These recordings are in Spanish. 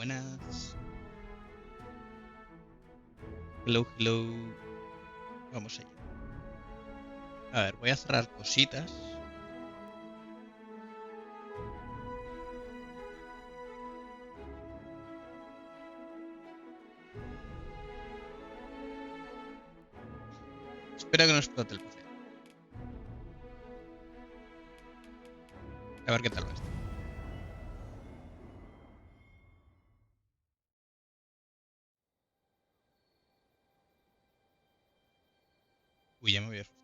buenas. Hello, hello. Vamos allá. A ver, voy a cerrar cositas. Espero que no explote el PC. A ver qué tal va esto. Uy, ya me había asustado.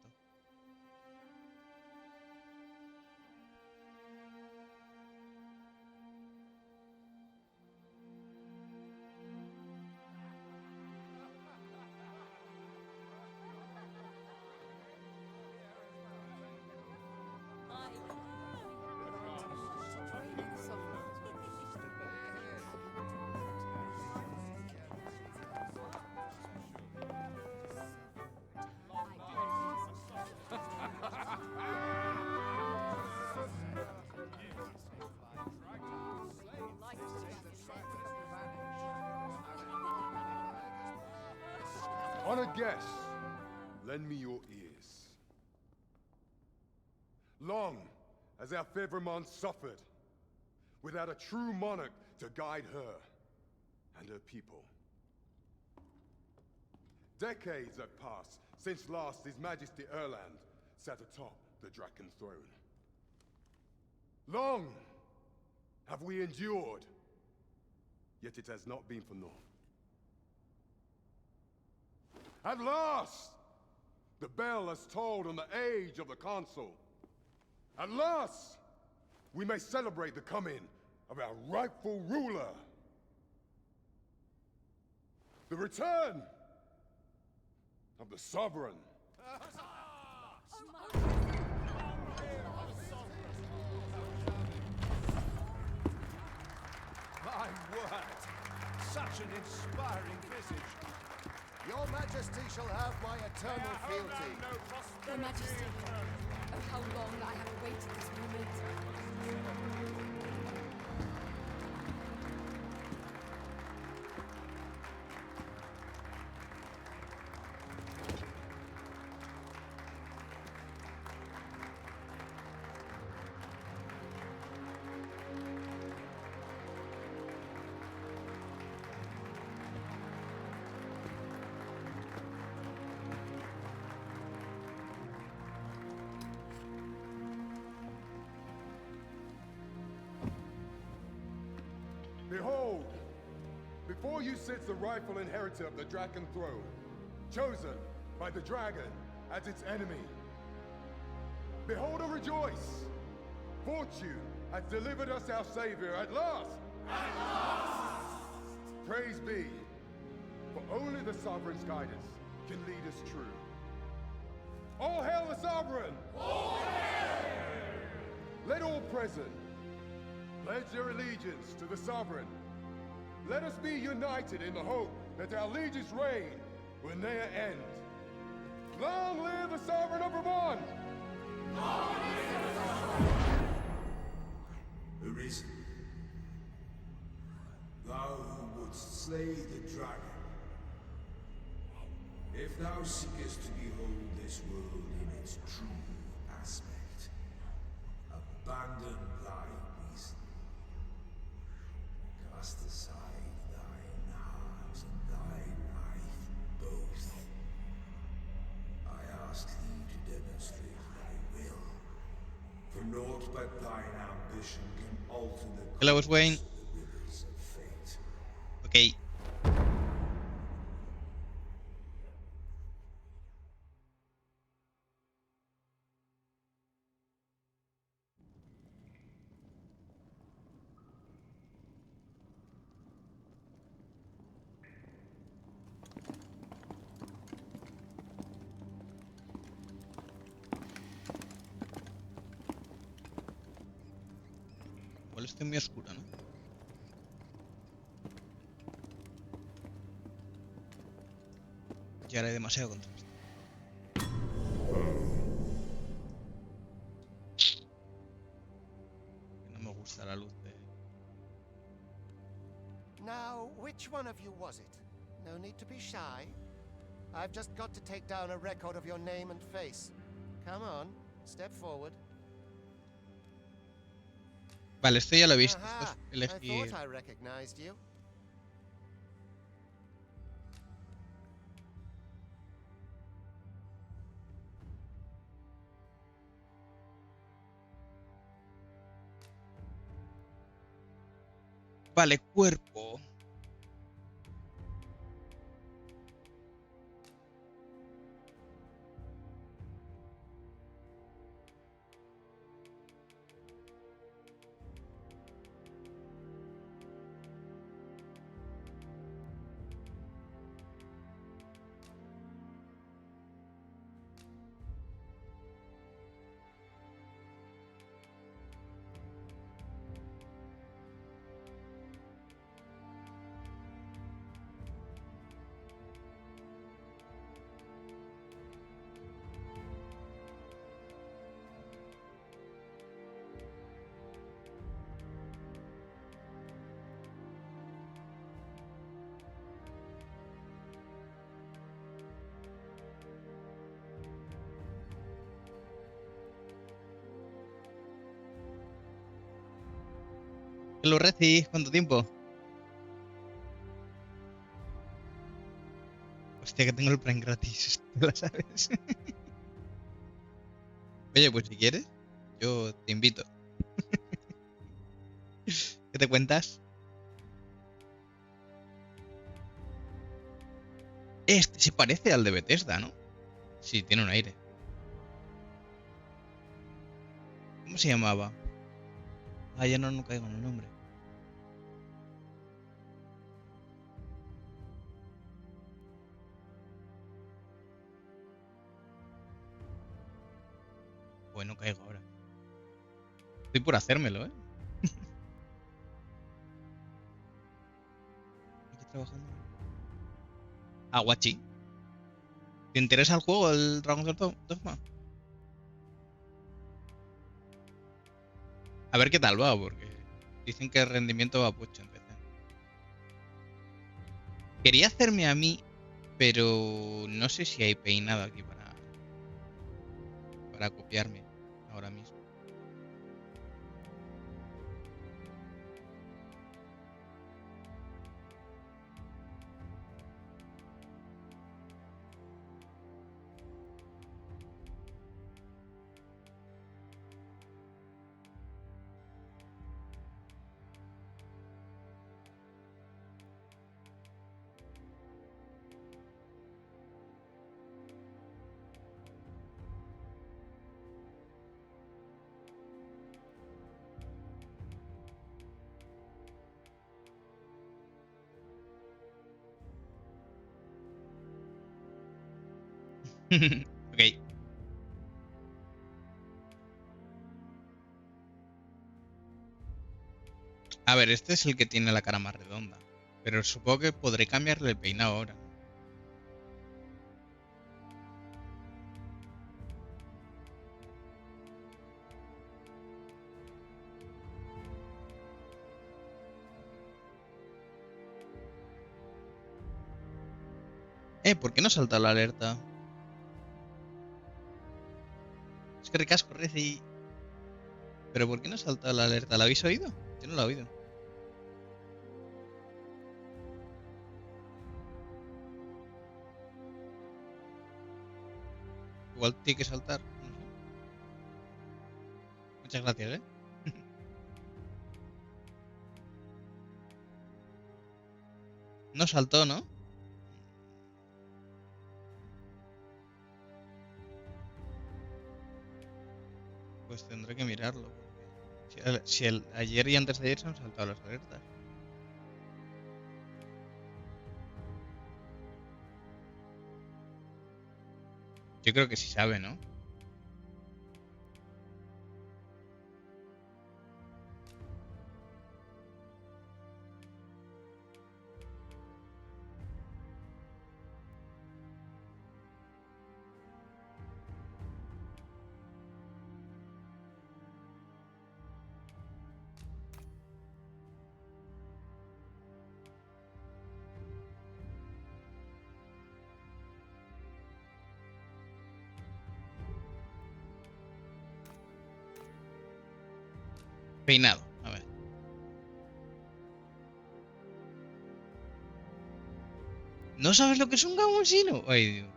Honored guests, lend me your ears. Long has our Fevermont suffered, without a true monarch to guide her and her people. Decades have passed since last His Majesty Erland sat atop the Draken throne. Long have we endured, yet it has not been for naught. At last, the bell has tolled on the age of the Consul. At last, we may celebrate the coming of our rightful ruler. The return of the Sovereign. My word! Such an inspiring visage. Your Majesty shall have my eternal fealty. Your Majesty, oh how long I have awaited this moment. Behold, before you sits the rightful inheritor of the Draken throne, chosen by the dragon as its enemy. Behold and rejoice! Fortune has delivered us our savior at last! At last! Praise be, for only the Sovereign's guidance can lead us true. All hail the Sovereign! All hail! Let all present pledge their allegiance to the Sovereign. Let us be united in the hope that our liege's reign will ne'er end. Long live the Sovereign of Vermont! Long live the Sovereign! Arisen, thou who wouldst slay the dragon, if thou seekest to behold this world in its true aspect, abandon thy reason. Cast aside thine heart and thy life both. I ask thee to demonstrate thy will, for naught but thine ambition can alter the Hello, course Wayne. of the rivers of fate. Ok. Igual estoy muy oscura, ¿no? Ya haré demasiado contraste. No me gusta la luz de... Now, which one of you was it? No need to be shy. I've just got to take down a record of your name and face. Come on, step forward. Vale, esto ya lo he visto. Esto es Aha, I thought elegir. I recognized you. Vale, cuerpo. Lo recibí. ¿Cuánto tiempo? Hostia, que tengo el Prime gratis. ¿Tú lo sabes? Oye, pues si quieres, yo te invito. ¿Qué te cuentas? Este se parece al de Bethesda, ¿no? Sí, tiene un aire. ¿Cómo se llamaba? Ah, ya no caigo en el nombre. Pues no caigo ahora. Estoy por hacérmelo, ¿eh? Aquí trabajando. Ah, guachi. ¿Te interesa el juego, el Dogma? A ver qué tal va, porque dicen que el rendimiento va pucho en PC. Quería hacerme a mí, pero no sé si hay peinado aquí para copiarme ahora mismo. Ok. A ver, este es el que tiene la cara más redonda. Pero supongo que podré cambiarle el peinado ahora, ¿no? ¿Por qué no salta la alerta? Es que recasco, Reci. ¿Pero por qué no salta la alerta? ¿La habéis oído? Yo no la he oído. Igual tiene que saltar. No sé. Muchas gracias, ¿eh? No saltó, ¿no? Pues tendré que mirarlo. Si ayer y antes de ayer se han saltado las alertas. Yo creo que sí sabe, ¿no? Peinado, a ver. ¿No sabes lo que es un gamosino? Ay, Dios.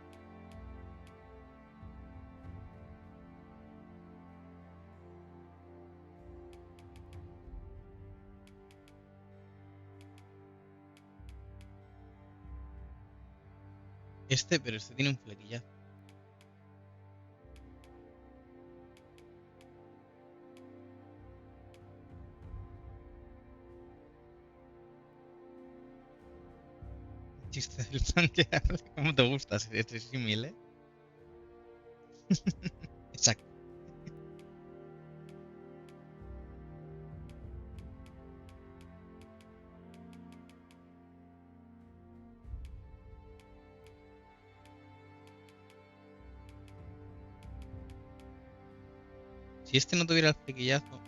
Pero este tiene un flequillazo. Chiste del pan que hace. ¿Cómo te gusta? Este es símil, ¿eh? Exacto. Si este no tuviera el flequillazo.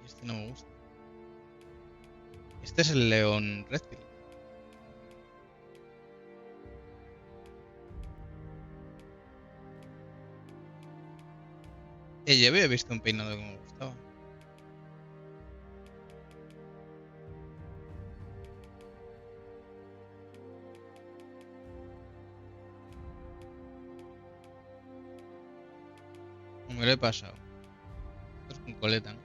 Y este no me gusta. Este es el león reptil. Ya había visto un peinado que me gustaba. No me lo he pasado. Esto es con coleta, ¿no?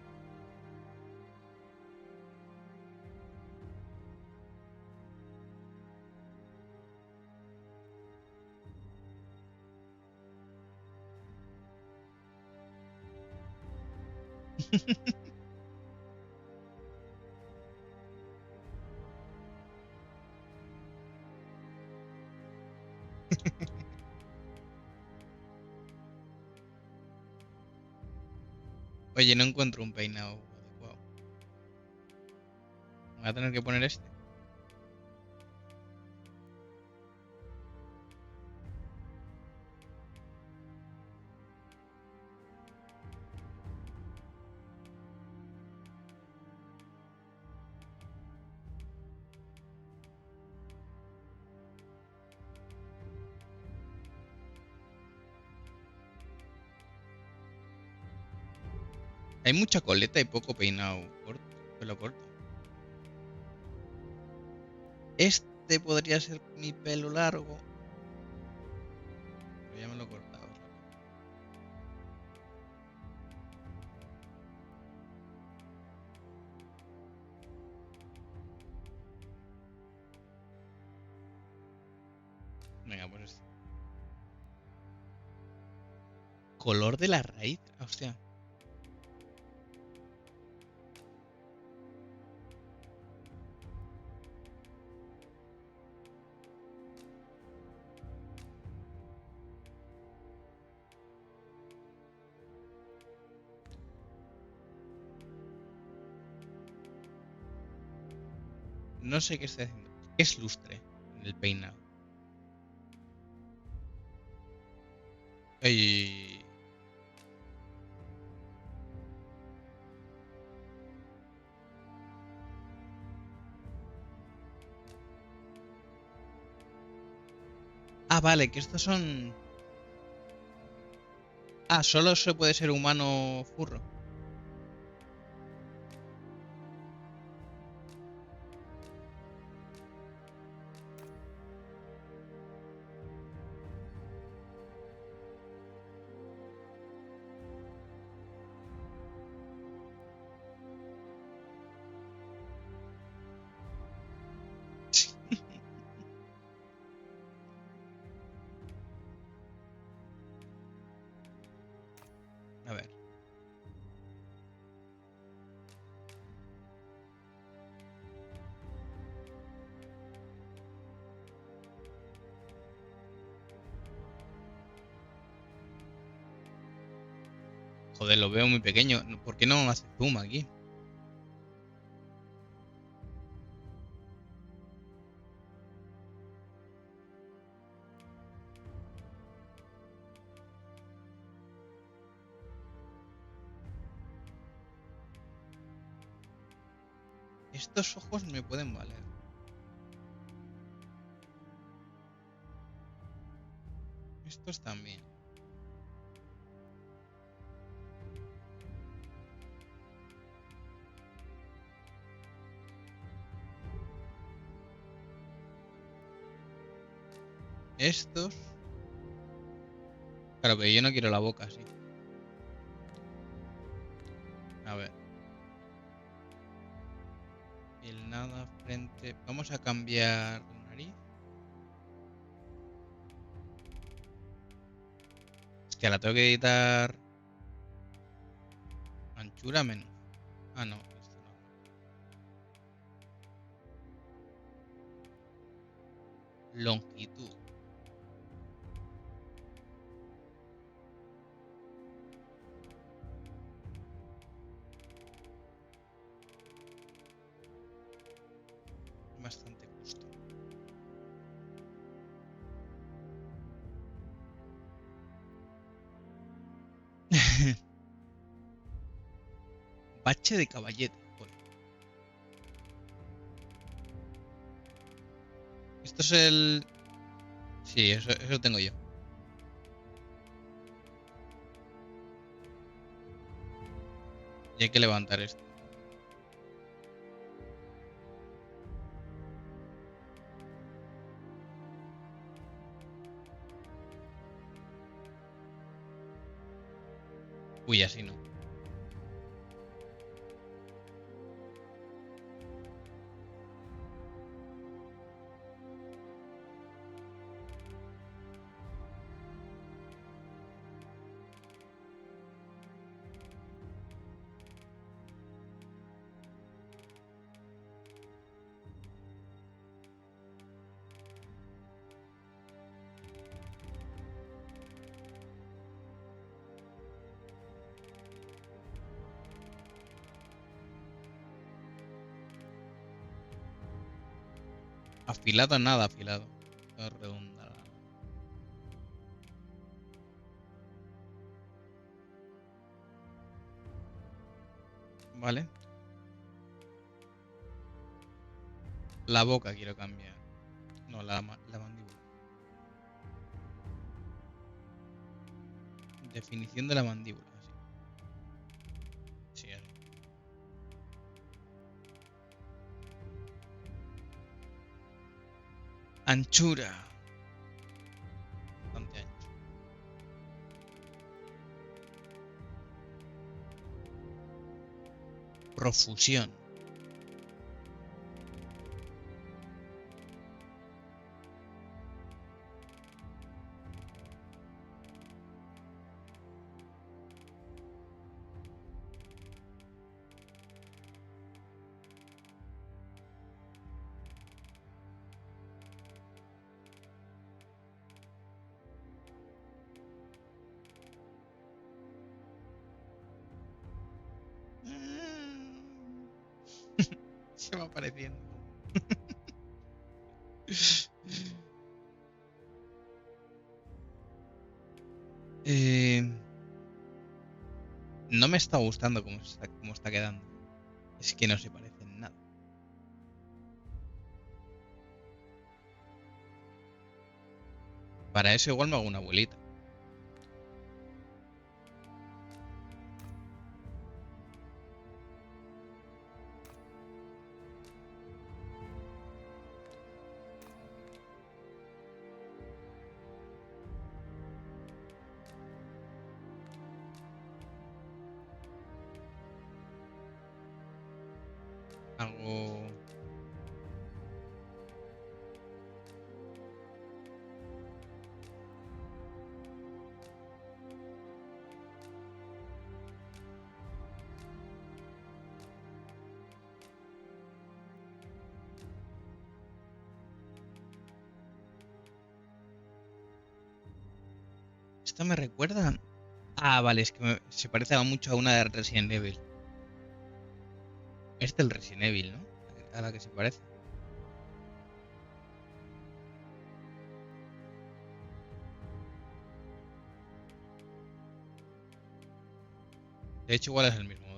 Oye, no encuentro un peinado adecuado. Voy a tener que poner este. Hay mucha coleta y poco peinado corto, pelo corto. Este podría ser mi pelo largo. Pero ya me lo he cortado. Venga, pues este. Color de la raíz. Hostia. No sé qué estoy haciendo. ¿Qué es lustre en el peinado? Ay. Ah, vale, que estos son. Ah, solo se puede ser humano furro. A ver. Joder, lo veo muy pequeño. ¿Por qué no hace zoom aquí? Estos ojos me pueden valer. Estos también. estos. Claro, pero yo no quiero la boca así. A ver. Piel nada, frente. Vamos a cambiar la nariz. Hostia, la tengo que editar. Anchura menos. Ah, no. Esto no. Longitud. Bastante justo. Bache de caballete. Joder. Esto es el... Sí, eso tengo yo. Y hay que levantar esto. Uy, así no. Afilado nada afilado. Todo redonda. Vale. La boca quiero cambiar. No, la mandíbula. Definición de la mandíbula. Sí, sí, así. Anchura. Bastante ancho. Profusión. Se va apareciendo. Eh, no me está gustando cómo está quedando. Es que no se parece en nada. Para eso igual me hago una abuelita. Hago... Esto me recuerda... Ah, vale, es que se parece mucho a una de Resident Evil. Es del Resident Evil, ¿no? A la que se parece. De hecho, igual es el mismo modelo.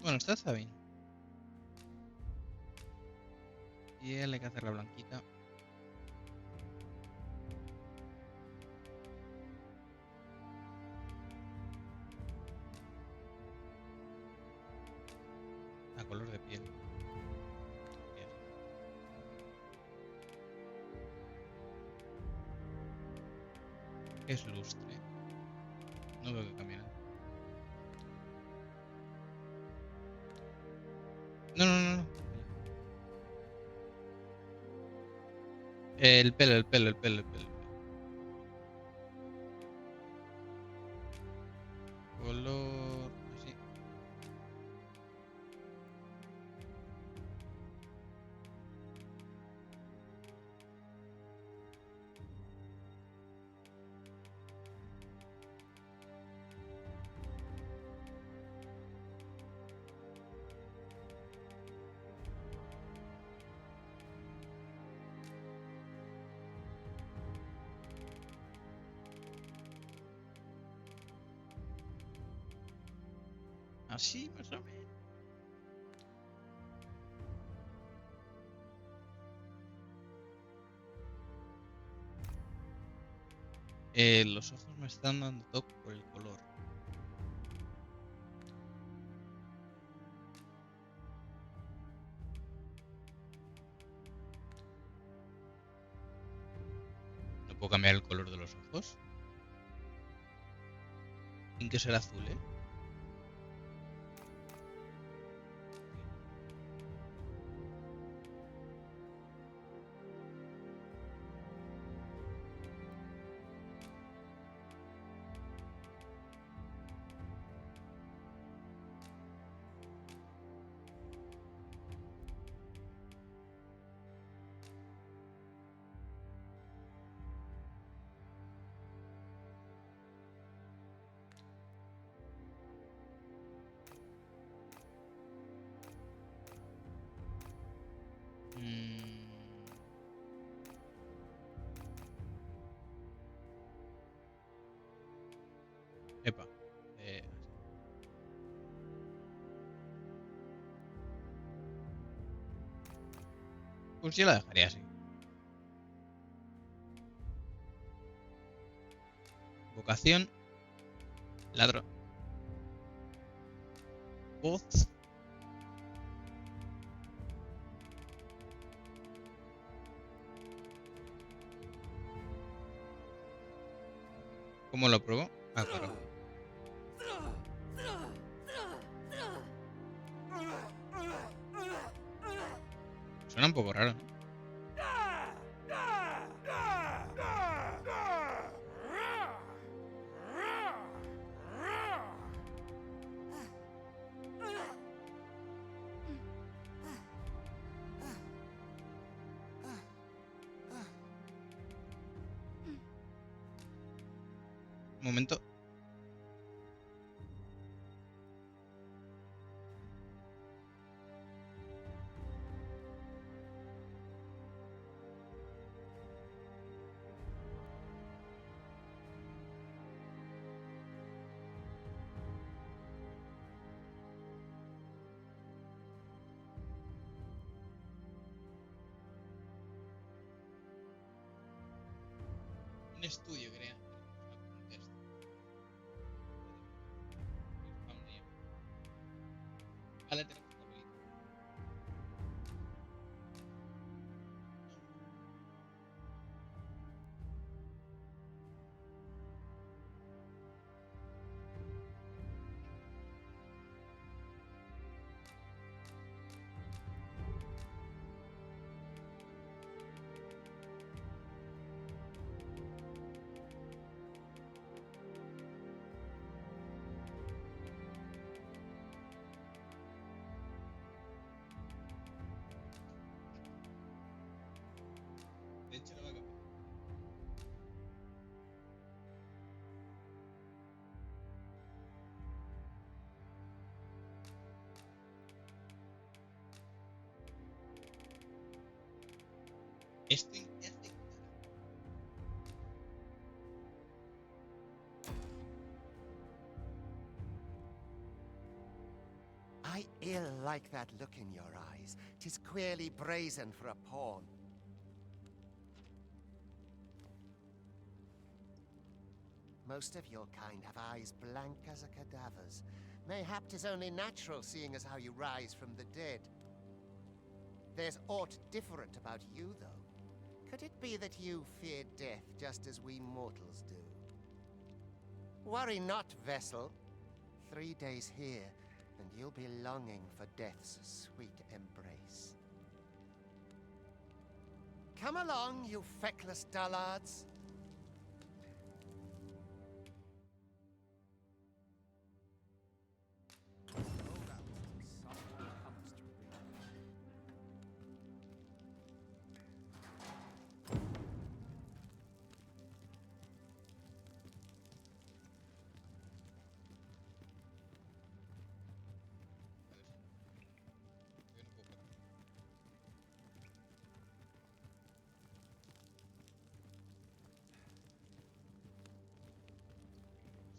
Bueno, esta está bien. Y él hay que hacer la blanquita. A color de piel. Bien. Es lustre. No veo que cambie nada. No, no, no, no. El pelo, el pelo, el pelo, el pelo. Color así. Así, más o menos. Los ojos me están dando toque por el color. ¿No puedo cambiar el color de los ojos? Tiene que ser azul, ¿eh? Mm, Epa. Así. Pues yo la dejaría así. Vocación. Ladrón. Voz. ¿Cómo lo pruebo? Ah, claro. Suena un poco raro, ¿no? Un momento. Un estudio, crea. Un texto. Vale, tenemos papelito. De hecho, lo va a cambiar. Esto hace. I I ill like that look in your eyes. 'Tis queerly brazen for a pawn. Most of your kind have eyes blank as a cadaver's. Mayhap 'tis only natural, seeing as how you rise from the dead. There's aught different about you, though. Could it be that you fear death just as we mortals do? Worry not, vessel. 3 days here, and you'll be longing for death's sweet embrace. Come along, you feckless dullards. Yo no puedo parar.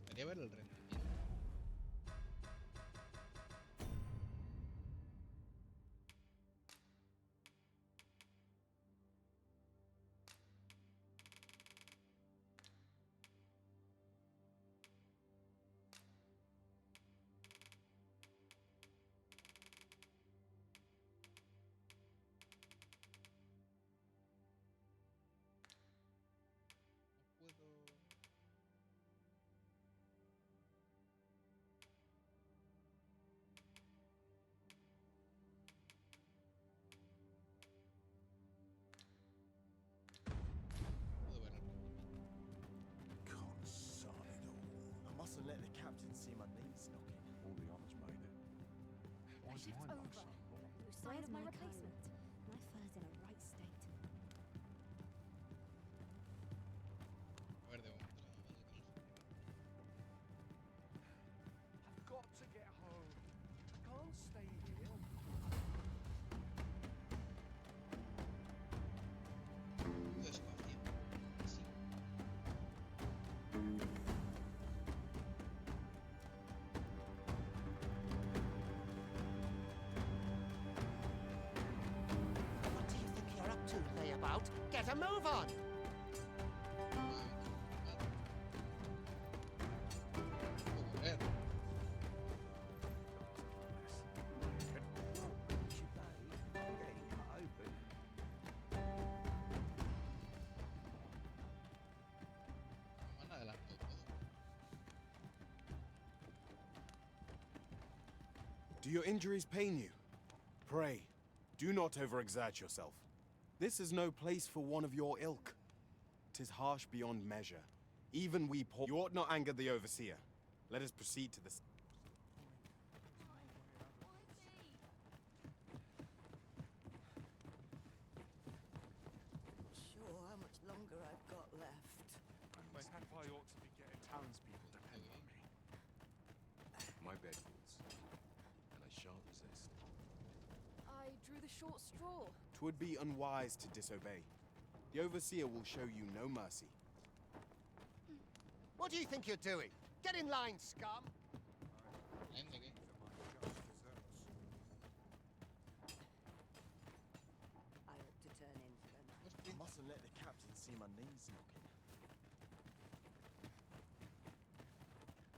Me gustaría ver el rendimiento. No puedo. Puedo ver el rendimiento. Console it all. I mustn't let the captain see my knees knocking. All the honours made it. Why is Shift's my over. mug so long? No sign of my replacement. My fur's in a right state. A ver, de momento nada más de que no sé. I've got to get home. I can't stay here. Despacio. Sí. What do you think you're up to, layabout? Get a move on! Puedo ver. I'm getting cut open. Me han adelantado todo. Do your injuries pain you? Pray, do not overexert yourself. This is no place for one of your ilk. 'Tis harsh beyond measure. Even we poor— You ought not anger the overseer. Let us proceed to this. Sure how much longer I've got left. Mayhap I ought to be getting townspeople to depend on me. My bed rules, and I shan't resist. I drew the short straw. 'Twould be unwise to disobey. The overseer will show you no mercy. What do you think you're doing? Get in line, scum! ¿Line de qué? I ought to turn in for the night. I mustn't let the captain see my knees knocking.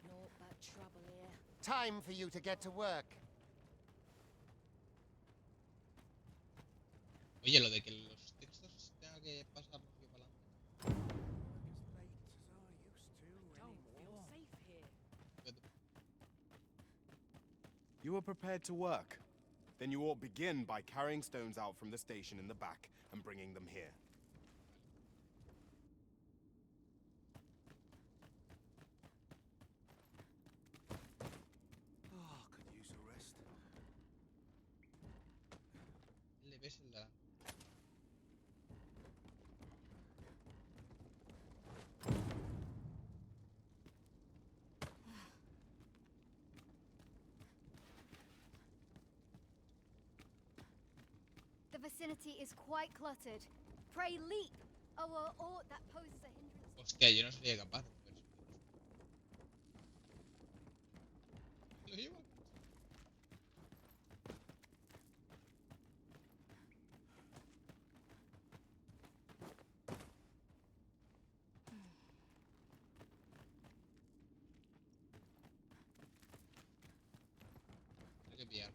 Naught but trouble here. Time for you to get to work. Oye, lo de que los textos tenga que pasar yo para adelante. As late as I used to Don't feel anymore. safe here. You are prepared to work. Then you ought begin by carrying stones out from the station in the back and bringing them here. Oh, could use a rest. Le ves el de la... The vicinity is quite cluttered. Pray leap! Or aught that poses a hindrance. Hostia, yo no sería capaz de mover eso. Lo llevo. pillarme.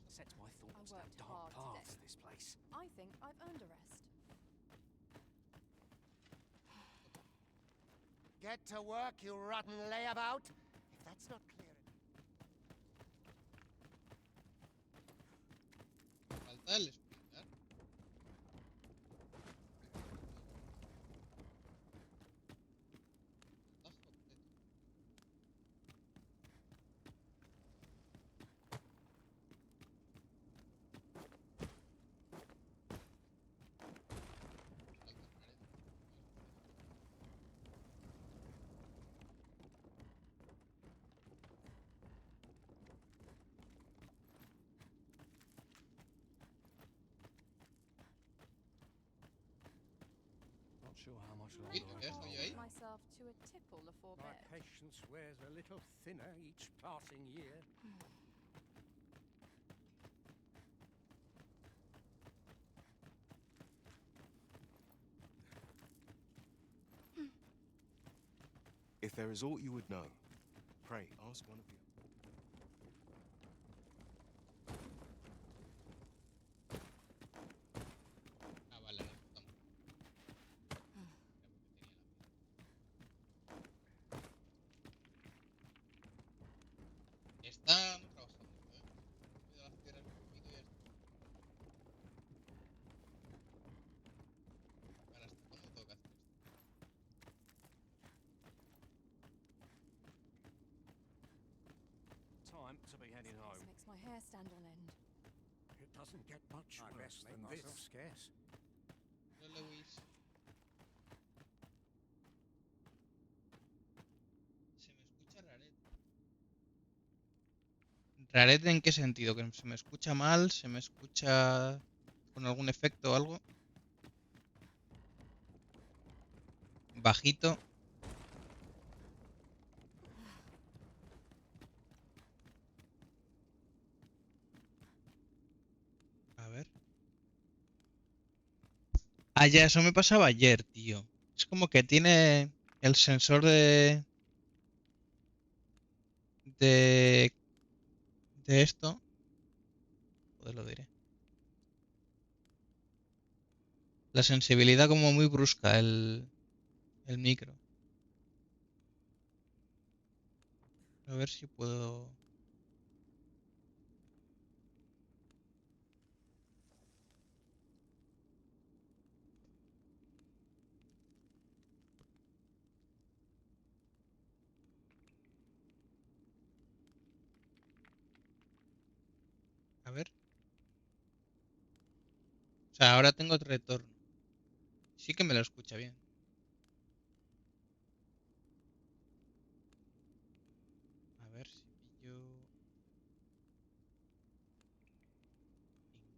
Sets my thoughts I down worked dark hard paths, today. this place. I think I've earned a rest. Get to work, you rotten layabout! If that's not clear enough. Falta el explicar. Está jodido. Falta pared. Not sure how much Uy, longer ¿lo I que can dejo yo hold ahí? out. Myself to a tipple afore My bed. patience wears a little thinner each passing year. If there is aught you would know, pray ask one of you. Ah, vale, no está muerto. Era porque tenía la piedra. Está no trabaja mucho, ¿eh? Cuida las piedras un poquito y ya está. Ahora, ¿hasta cuándo tengo que hacer esto? Time to be heading This home. makes my hair stand on end. It doesn't get much I worse best than make this. myself Scarce. Hola, Luis. Se me escucha rarete. ¿Rarete en qué sentido? ¿Que se me escucha mal? ¿Se me escucha con algún efecto o algo? ¿Bajito? A ver. Ah, ya, eso me pasaba ayer, tío. Es como que tiene el sensor de, de esto. Joder, lo diré. La sensibilidad como muy brusca, el micro. A ver si puedo... A ver. O sea, ahora tengo retorno. Sí que me lo escucha bien. A ver si pillo...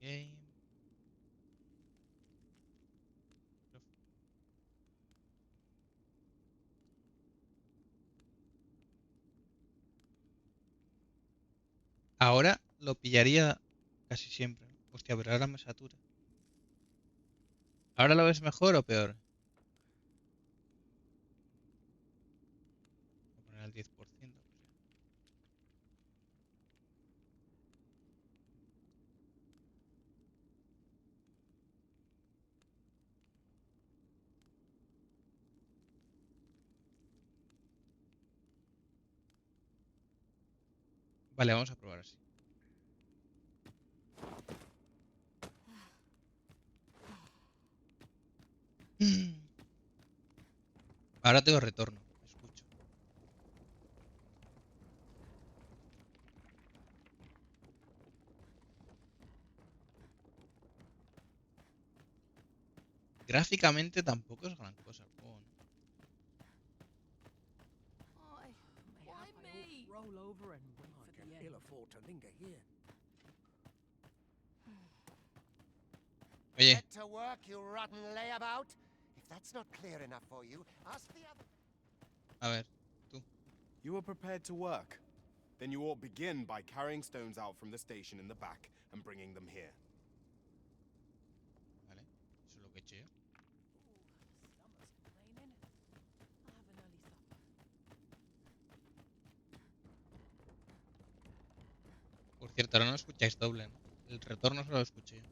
In-game. Ahora lo pillaría casi siempre, ¿no? Hostia, pero ahora me satura. ¿Ahora lo ves mejor o peor? Voy a poner al 10%. Pues ya. Vale, vamos a probar así. Ahora tengo retorno. Escucho. Gráficamente tampoco es gran cosa el juego, ¿no? Why? Why Mayhap I me? ought roll over and wait I for can the ill end. afford to linger here. Oye, Get to work, you rotten layabout. If that's not clear enough for you, ask the other. a ver, tú. You are prepared to work? Then you ought begin by carrying stones out from the station in the back and bringing them here. Vale, eso es lo que he hecho yo. Stomach's complaining. I'll have an early supper. Por cierto, ahora no escucháis doble, ¿no? El retorno solo lo escuché yo.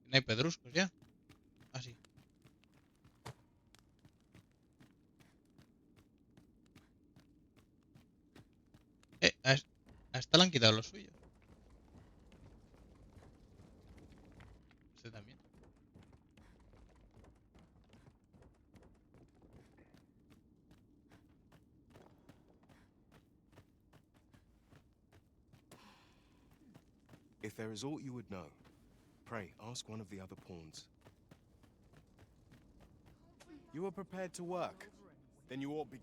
¿No hay pedruscos ya? Ah, sí. A esta le han quitado lo suyo. Este también. If there is aught you would know, pray ask one of the other pawns. You are prepared to work? Then you ought be.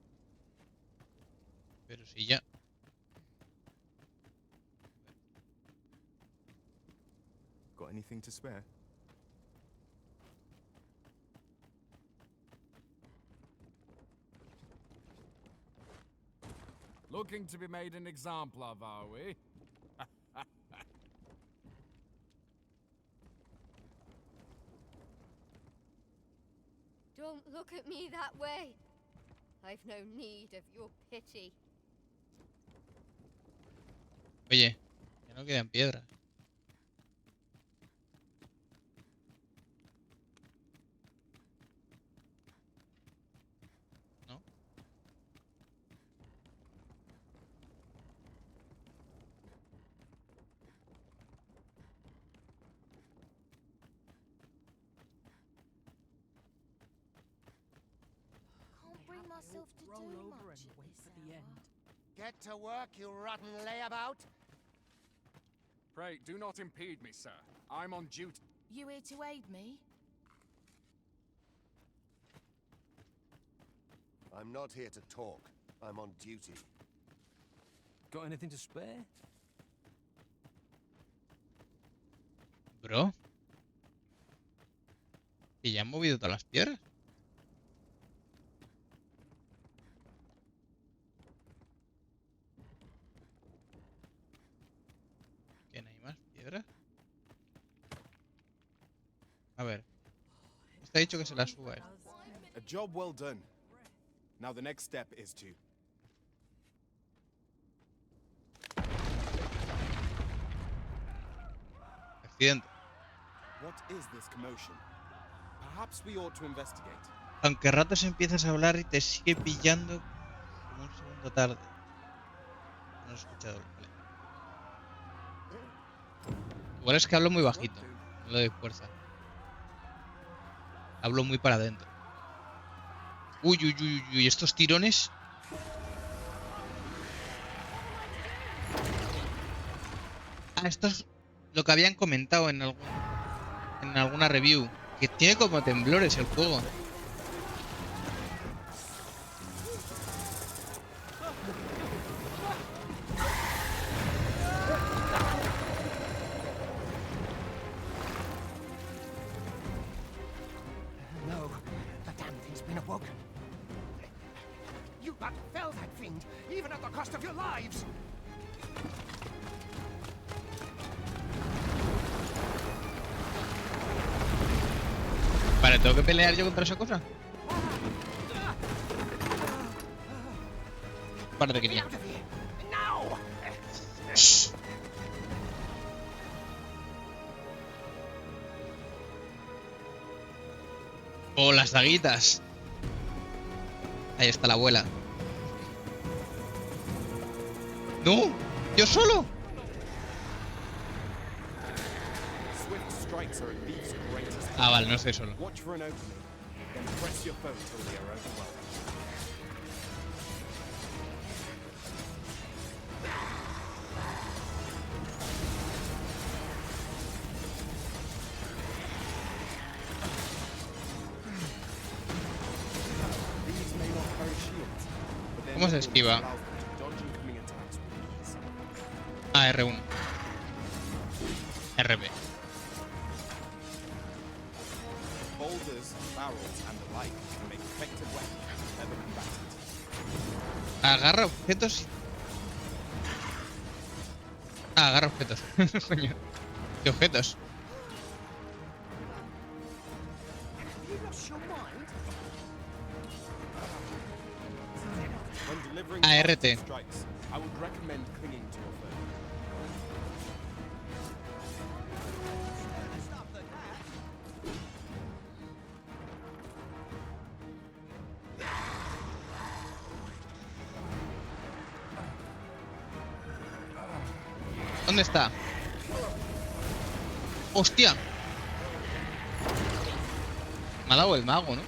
Pero si ya. Got anything to spare? Looking to be made an example of, are we? Don't look at me that way. I've no need of your pity. Oye, que no quedan piedras. ¿No? Can't bring myself to Roll do over much and at wait this for the hour. end. Get to work, you rotten layabout. Pray, do not impede me, sir. I'm on duty. You here to aid me? I'm not here to talk. I'm on duty. Got anything to spare? Bro. ¿Que ya han movido todas las piedras? ¿Que no hay más piedras? A ver. Está dicho que se la suba él. A job well done. Now the next step is to. Accidente. What is this commotion? Perhaps we ought to investigate. Aunque a ratos empiezas a hablar y te sigue pillando como un segundo tarde. No lo he escuchado. Vale. Igual es que hablo muy bajito. No le doy fuerza. Hablo muy para adentro. Uy, uy, uy, uy. Estos tirones. Ah, esto es lo que habían comentado en alguna review. Que tiene como temblores el juego. No, the damn thing's been awoken. You but fell that fiend, even at the cost of your lives. Vale, ¿tengo que pelear yo contra esa cosa? Parece que ni. Out of here now! Oh, las daguitas. Ahí está la abuela. ¡No! ¡Yo solo! Swift strikes are a thief's greatest. Ah, vale, no estoy solo. Watch for an opening, then press your foe till they are overwhelmed. These may not carry shields, but their ¿Cómo se nimbleness esquiva? allows them to dodge incoming attacks with R1. RB. Boulders, barrels, and the like can make effective weapons for clever combatants. Agarra objetos. Ah, agarra objetos. Coño. ¿Qué objetos? When delivering ART. strikes, I would recommend clinging to your foe. ¿Dónde está? ¡Hostia! Me ha dado el mago, ¿no? I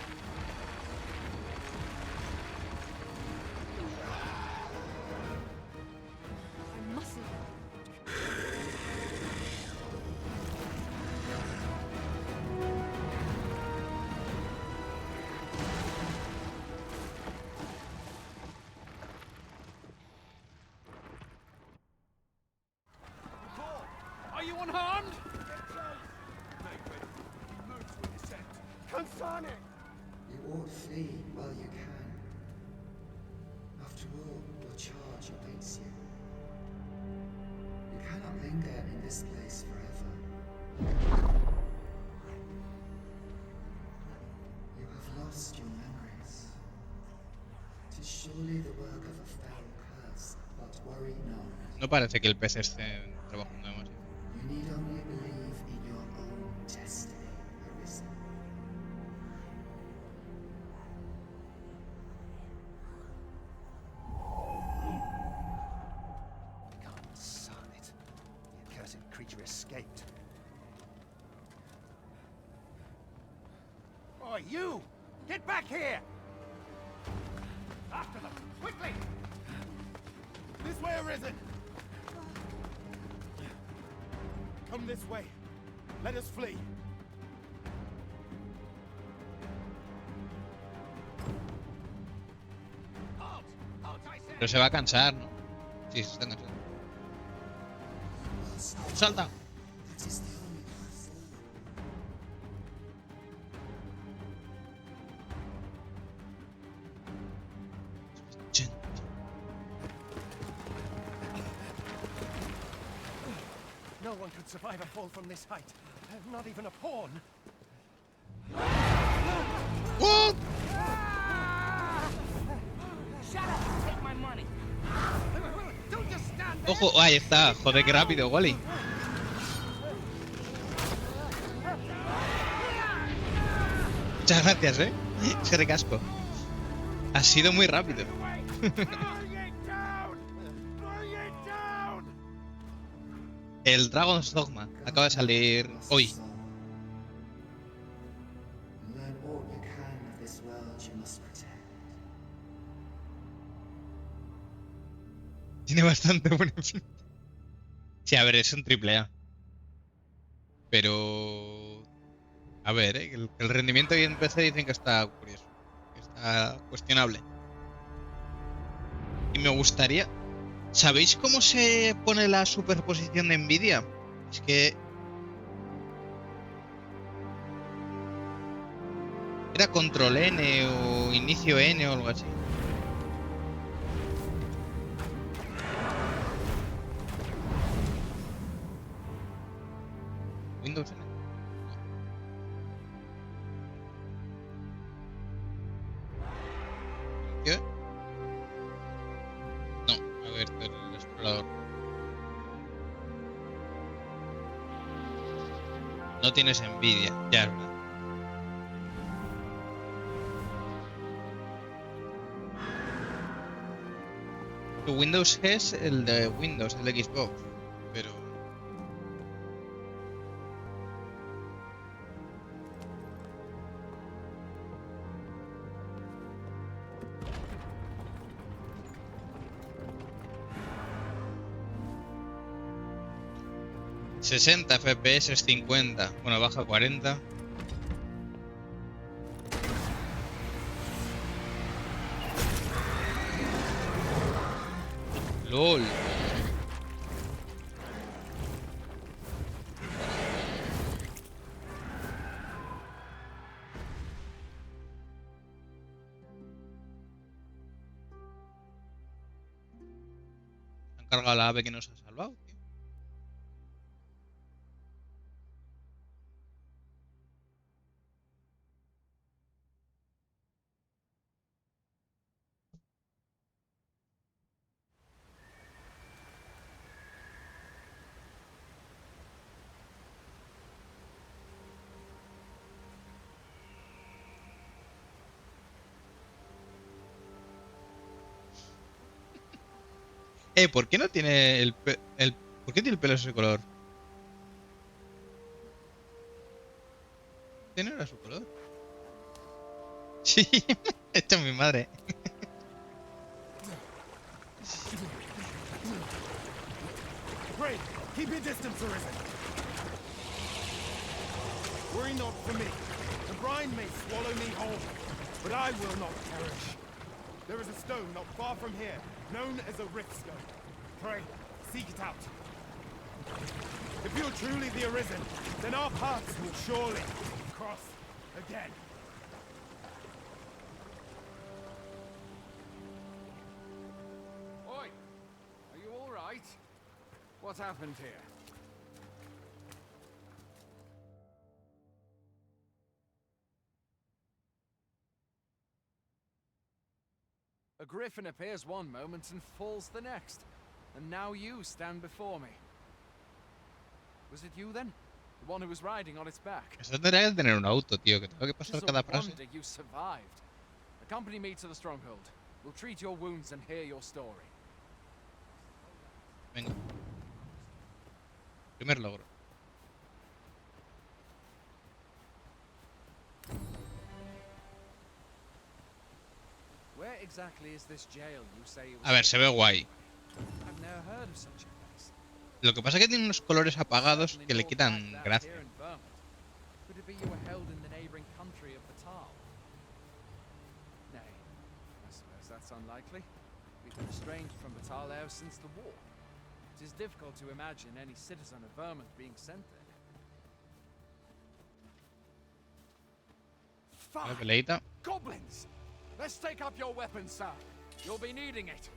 mustn't. Are you unharmed? You ought flee while you can. After all, your charge awaits you. You cannot linger in this place forever. You have lost your memories. 'Tis surely the work of a fell curse, but worry not. No parece que el PC esté trabajando demasiado. You need only believe in your own destiny, Arisen. God son it. The accursed creature escaped. Oh, you! Get back here! After them, quickly! This way, Arisen! Come this way. Let us flee. Halt! Halt, I said! Pero se va a cansar, ¿no? Sí, se está cansando. ¡Salta! That is the only path forward. No one could survive a fall from this height. Not even a pawn. ¡Oh! Shut up! Take my money! Don't just stand there! ¡Ojo! Ahí está. Joder, qué rápido, Wally. Muchas gracias, ¿eh? Ese recasco. Ha sido muy rápido. El Dragon's Dogma acaba de salir hoy. Learn all you can of this world you must protect. Tiene bastante buena pinta. Sí, a ver, es un triple A. Pero... A ver, el rendimiento hoy en PC dicen que está curioso. Que está cuestionable. Y me gustaría... ¿Sabéis cómo se pone la superposición de Nvidia? Es que... Era control N o inicio N o algo así. Windows N. ¿Qué? No, a ver, el explorador. No tienes Nvidia, ya es verdad. Tu Windows es el de Windows, el de Xbox, pero... ...60 FPS, 50... Bueno, baja 40... LOL. cargado la ave que nos ha salvado, tío. ¿Por qué no tiene ¿por qué tiene el pelo ese color? ¿Qué no era su color? Sí, esto es mi madre. Pray, keep your distance, Arisen. Worry not for me. The brine may swallow me whole, but I will not perish. There is a stone not far from here, known as a rift stone. Pray, seek it out. If you're truly the Arisen, then our paths will surely cross again. Oi! Are you all right? What happened here? A griffin appears one moment and falls the next. And now you stand before me. Was it you then? The one who was riding on its back? Eso tendría que tener un auto, tío, que tengo que It pasar is a cada frase. wonder you survived. Accompany me to the stronghold. We'll treat your wounds and hear your story. Venga. Primer logro. Where exactly is this jail you say it was? A ver, se ve guay. I've never heard of such a place. Lo que pasa es que tiene unos colores apagados Certainly que le not quitan like that gracia. here in Vermont. Could it be you were held in the neighboring country of Batal? Nay, I suppose that's unlikely. We've been estranged from Batal ever since the war. It is difficult to imagine any citizen of Vermont being sent there. Vale, Fuck! peleita. Goblins! Let's take up your weapons, sir. You'll be needing it.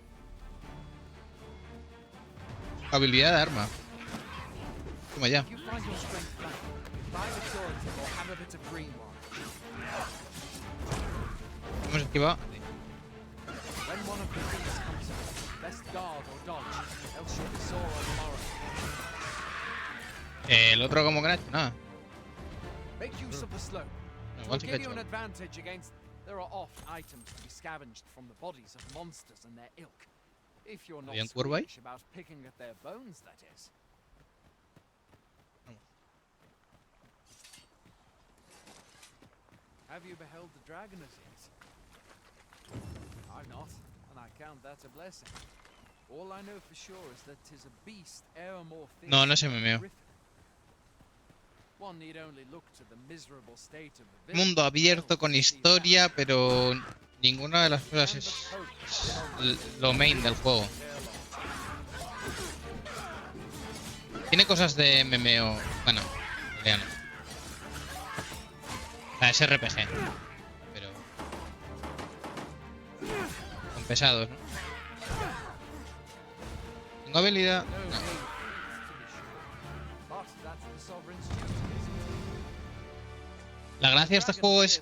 Habilidad de arma. Toma ya. If you find your strength lacking, buy the curative or have a bit of green one. Hemos esquivado. When one of the thieves comes up, best guard or dodge, else you'll be sore on the morrow. El otro como que no ha hecho nada. Make use of the slope. No, It igual will sí que ha give you hecho an algo. advantage against... There are oft items to be scavenged from the bodies of monsters and their ilk. If you're not ¿Había un cuervo ahí? squeamish about picking at their bones, that is. Vamos. Have you beheld the dragon as yet? I've not, and I count that a blessing. All I know for sure is that 'tis a beast e'er more No, no fearsome se than me a meo. griffin. One need only look to the miserable state of the village Mundo abierto con to see historia, that. pero ninguna de las cosas And the es Pope lo main del juego. Tiene cosas de MMO. Bueno, ya no. O sea, es RPG. Pero. Son pesados, ¿no? Tengo habilidad. No No. need, to be sure. But that's the sovereign's duty, isn't it? La gracia de este juego es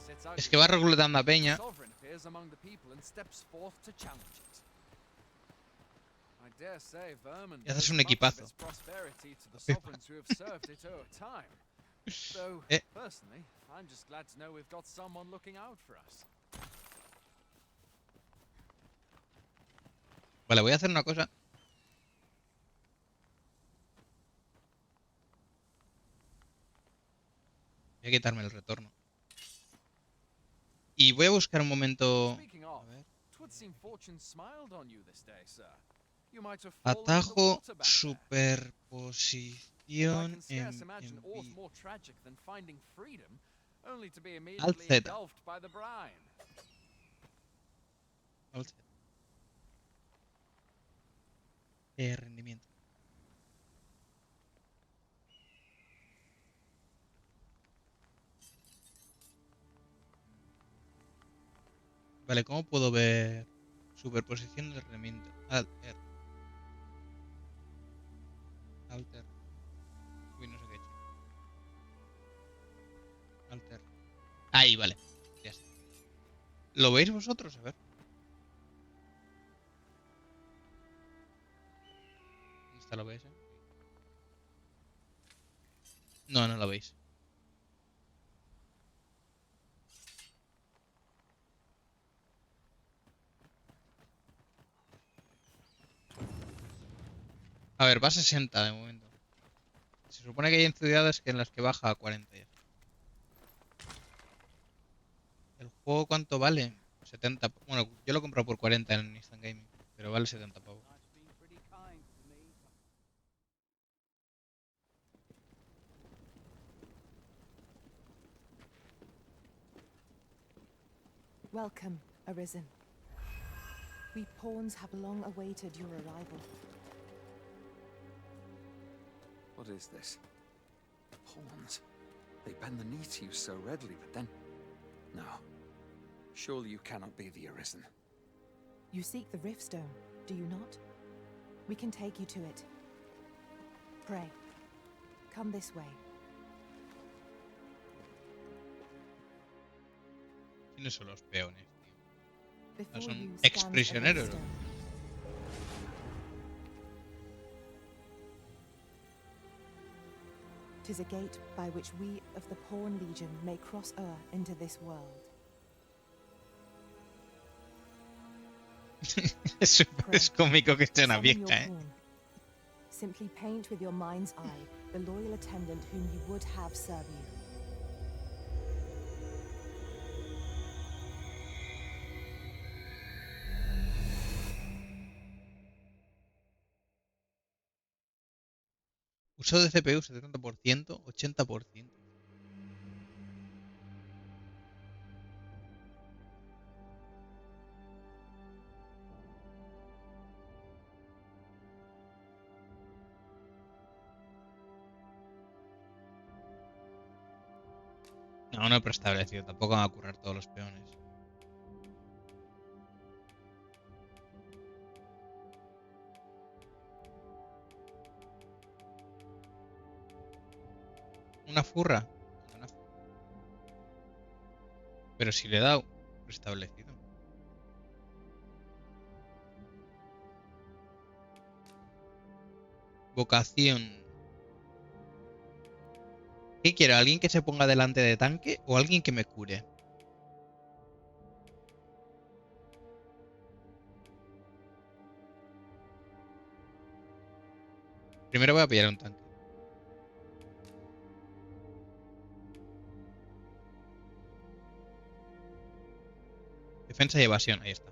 que va reclutando a peña. Sovereign appears among the people and steps forth to challenge it. I dare say Vermont Y haces owes un much of equipazo. its prosperity to the Equipazo. sovereigns who have served it over time. Though, personally, I'm just glad to know we've got someone looking out for us. Vale, voy a hacer una cosa. Voy a quitarme el retorno. Y voy a buscar un momento. Speaking A of, ver. 'twould seem fortune smiled on you this day, sir. You might have fallen in the Atajo, water back there. I superposición can scarce en imagine aught envío. more tragic than finding freedom, only to be immediately Z. engulfed by the brine. Rendimiento. Vale, ¿cómo puedo ver superposición de rendimiento? Alter. Uy, no sé qué he hecho. Alter. Ahí, vale. Ya está. ¿Lo veis vosotros? A ver. ¿Dónde está lo veis? No, no lo veis. A ver, va a 60 de momento. Se supone que hay ciudades en las que baja a 40 ya. ¿El juego cuánto vale? 70. Bueno, yo lo compro por 40 en Instant Gaming, pero vale 70 pavos. Welcome, Arisen. We pawns have long awaited your arrival. What is this? Pawns. They bend the knee to you so readily, but then... No. Surely you cannot be the Arisen. You seek the Riftstone, do you not? We can take you to it. Pray. Come this way. ¿Quiénes son los peones, tío? Before Son you stands exprisioneros. a Riftstone. Tis a gate by which we of the Pawn Legion may cross into this world. Es cómico que esté una Summon your vieja, ¿eh? pawn. Simply paint with your mind's eye the loyal attendant whom you would have serve you. Uso de CPU 70%, 80%. No, no he preestablecido. Tampoco van a currar todos los peones. Una furra. Pero si le he dado preestablecido. Vocación. ¿Qué quiero? ¿Alguien que se ponga delante de tanque o alguien que me cure? Primero voy a pillar un tanque. Defensa y evasión, ahí está.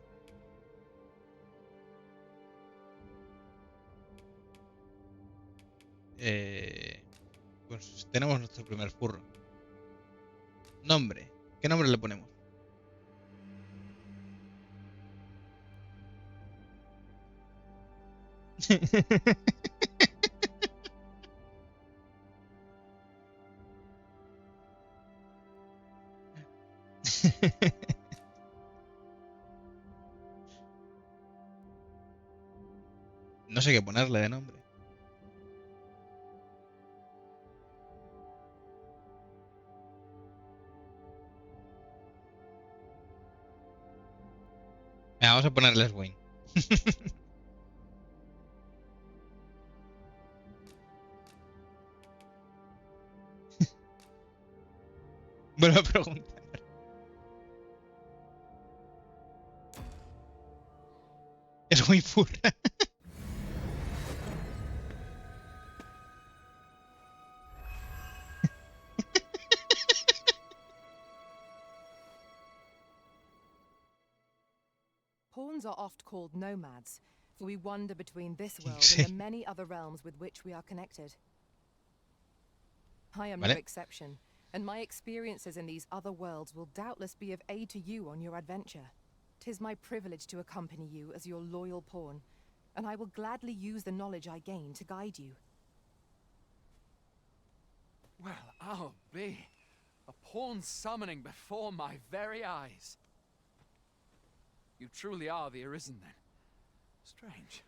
Pues tenemos nuestro primer furro. Nombre. ¿Qué nombre le ponemos? No sé qué ponerle de nombre. Venga, vamos a ponerles Wayne. Vuelvo a preguntar. Es muy furra. Pawns are oft called nomads, for we wander between this world and the many other realms with which we are connected. I am no exception, and my experiences in these other worlds will doubtless be of aid to you on your adventure. 'Tis my privilege to accompany you as your loyal pawn, and I will gladly use the knowledge I gain to guide you. Well, I'll be. A pawn summoning before my very eyes. You truly are the Arisen, then? Strange.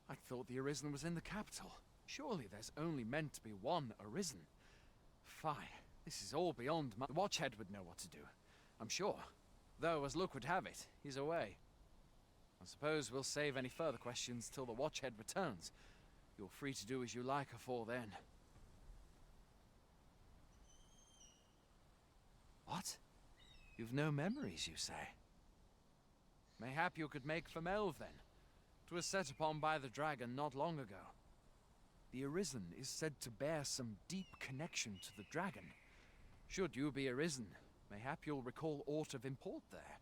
I thought the Arisen was in the capital. Surely there's only meant to be one Arisen. Fie, this is all beyond my... The Watchhead would know what to do, I'm sure. Though, as luck would have it, he's away. I suppose we'll save any further questions till the Watchhead returns. You're free to do as you like afore then. What? You've no memories, you say? Mayhap you could make for Melve, then. 'Twas set upon by the dragon not long ago. The Arisen is said to bear some deep connection to the dragon. Should you be Arisen, mayhap you'll recall aught of import there.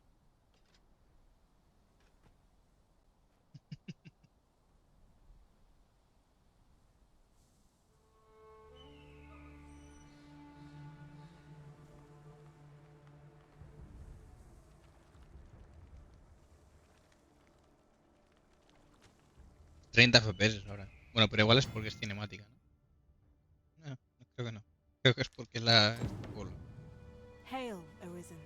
$30 FPS ahora. Bueno, pero igual es porque es cinemática, ¿no? No, creo que no. Creo que es porque es la... pueblo. Hail, Arisen.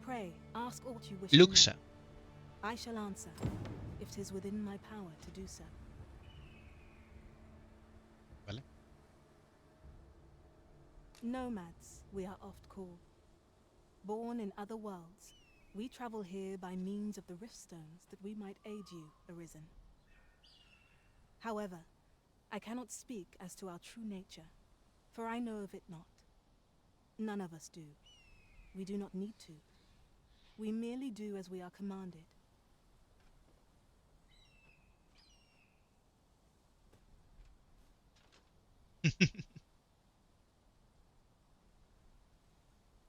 Pray, ask aught you wish Luxa. to know. I shall answer, if 'tis within my power to do so. Vale. Nomads, we are oft called. Born in other worlds, we travel here by means of the rift stones that we might aid you, Arisen. However, I cannot speak as to our true nature, for I know of it not. None of us do. We do not need to. We merely do as we are commanded.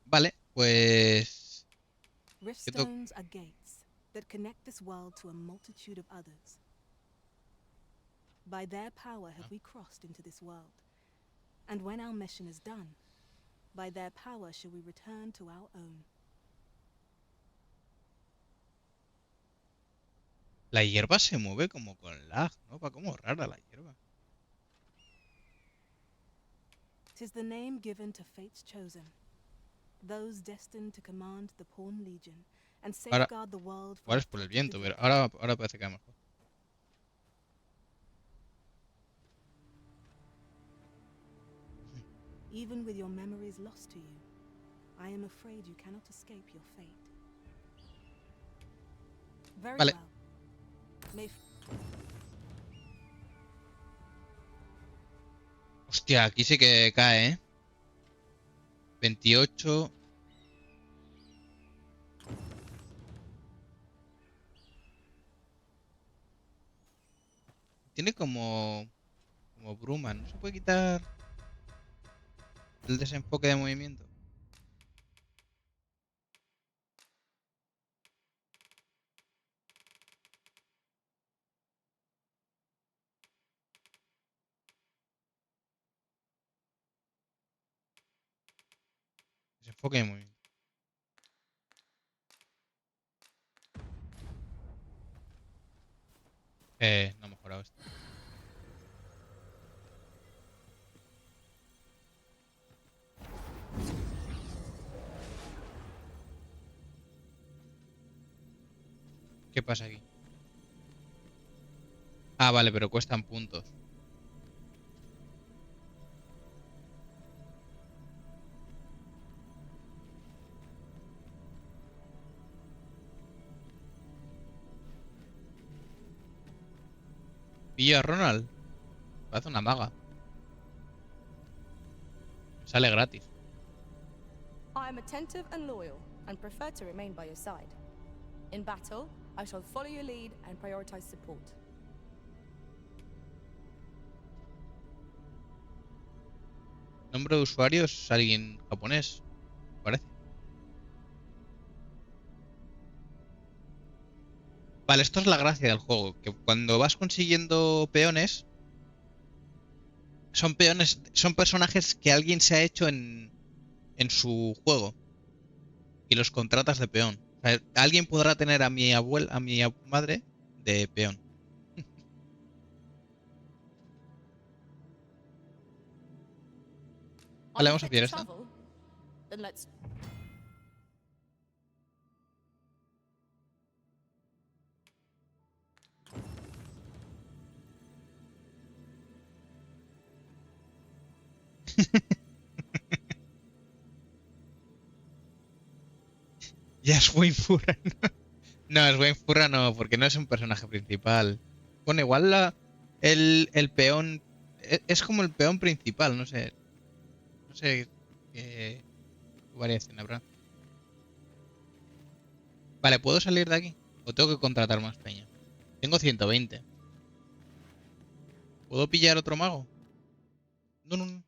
Vale, pues... Rift ¿Qué to- stones are gates that connect this world to a multitude of others. By their power have we crossed into this world. And when our mission is done, by their power shall we return to our own. La hierba se mueve como con lag, ¿no? Va como rara la hierba. 'Tis the name given to fates chosen, those destined to command the Pawn Legion and Ahora, safeguard the world from igual a es por el threat of viento, pero divine. ahora parece que va mejor. Even with your memories lost to you, I am afraid you cannot escape your fate. Very Vale. well. May Hostia, aquí sí que cae, ¿eh? 28. Tiene como bruma, ¿no se puede quitar el desenfoque de movimiento? Desenfoque de movimiento. No ha mejorado esto. ¿Qué pasa aquí? Ah, vale, pero cuestan puntos. Pillo a Ronald. Parece una maga. Sale gratis. I am attentive and loyal, and prefer to remain by your side. In battle, I shall follow your lead and prioritize support. Nombre de usuario es alguien japonés, parece. Vale, esto es la gracia del juego, que cuando vas consiguiendo peones, son personajes que alguien se ha hecho en su juego y los contratas de peón. O sea, alguien podrá tener a mi abuela, a mi madre de peón. Vale, vamos a pillar esta. Then let's... Ya es Wayne Furra. No, es Wayne Furra no, porque no es un personaje principal. Bueno, igual el peón... Es como el peón principal, no sé. No sé qué variación habrá. Vale, ¿puedo salir de aquí? ¿O tengo que contratar más peña? Tengo 120. ¿Puedo pillar otro mago? No, no, no.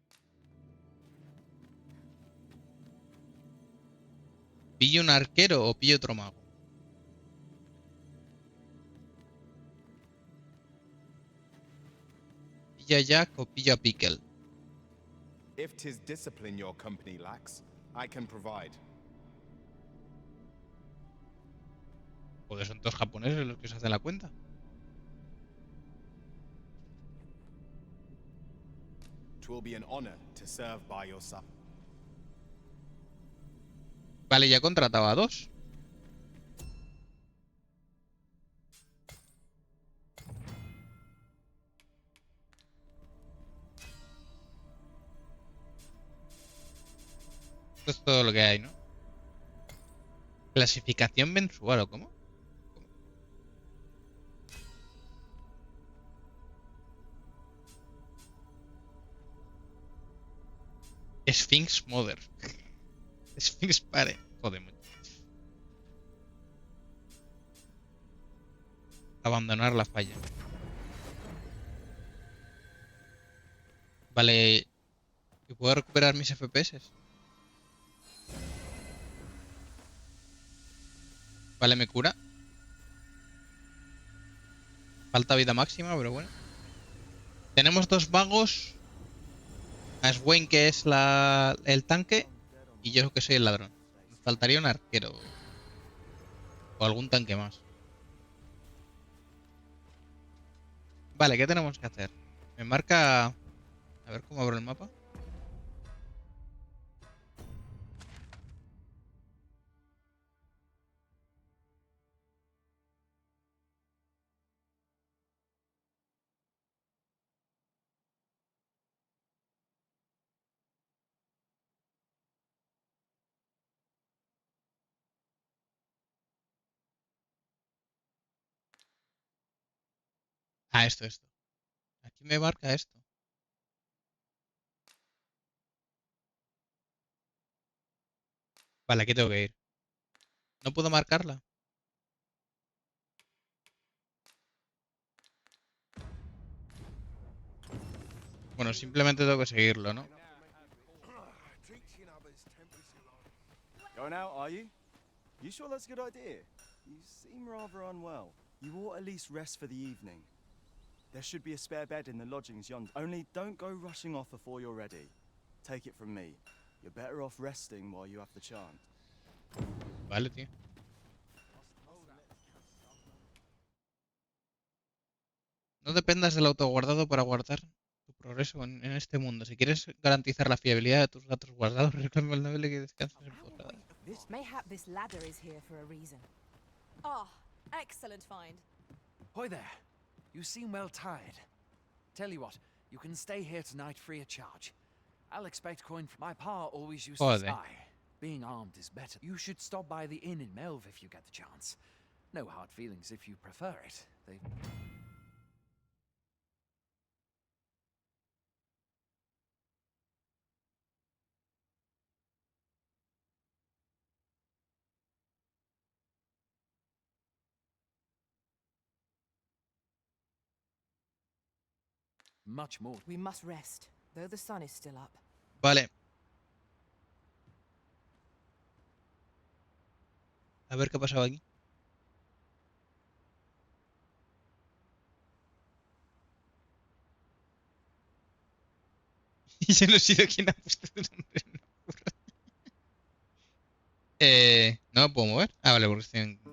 ¿Pillo un arquero o pillo otro mago? ¿Pillo a Jack o pillo a Pickle? If 'tis discipline your company lacks, I can provide. Joder, son todos japoneses los que se hacen la cuenta. Twill be an honor to serve by your side. Vale, ya contrataba a dos. Esto es todo lo que hay, ¿no? Clasificación mensual, ¿o cómo? Sphinx Mother. Sphinx Pare. Joder, mucho. Abandonar la falla. Vale. ¿Y puedo recuperar mis FPS? Vale, me cura. Falta vida máxima, pero bueno. Tenemos dos magos. A Swain, que es el tanque. Y yo que soy el ladrón. Nos faltaría un arquero. O algún tanque más. Vale, ¿qué tenemos que hacer? Me marca... A ver cómo abro el mapa. Ah, esto. Aquí me marca esto. Vale, aquí tengo que ir. ¿No puedo marcarla? Bueno, simplemente tengo que seguirlo, ¿no? Going out, are you? You sure that's a good idea? You seem rather unwell. You ought at least rest for the evening. There should be a spare bed in the lodgings yonder. Only don't go rushing off before you're ready. Take it from me. You're better off resting while you have the chance. Vale, tío. No dependas del autoguardado para guardar tu progreso en este mundo. Si quieres garantizar la fiabilidad de tus datos guardados, reclama el noble que descanses en posada. Mayhap this ladder is here for a reason. Ah, excellent find. Hoy there. You seem well tired. Tell you what, you can stay here tonight free of charge. I'll expect coin from my pa always used to say, being armed is better. You should stop by the inn in Melv if you get the chance. No hard feelings if you prefer it. They... Much more. We must rest, though the sun is still up. Vale. A ver qué ha pasado aquí. Y yo no he sido quien ha puesto tu nombre en la curra. No me puedo mover. Ah, vale, porque estoy en...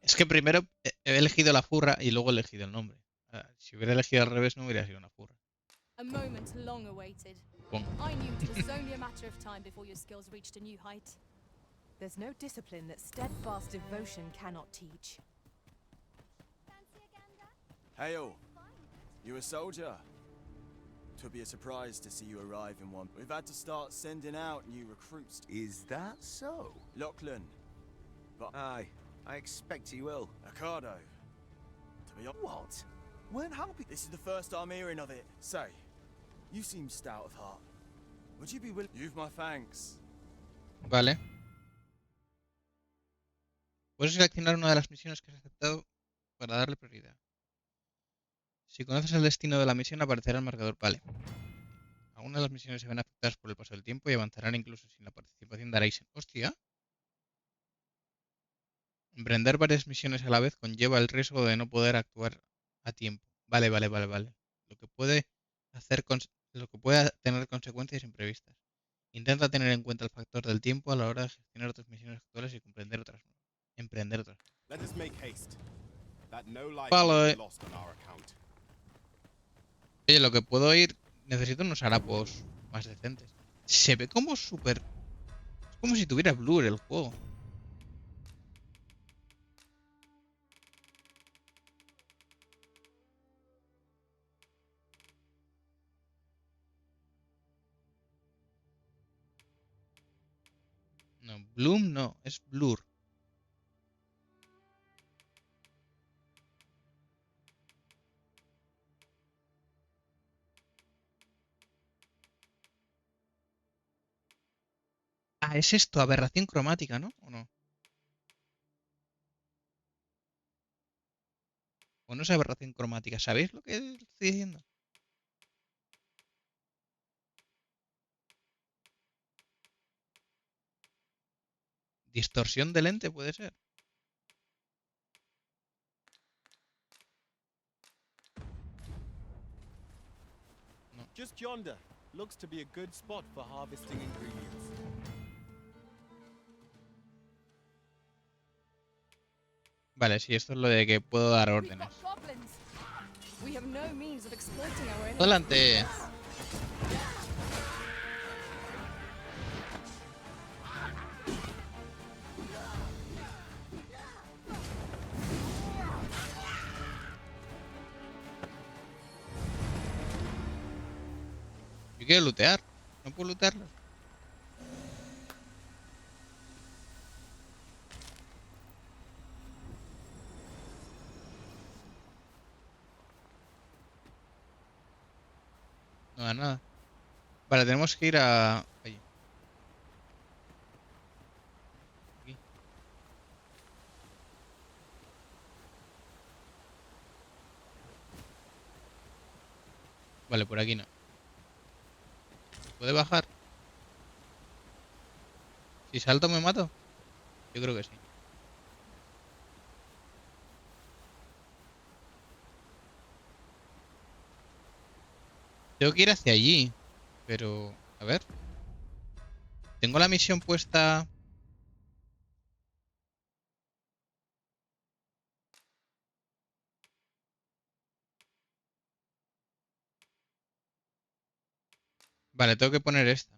Es que primero he elegido la furra y luego he elegido el nombre. Si hubiera elegido al revés, no hubiera sido una furra. A moment long awaited. Pum. I knew it was only a matter of time before your skills reached a new height. There's no discipline that steadfast devotion cannot teach. Hey, all. You a soldier? Twould be a surprise to see you arrive in one. We've had to start sending out new recruits. Is that so? Lachlan. But Aye, I expect he will. Ricardo. To be What? Weren't helping. This is the first I'm hearing of it. Say, you seem stout of heart. Would you be willing? You've my thanks. Vale. Puedes seleccionar una de las misiones que has aceptado para darle prioridad. Si conoces el destino de la misión, aparecerá el marcador. Vale. Algunas de las misiones se ven afectadas por el paso del tiempo y avanzarán incluso sin la participación de Araisen. ¡Hostia! Emprender varias misiones a la vez conlleva el riesgo de no poder actuar a tiempo. Vale. Lo que puede tener consecuencias imprevistas. Intenta tener en cuenta el factor del tiempo a la hora de gestionar tus misiones actuales y emprender otras. Let us make haste. That no life Vale. may be lost on our account. Oye, lo que puedo ir... Necesito unos harapos más decentes. Se ve como súper... Es como si tuviera blur el juego. No, Bloom no, es Blur. Ah, es esto, aberración cromática, ¿no? ¿O no? ¿O no es aberración cromática? ¿Sabéis lo que estoy diciendo? ¿Distorsión de lente puede ser? No. Just yonder. Looks to be a good spot for harvesting ingredients. Vale, sí, esto es lo de que puedo dar We've órdenes. got goblins. We have no means of exploiting our enemies. Adelante. Yo quiero lootear. ¿No puedo lootearlos? No da nada. Vale, tenemos que ir a... Allí. Aquí. Vale, por aquí no. ¿Puede bajar? Si salto me mato. Yo creo que sí. Tengo que ir hacia allí. Pero... A ver. Tengo la misión puesta... Vale, tengo que poner esta.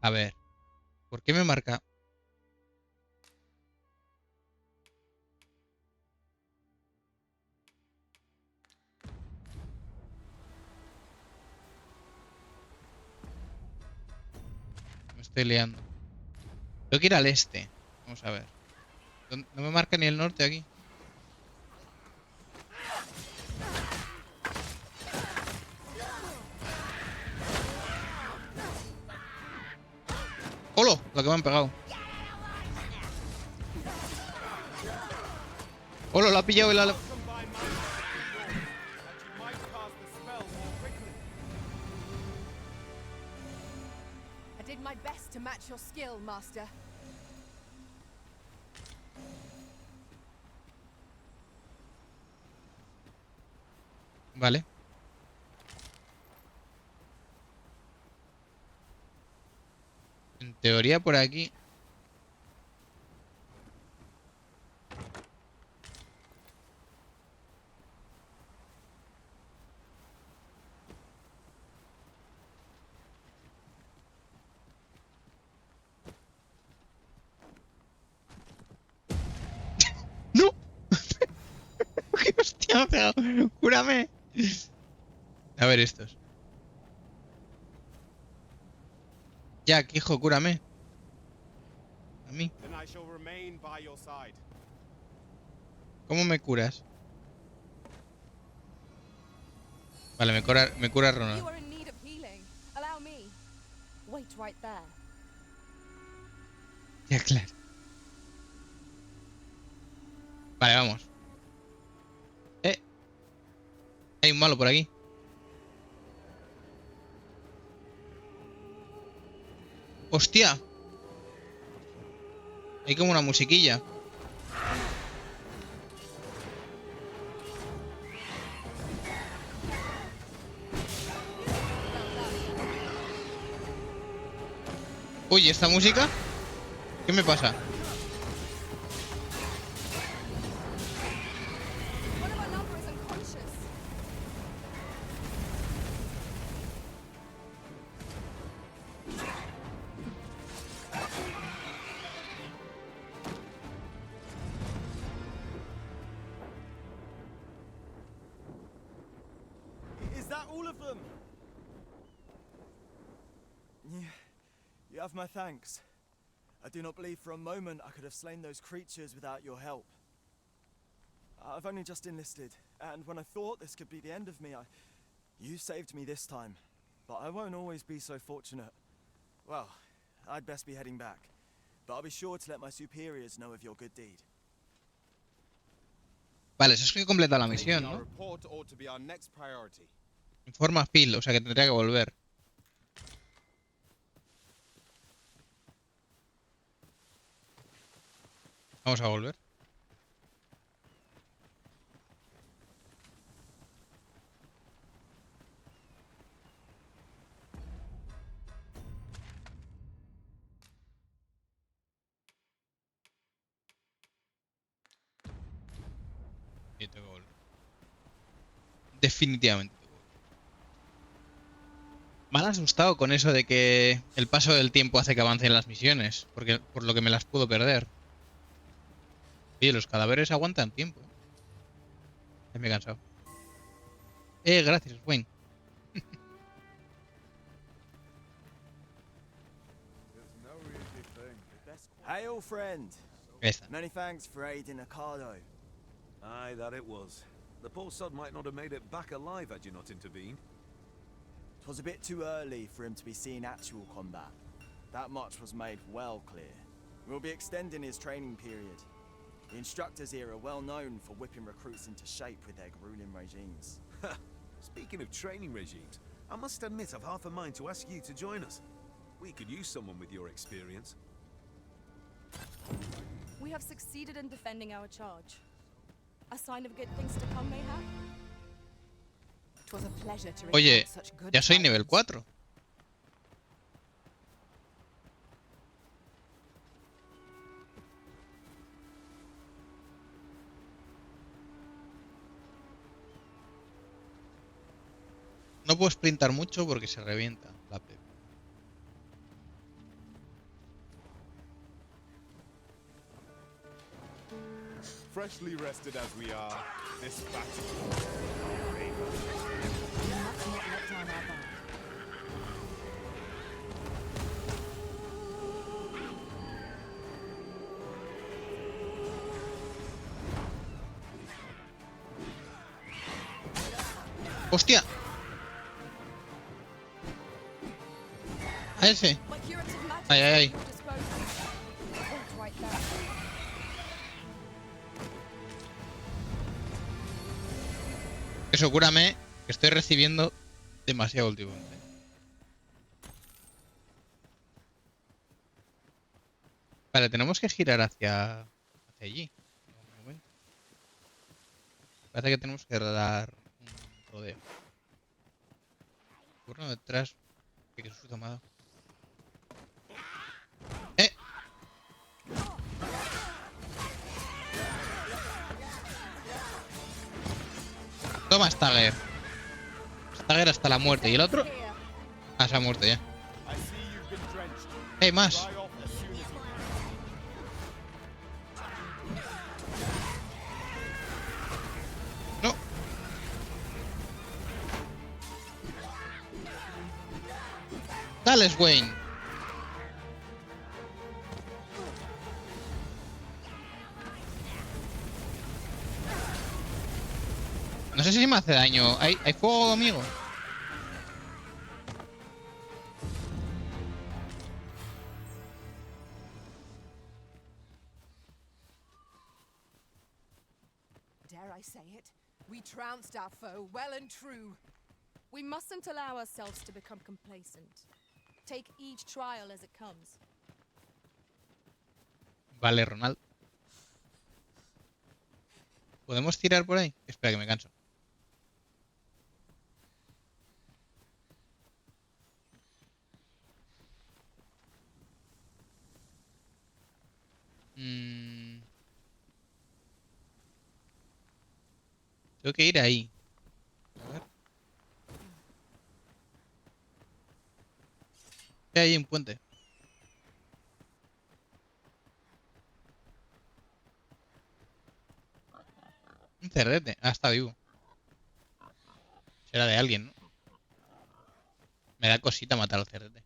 A ver. ¿Por qué me marca? Me estoy liando. Tengo que ir al este. Vamos a ver. No me marca ni el norte aquí. ¡Holo! Lo que me han pegado. ¡Holo! Lo ha pillado y la... I did my best to match your skill, Master. Vale. En teoría por aquí. Hostia, me ha pegado. Cúrame. A ver estos. Jack, hijo, cúrame. A mí. Then I shall remain by your side. ¿Cómo me curas? Vale, me cura Ronald. You are in need of healing. Allow me. Wait right there. Ya, claro. Vale, vamos. Hay un malo por aquí. ¡Hostia! Hay como una musiquilla. Uy, ¿esta música? ¿Qué me pasa? One of our number is unconscious. Is that all of them? You have my thanks. I do not believe for a moment I could have slain those creatures without your help. I've only just enlisted, and when I thought this could be the end of me, you saved me this time. But I won't always be so fortunate. Well, I'd best be heading back. But I'll be sure to let my superiors know of your good deed. Vale, eso es que completa la misión, Our ¿no? report ought to be our next priority. Informa a Phil, o sea que tendría que volver. Vamos a volver. Sí, tengo que volver. Definitivamente. Me han asustado con eso de que el paso del tiempo hace que avancen las misiones, porque por lo que me las puedo perder. Oye, los cadáveres aguantan tiempo. Ya me he cansado. Gracias, Wayne. Hail, friend. Ahí está. Many thanks for aiding Ocado. Aye, that it was. The poor sod might not have made it back alive had you not intervened. 'Twas a bit too early for him to be seeing actual combat. That much was made well clear. We'll be extending his training period. The instructors here are well known for whipping recruits into shape with their grueling regimes. Speaking of training regimes, I must admit I've half a mind to ask you to join us. We could use someone with your experience. We have succeeded in defending our charge. A sign of good things to come, mayhap? It was a pleasure to Oye, recount such good ya soy nivel tidings. 4. No puedo sprintar mucho porque se revienta la P. Freshly rested as we are, this battle. We must not let down our guard. ¡Hostia! A ese. My curative magic Ay, ay, ay. is at your disposal. Wait right there. Eso, cúrame, que estoy recibiendo demasiado últimamente. Vale, tenemos que girar hacia allí. Un momento. Parece que tenemos que dar un rodeo. Uno detrás. ¿Qué susto me ha dado? Toma, Stagger. Stagger hasta la muerte. ¿Y el otro? Ah, se ha muerto ya. ¡Hey, más! brutales, Wayne. No sé si me hace daño. ¿Hay fuego, amigo? Dare I say it? We trounced our foe well and true. We mustn't allow ourselves to become complacent. Take each trial as it comes. Vale, Ronald. ¿Podemos tirar por ahí? Espera que me canso. Tengo que ir ahí. A ver. ¿Qué hay un puente? Un cerdete. Ah, está vivo. Será de alguien, ¿no? Me da cosita matar al cerdete.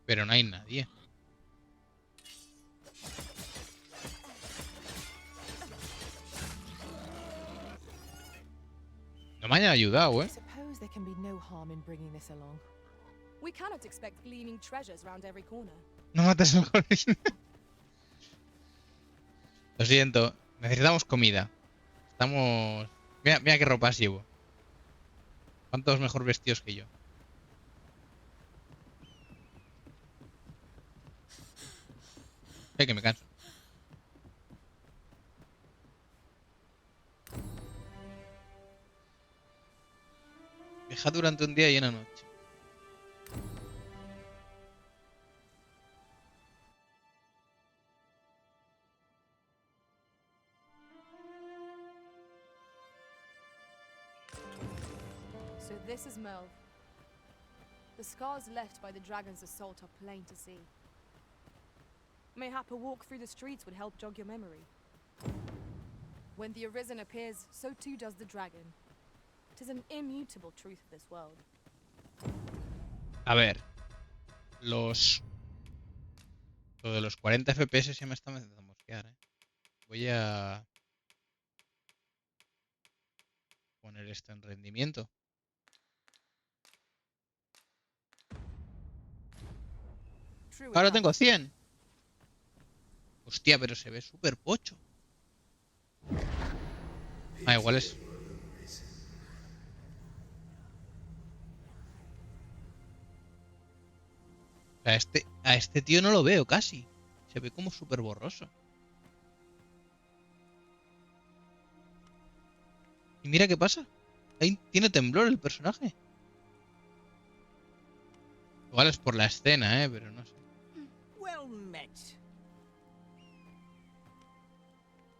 Pero no hay nadie. No me hayan ayudado, ¿eh? Suppose there can be no harm in bringing this along. We cannot expect gleaming treasures round every corner. No mates al goblin. Lo siento. Necesitamos comida. Estamos... Mira, mira qué ropas llevo. ¿Cuántos mejor vestidos que yo? Que me canso. Viaja durante un día y una noche. So this is Melv. The scars left by the dragon's assault are plain to see. Mayhap a walk through the streets would help jog your memory. When the Arisen appears, so too does the dragon. It is an immutable truth of this world. A ver. Lo de los 40 FPS ya me está empezando a mosquear, ¿eh? Voy a poner esto en rendimiento. Ahora tengo 100. Hostia, pero se ve súper pocho. Ah, igual es... A este tío no lo veo casi. Se ve como súper borroso. Y mira qué pasa. Ahí tiene temblor el personaje. Igual es por la escena, pero no sé. Well met.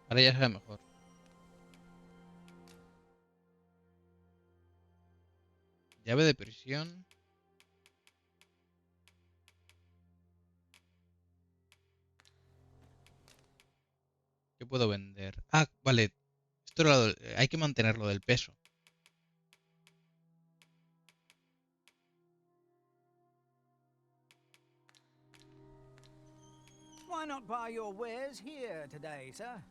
Ahora ya se ve mejor. Llave de prisión. ¿Qué puedo vender? Ah, vale. Esto era hay que mantenerlo del peso. Why not buy your wares here today, sir?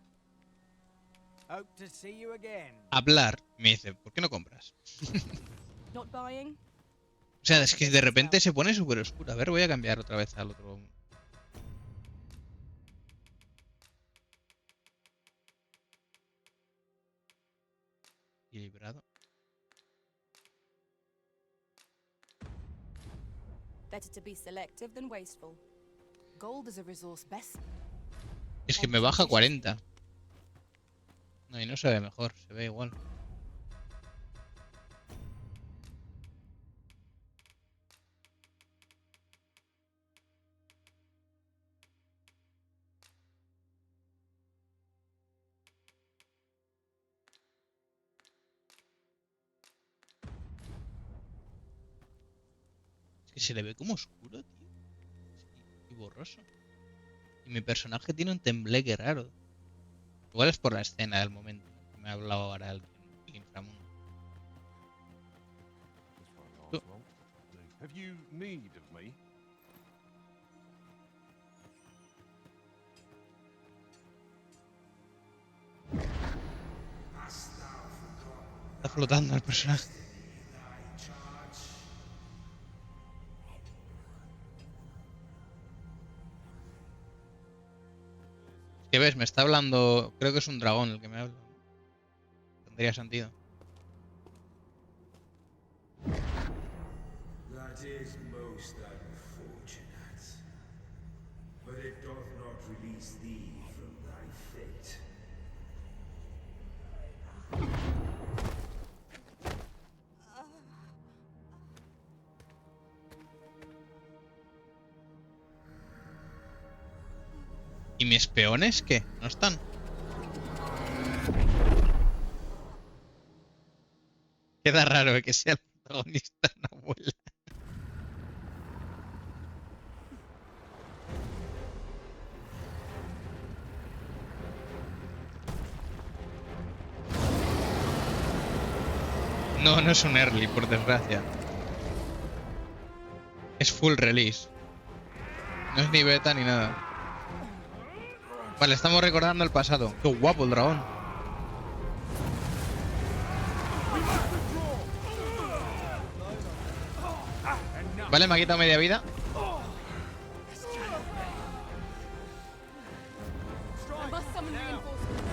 Hope to see you again. Hablar. Me dice, ¿por qué no compras? Not buying? O sea, es que de repente se pone súper oscuro. A ver, voy a cambiar otra vez al otro. Equilibrado. Better to be selective than wasteful. Gold is a resource best. Es que me baja 40. No, y no se ve mejor, se ve igual. Es que se le ve como oscuro, tío. Y borroso. Y mi personaje tiene un tembleque raro. Igual es por la escena del momento. Me ha hablado ahora el inframundo. ¿Tú? Have you need of me? Está flotando el personaje. ¿Qué ves? Me está hablando... Creo que es un dragón el que me habla. Tendría sentido. That is most unfortunate. But it doth not release thee from thy fate. ¿Y mis peones qué? ¿No están? Queda raro que sea el protagonista una abuela. No, no es un early, por desgracia. Es full release. No es ni beta ni nada. Vale, estamos recordando el pasado. Qué guapo el dragón. Vale, me ha quitado media vida. I must summon reinforcements.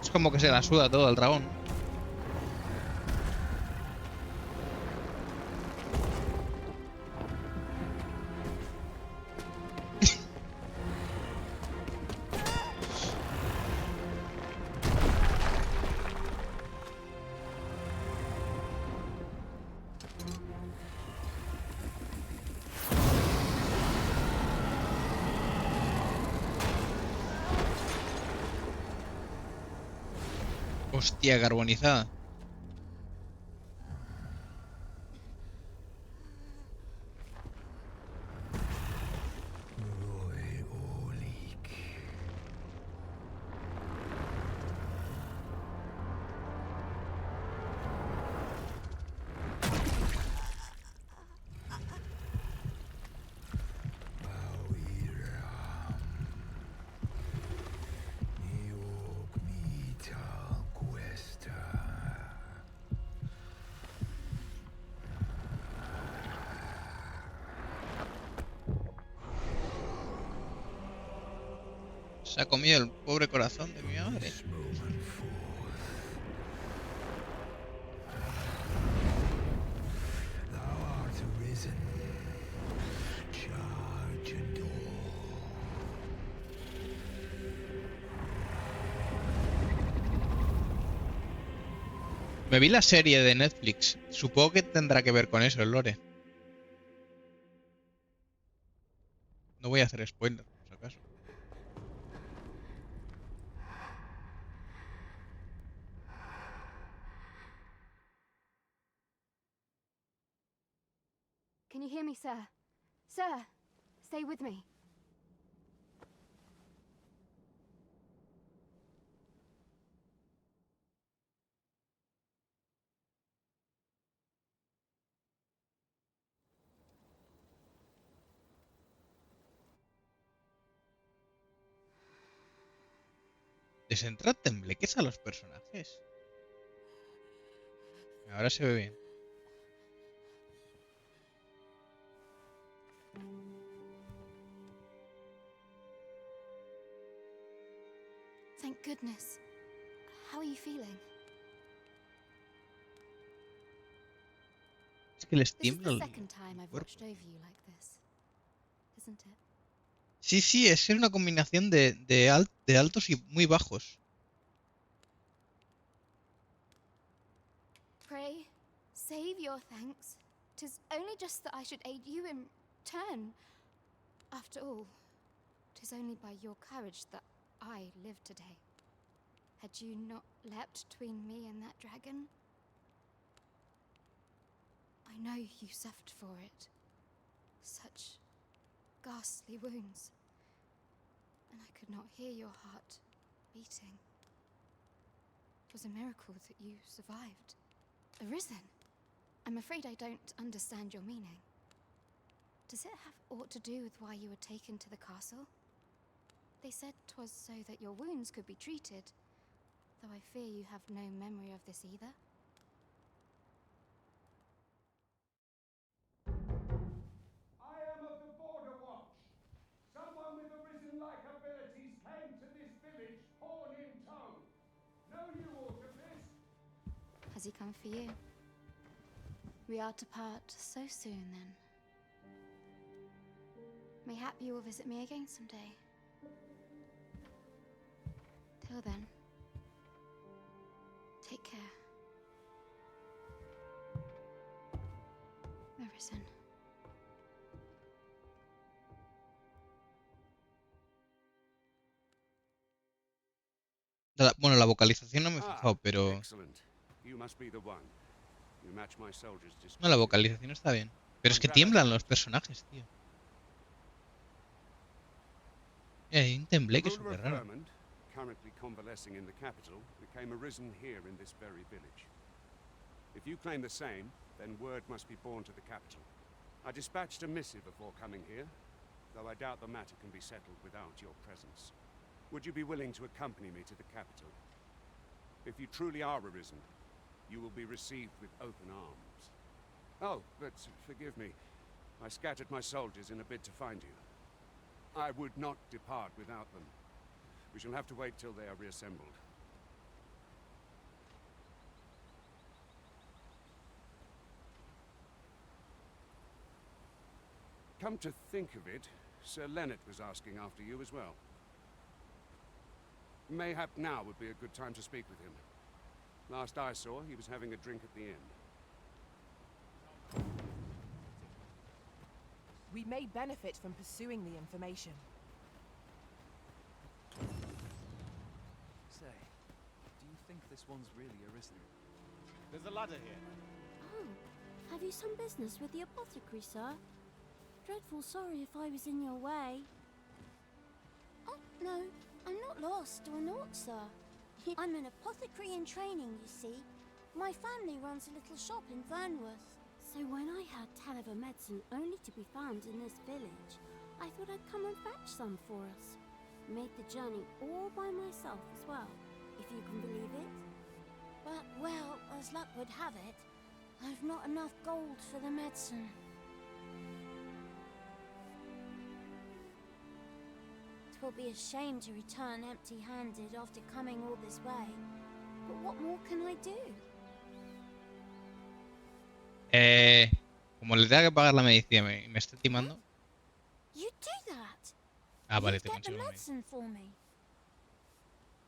Es como que se la suda todo el dragón. Hostia, carbonizada. Se ha comido el pobre corazón de mi madre. Me vi la serie de Netflix. Supongo que tendrá que ver con eso, el lore. No voy a hacer spoiler, por si acaso. Can you hear me, sir? Sir, stay with me. Desentrad tembleques a los personajes. Ahora se ve bien. Thank goodness. How are you feeling? Es que les This is tiembla the el second time I've cuerpo. watched over you like this, isn't it? Sí, sí, es una combinación de altos y muy bajos. Pray, save your thanks. 'Tis only just that I should aid you in turn. After all, 'tis only by your courage that I live today. Had you not leapt between me and that dragon, I know you suffered for it. Such ghastly wounds. And I could not hear your heart beating. It was a miracle that you survived. Arisen. I'm afraid I don't understand your meaning. Does it have aught to do with why you were taken to the castle? They said 'twas so that your wounds could be treated, though I fear you have no memory of this either. I am of the Border Watch. Someone with Arisen-like abilities came to this village, horn in tow. Know you aught of this? Has he come for you? We are to part so soon, then. Mayhap you will visit me again someday. Till then, take care. Arisen. Bueno, la vocalización no me he fijado, pero... Excellent. You must be the one. You match my soldiers' No, la description. vocalización está bien. Pero es que I'm glad I tiemblan found los you. personajes, tío. Hay un tembleque The ruler súper of raro. Vermont, currently convalescing in the capital, became arisen here in this very village. If you claim the same, then word must be borne to the capital. I dispatched a missive before coming here, though I doubt the matter can be settled without your presence. Would you be willing to accompany me to the capital? If you truly are arisen, you will be received with open arms. Oh, but forgive me. I scattered my soldiers in a bid to find you. I would not depart without them. We shall have to wait till they are reassembled. Come to think of it, Sir Leonard was asking after you as well. Mayhap now would be a good time to speak with him. Last I saw, he was having a drink at the inn. We may benefit from pursuing the information. Say, do you think this one's really arisen? There's a ladder here. Oh, have you some business with the apothecary, sir? Dreadful sorry if I was in your way. Oh, no, I'm not lost or naught, sir. I'm an apothecary in training, you see. My family runs a little shop in Vernworth. So when I heard tell of a medicine only to be found in this village, I thought I'd come and fetch some for us. Made the journey all by myself as well, if you can believe it. But, well, as luck would have it, I've not enough gold for the medicine. Twill be a shame to return empty-handed after coming all this way. But what more can I do? Como le tenga que pagar la medicina y me está timando... You'd do that? Ah, vale, You'd te get the consigo la medicina. medicine for me.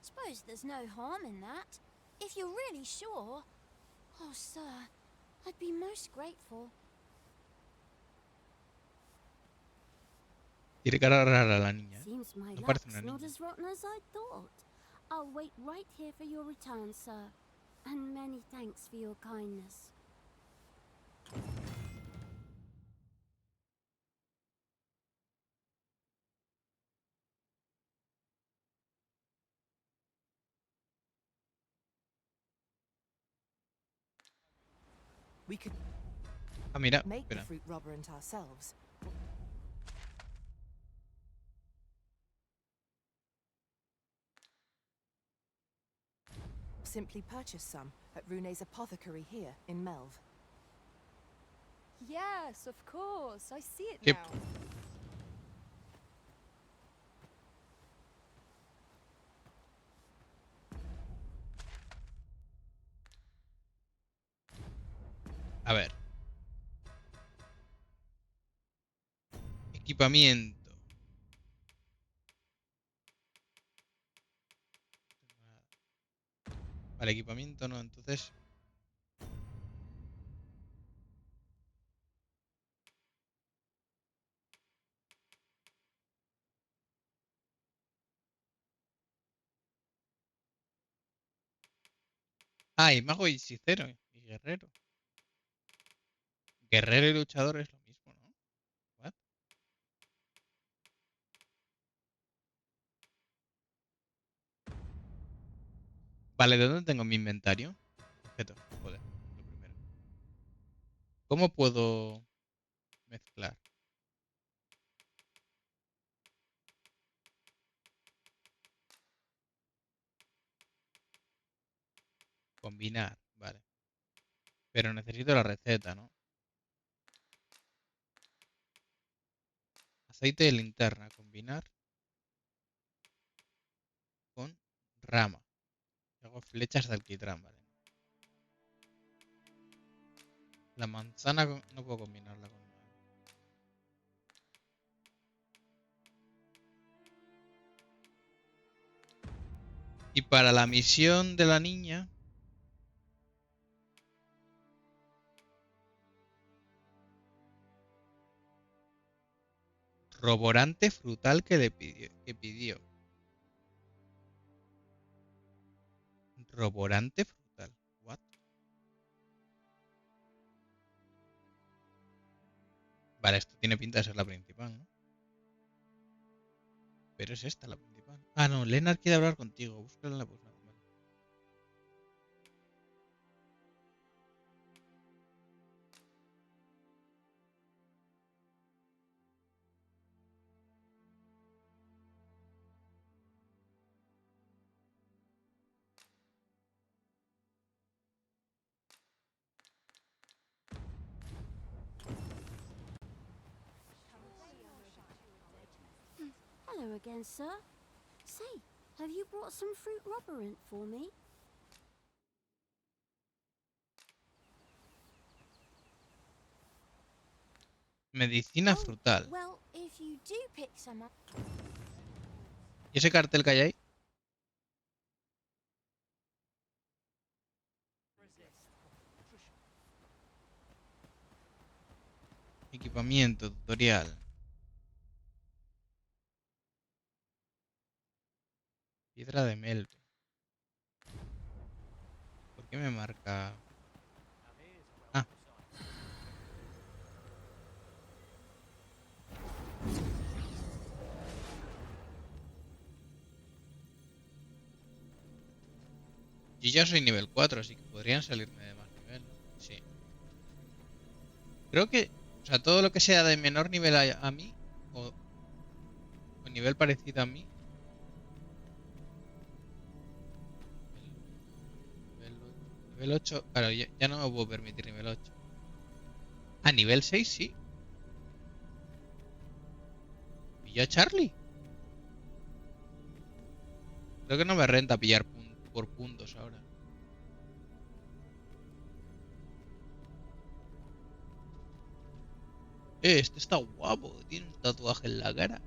Suppose there's no harm in that. If you're really sure. Oh, sir, I'd be most grateful. Tiene cara rara la niña, ¿eh? Seems my No luck's parece una not niña. as rotten as I thought. I'll wait right here for your return, sir. And many thanks for your kindness. We could Ah, mira, make the espera. fruit roberant ourselves. Simply purchase some at Rune's apothecary here in Melv. Yes, of course. I see it Yep. now. A ver. Equipamiento. Vale, equipamiento no, entonces... Ah, y mago y hechicero. Y guerrero. Guerrero y luchador es lo mismo, ¿no? What? Vale, ¿de dónde tengo mi inventario? Objetos. Joder, lo primero. ¿Cómo puedo mezclar? Combinar, vale. Pero necesito la receta, ¿no? Aceite de linterna, combinar con rama. Hago flechas de alquitrán, vale. La manzana no puedo combinarla con nada. Y para la misión de la niña... Roborante frutal que le pidió. Roborante frutal. What? Vale, esto tiene pinta de ser la principal, ¿no? Pero es esta la principal. Ah, no, Lennart quiere hablar contigo. Búscala en la posada. Vale. Hello again, sir. Say, have you brought some fruit roborant for me? Medicina frutal. Well, if you do pick some up... ¿Y ese cartel que hay ahí? Equipamiento, tutorial. Piedra de Melve. ¿Por qué me marca? Ah. Yo ya soy nivel 4, así que podrían salirme de más nivel, ¿no? Sí. Creo que, o sea, todo lo que sea de menor nivel a mí, o nivel parecido a mí, nivel 8, claro, ya no me puedo permitir nivel 8. A nivel 6 sí. ¿Y yo a Charlie? Creo que no me renta pillar por puntos ahora. Este está guapo. Tiene un tatuaje en la cara.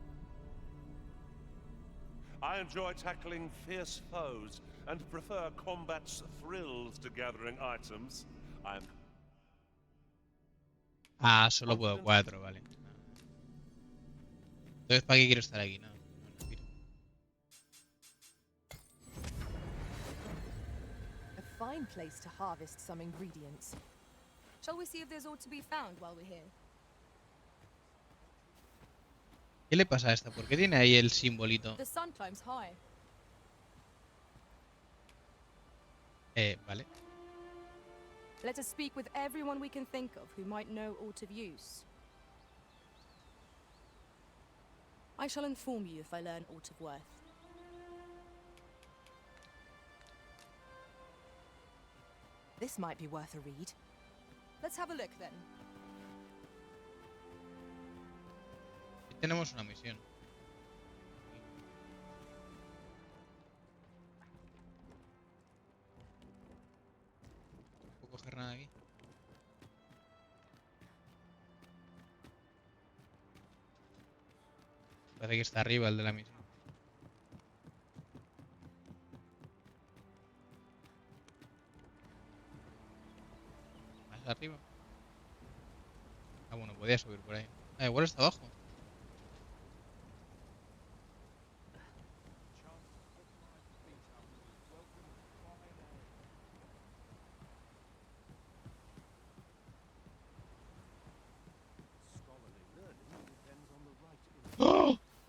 I enjoy tackling fierce foes and prefer combat's thrills to gathering items. I'm Ah, solo puedo 4, vale. Entonces, ¿para qué quiero estar aquí? No, mira. A fine place to harvest some ingredients. Shall we see if there's aught to be found while we're here? ¿Qué le pasa a esta? ¿Por qué tiene ahí el simbolito? The sun climbs high. Vale. Let us speak with everyone we can think of who might know aught of use. I shall inform you if I learn aught of worth. This might be worth a read. Let's have a look then. Aquí tenemos una misión. No puedo coger nada aquí. Parece que está arriba el de la misión. Más arriba. Ah, bueno, podía subir por ahí. Ah, igual está abajo.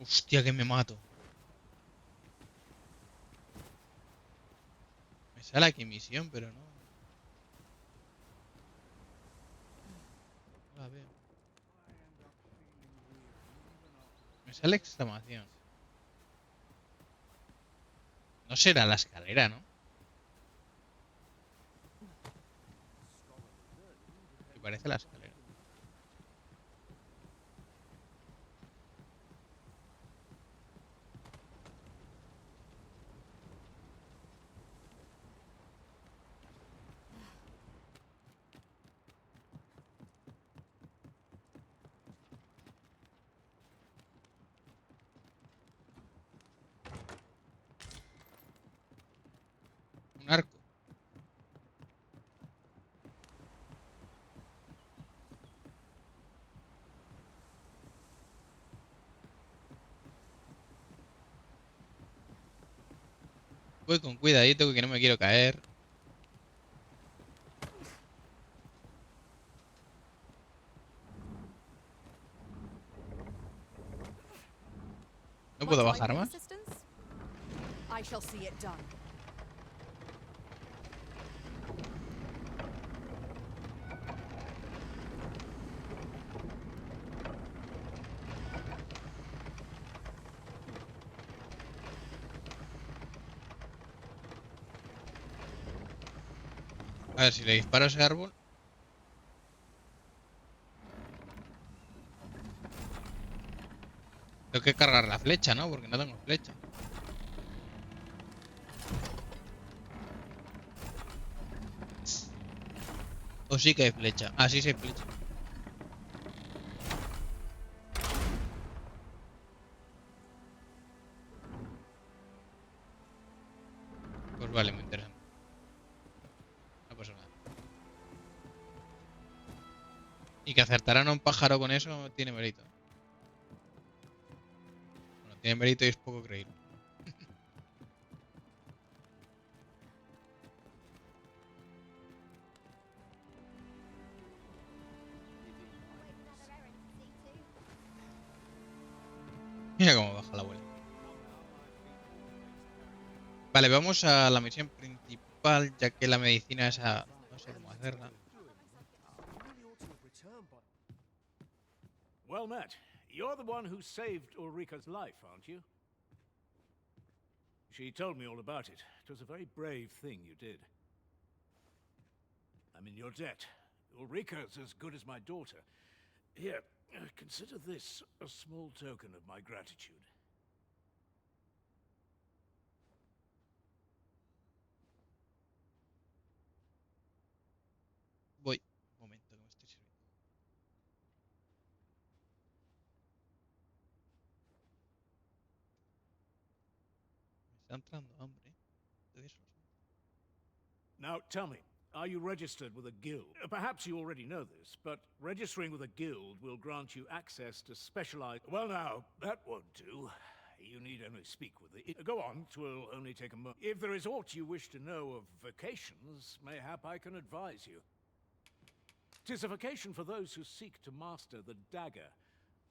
Hostia, que me mato. Me sale aquí misión, pero no. No la veo. Me sale exclamación. No será la escalera, ¿no? Que parece la escalera. Un arco. Voy con cuidadito que no me quiero caer. ¿No puedo What do I bajar need más? assistance? I shall see it done. A ver si le disparo a ese árbol. Tengo que cargar la flecha, ¿no? Porque no tengo flecha. O sí que hay flecha. Ah, sí, sí hay flecha. Pues vale, muy interesante. No pasa nada. Y que acertaran a un pájaro con eso tiene mérito. Bueno, tiene mérito y es poco creíble. Mira cómo baja la abuela. Vale, vamos a la misión principal, ya que la medicina esa no sé cómo hacerla. Well met. You're the one who saved Ulrika's life, aren't you? She told me all about it. It was a very brave thing you did. I'm in your debt. Ulrika's as good as my daughter. Here, consider this a small token of my gratitude. Voy. Un momento, que me estoy sirviendo. Me está entrando hambre. Entonces, Now, tell me, are you registered with a guild? Perhaps you already know this, but registering with a guild will grant you access to specialized... Well, now, that won't do. You need only speak with the... Go on, 'twill only take a moment. If there is aught you wish to know of vacations, mayhap I can advise you. 'Tis a vacation for those who seek to master the dagger.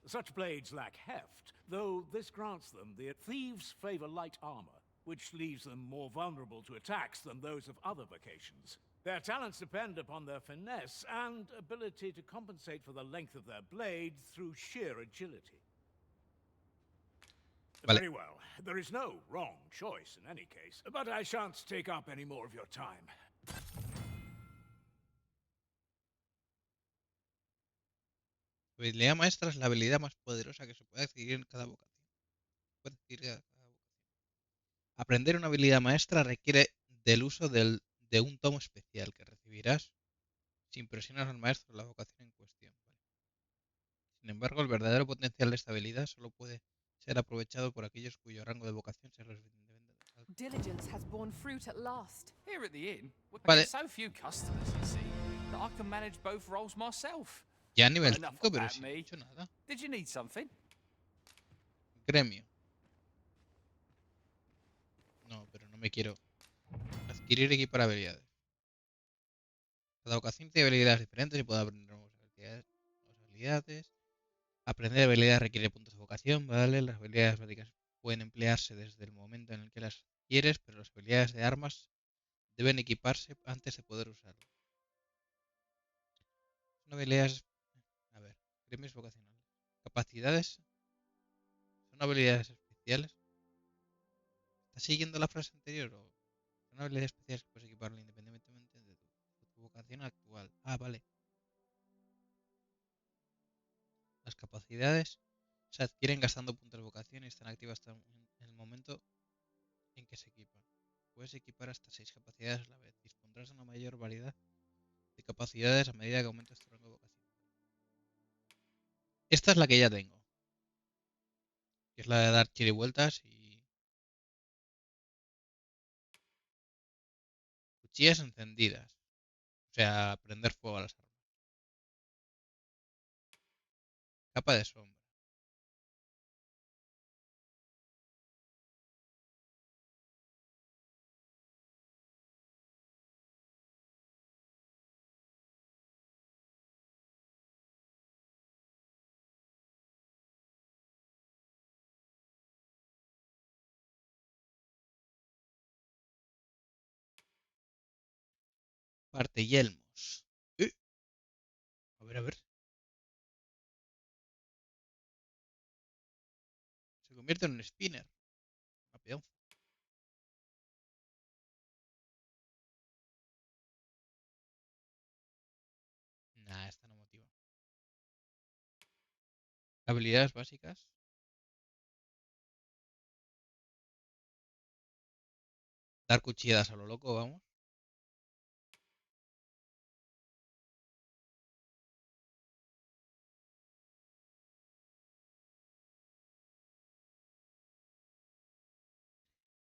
Such blades lack heft, though this grants them the... Thieves favor light armor, which leaves them more vulnerable to attacks than those of other vocations. Their talents depend upon their finesse and ability to compensate for the length of their blade through sheer agility. Vale. Very well. There is no wrong choice in any case, but I shan't take up any more of your time. La habilidad maestra es la habilidad más poderosa que se puede adquirir en cada vocación. Aprender una habilidad maestra requiere del uso de un tomo especial que recibirás si impresionas al maestro de la vocación en cuestión. ¿Vale? Sin embargo, el verdadero potencial de esta habilidad solo puede ser aprovechado por aquellos cuyo rango de vocación sea lo suficientemente alto. Diligence has borne fruit at last. Here at the inn, I Vale. get so few customers, you see, that I can manage both roles myself. Ya nivel But enough 5, pero about si no he me. hecho nada. Did you need something? Gremio. No, pero no me quiero adquirir y equipar habilidades. Cada vocación tiene habilidades diferentes y puedo aprender nuevas habilidades. Aprender habilidades requiere puntos de vocación, ¿vale? Las habilidades básicas pueden emplearse desde el momento en el que las quieres, pero las habilidades de armas deben equiparse antes de poder usarlas. Son habilidades... A ver, premios vocacionales. Capacidades. Son habilidades especiales. ¿Estás siguiendo la frase anterior o son habilidades especiales que puedes equiparle independientemente de tu vocación actual? Ah, vale. Las capacidades se adquieren gastando puntos de vocación y están activas hasta en el momento en que se equipan. Puedes equipar hasta 6 capacidades a la vez. Dispondrás de una mayor variedad de capacidades a medida que aumentas tu rango de vocación. Esta es la que ya tengo, que es la de dar chirivueltas y cuchillas encendidas. O sea, prender fuego a las armas. Capa de sombra. Parte yelmos. A ver, a ver. Se convierte en un spinner. Rapidón. Nah, esta no motiva. Habilidades básicas. Dar cuchilladas a lo loco, vamos.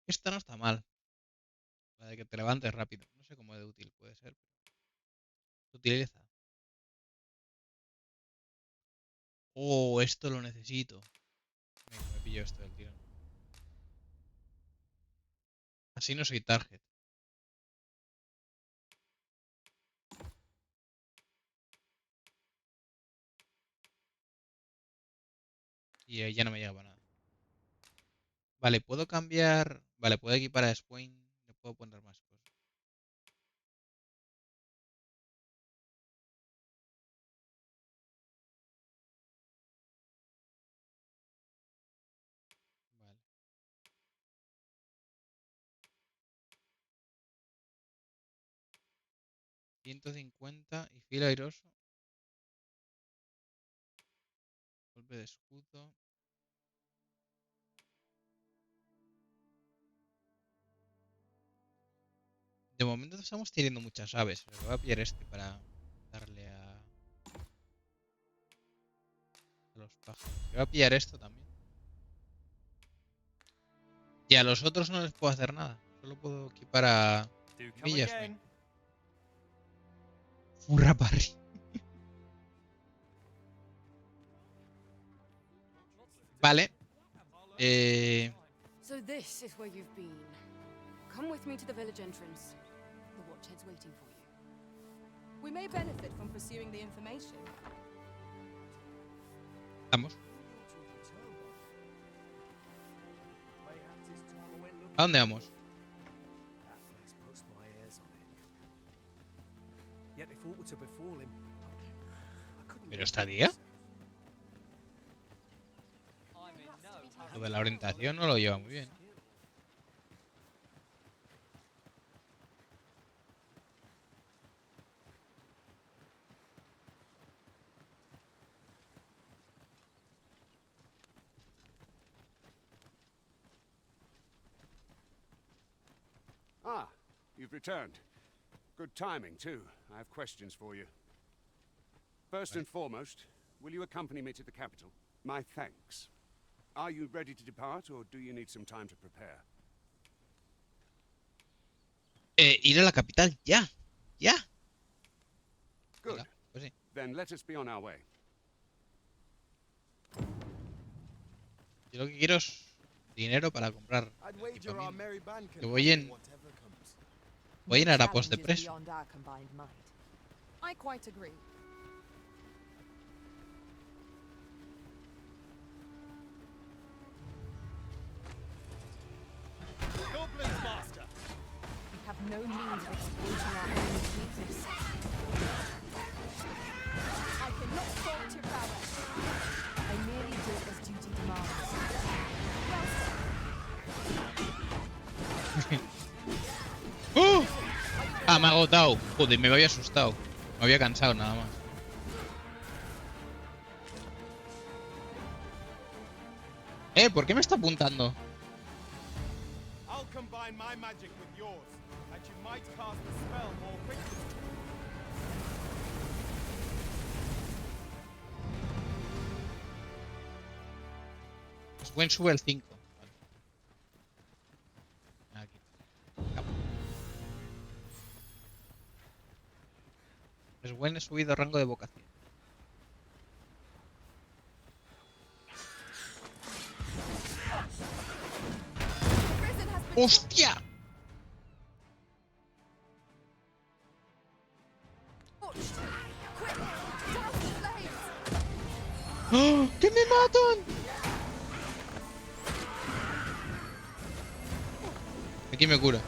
Esta no está mal. La de que te levantes rápido. No sé cómo de útil puede ser. Se utiliza. Oh, esto lo necesito. Venga, me pillo esto del tirón. Así no soy target. Y ya no me llega para nada. Vale, puedo cambiar. Vale, puedo equipar a Swain. Le puedo poner más cosas. Vale. 150 y filo airoso. Golpe de escudo. De momento estamos teniendo muchas aves. Le voy a pillar este para darle a los pájaros. Le voy a pillar esto también. Y a los otros no les puedo hacer nada. Solo puedo equipar a Millas. Furra parry. Vale. So this is where you've been. Come with me to the village entrance. The watchhead's waiting for you. We may benefit from pursuing the information. Vamos. ¿A dónde vamos? ¿Pero está día? Lo de la orientación no lo lleva muy bien. Ah, you've returned. Good timing, too. I have questions for you. First and foremost, will you accompany me to the capital? My thanks. Are you ready to depart, or do you need some time to prepare? Ir a la capital ya. Ya. Good. Venga, pues sí. Then let us be on our way. Yo lo que quiero es dinero para comprar equipamiento. Que voy en harapos de preso. I quite agree. not flaunt your prowess. I merely did as duty demands. ¡Oh! Ah, me ha agotado. Joder, me había asustado. Me había cansado nada más. ¿Por qué me está apuntando? I'll combine my magic with yours, and you might cast the spell more quickly. Swen sube el 5. Vale. Aquí. Swen he subido rango de vocación. ¡Hostia! ¡Oh! ¡Que me matan! Aquí me cura.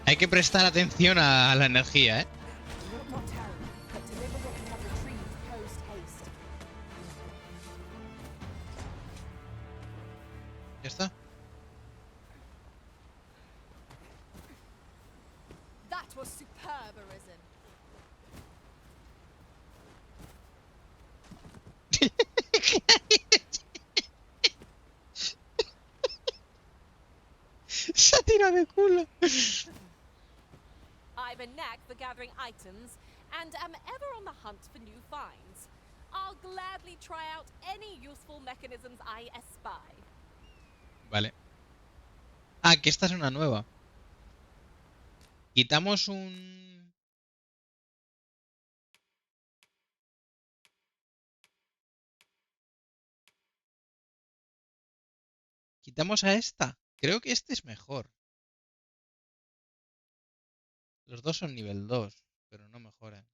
Hay que prestar atención a la energía, ¿eh? Ya está. That was superb, Arisen. Se ha tirado de culo. I've a knack for gathering items and am ever on the hunt for new finds. I'll gladly try out any useful mechanisms I espy. Vale. Ah, que esta es una nueva. Quitamos un... Quitamos a esta. Creo que este es mejor. Los dos son nivel 2, pero no mejoran.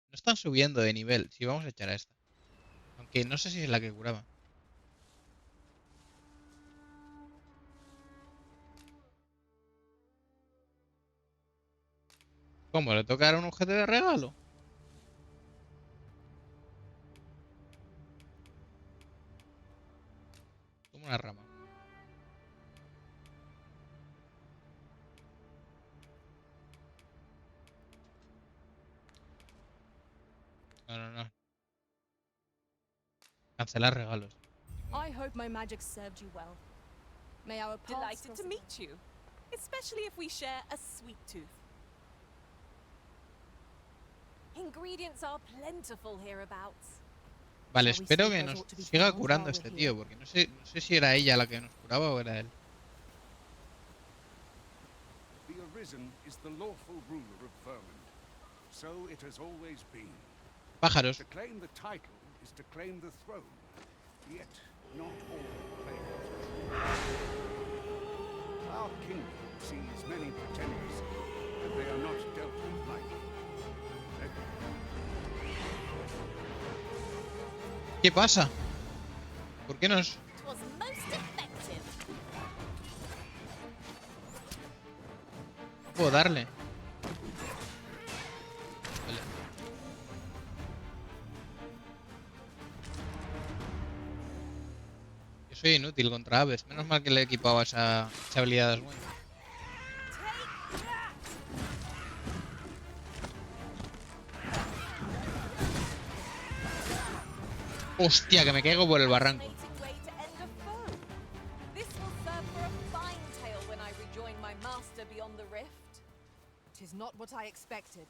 No están subiendo de nivel. Sí, vamos a echar a esta. Aunque no sé si es la que curaba. ¿Cómo? ¿Le toca dar un objeto de regalo? Como una rama. No, no, no. Cancelar regalos. I hope my magic served you well. May our paths Delighted cross to again. meet you, especially if we share a sweet tooth. Ingredients are plentiful hereabouts. Vale, espero que nos siga curando este tío, porque no sé si era ella la que nos curaba o era él. The Arisen is the lawful ruler of Vermund. So it has always been. Pájaros. To claim the title is to claim the throne. Yet not all claim it. Our kingdom sees many pretenders, but they are not dealt with lightly. ¿Qué pasa? ¿Por qué nos...? It was most effective. Puedo darle. Vale. Yo soy inútil contra aves. Menos mal que le he equipado esa habilidad buena. Hostia, que me caigo por el barranco. This will serve for a fine tale when I rejoin my master beyond the rift. 'Tis not what I expected.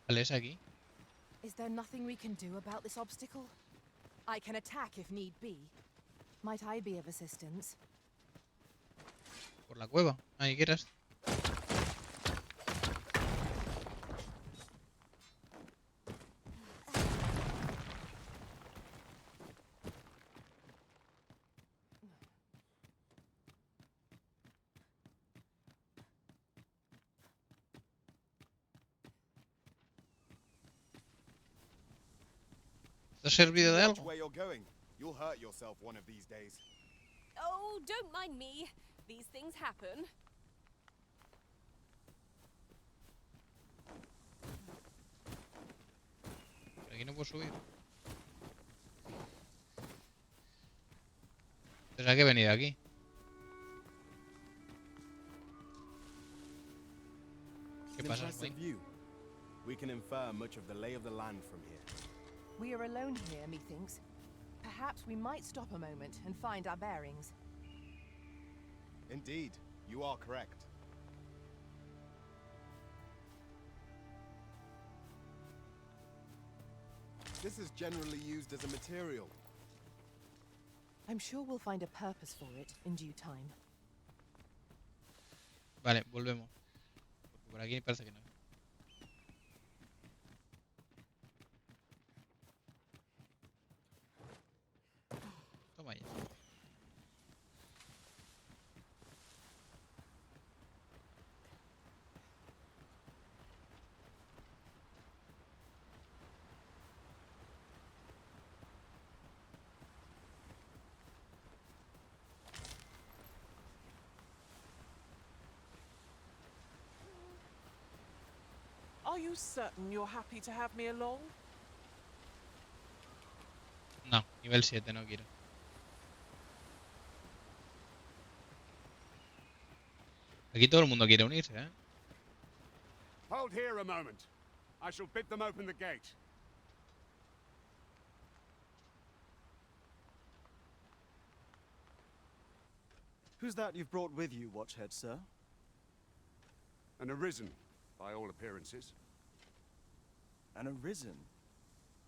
Vale, es aquí. Is there nothing we can do about this obstacle? I can attack if need be. Might I be of assistance? Por la cueva. Ahí quieras. ¿Te ha servido de Watch algo? where you're going. You'll hurt yourself one of these days. Oh, don't mind me. These things happen. Por aquí no puedo subir. Entonces hay que venir aquí. ¿Qué pasa, Impressive view. We can infer much of the lay of the land from here. We are alone here, methinks. Perhaps we might stop a moment and find our bearings. Indeed, you are correct. This is generally used as a material. I'm sure we'll find a purpose for it in due time. Vale, volvemos. Porque por aquí parece que no. Toma ya. Are you certain you're happy to have me along? No, nivel 7 no quiero. Aquí todo el mundo quiere unirse, ¿eh? Hold here a moment. I shall bid them open the gate. Who's that you've brought with you, Watchhead, sir? An arisen, by all appearances. An arisen?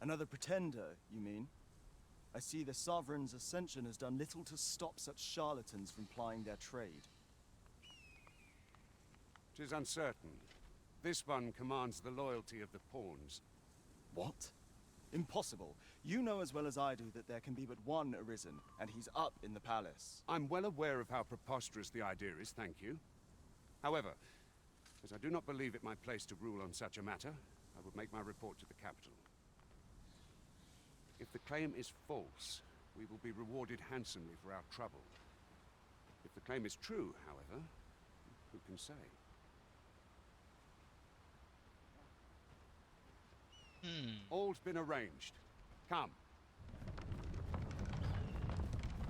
Another pretender, you mean? I see the Sovereign's ascension has done little to stop such charlatans from plying their trade. 'Tis uncertain. This one commands the loyalty of the pawns. What? Impossible. You know as well as I do that there can be but one arisen, and he's up in the palace. I'm well aware of how preposterous the idea is, thank you. However, as I do not believe it my place to rule on such a matter, I will make my report to the capital. If the claim is false, we will be rewarded handsomely for our trouble. If the claim is true, however, who can say? All's been arranged. Come.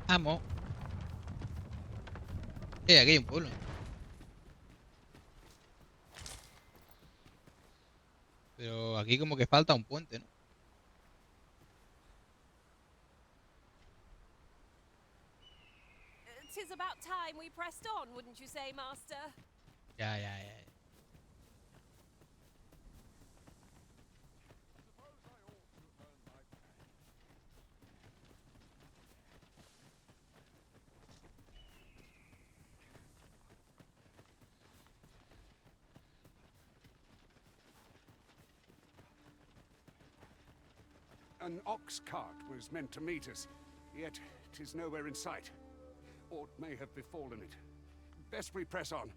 Amo. Aquí hay un pueblo. Pero aquí como que falta un puente, ¿no? Tis about time we pressed on, wouldn't you say, Master? Ya, ya, ya. An ox cart was meant to meet us, yet 'tis nowhere in sight. Aught may have befallen it. Best we press on.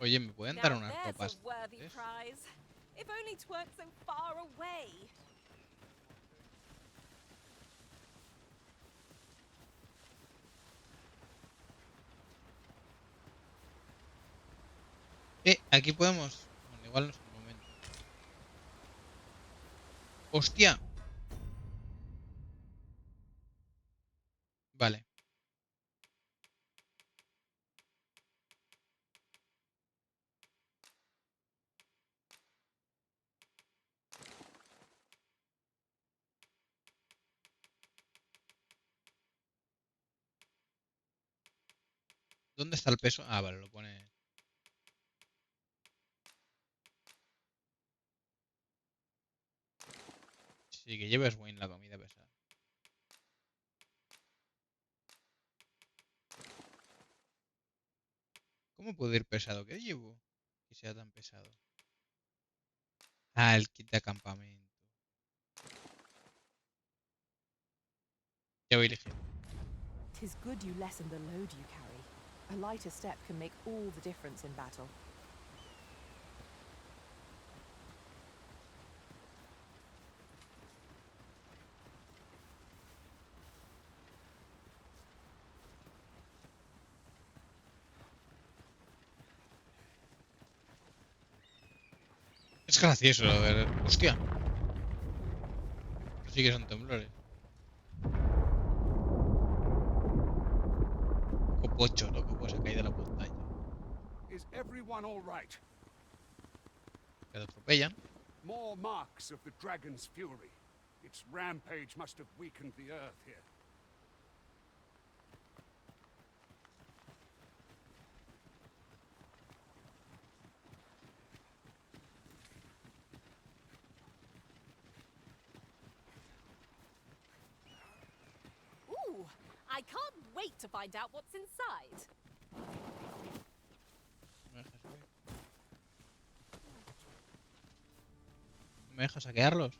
Oye, ¿me pueden dar unas Now copas? there's a worthy prize. If only 'tweren't so far away. Aquí podemos... Bueno, igual no es el momento. ¡Hostia! Vale. ¿Dónde está el peso? Ah, vale, lo pone... Sí, que lleves Wayne la comida pesada. ¿Cómo puedo ir pesado? ¿Qué llevo? Que sea tan pesado. Ah, el kit de acampamento. Ya voy a elegir. 'Tis good you lessen the load you carry. A lighter step can make all the difference in battle. Es gracioso, a ver. Hostia. Sí que son temblores. Copocho, ¿no? Como se ha caído de la montaña. Is everyone all right? Que te atropellan. More marks of the dragon's fury. Its rampage must have weakened the earth here. Ooh, I can't wait to find out what's inside. ¿Me dejas saquearlos?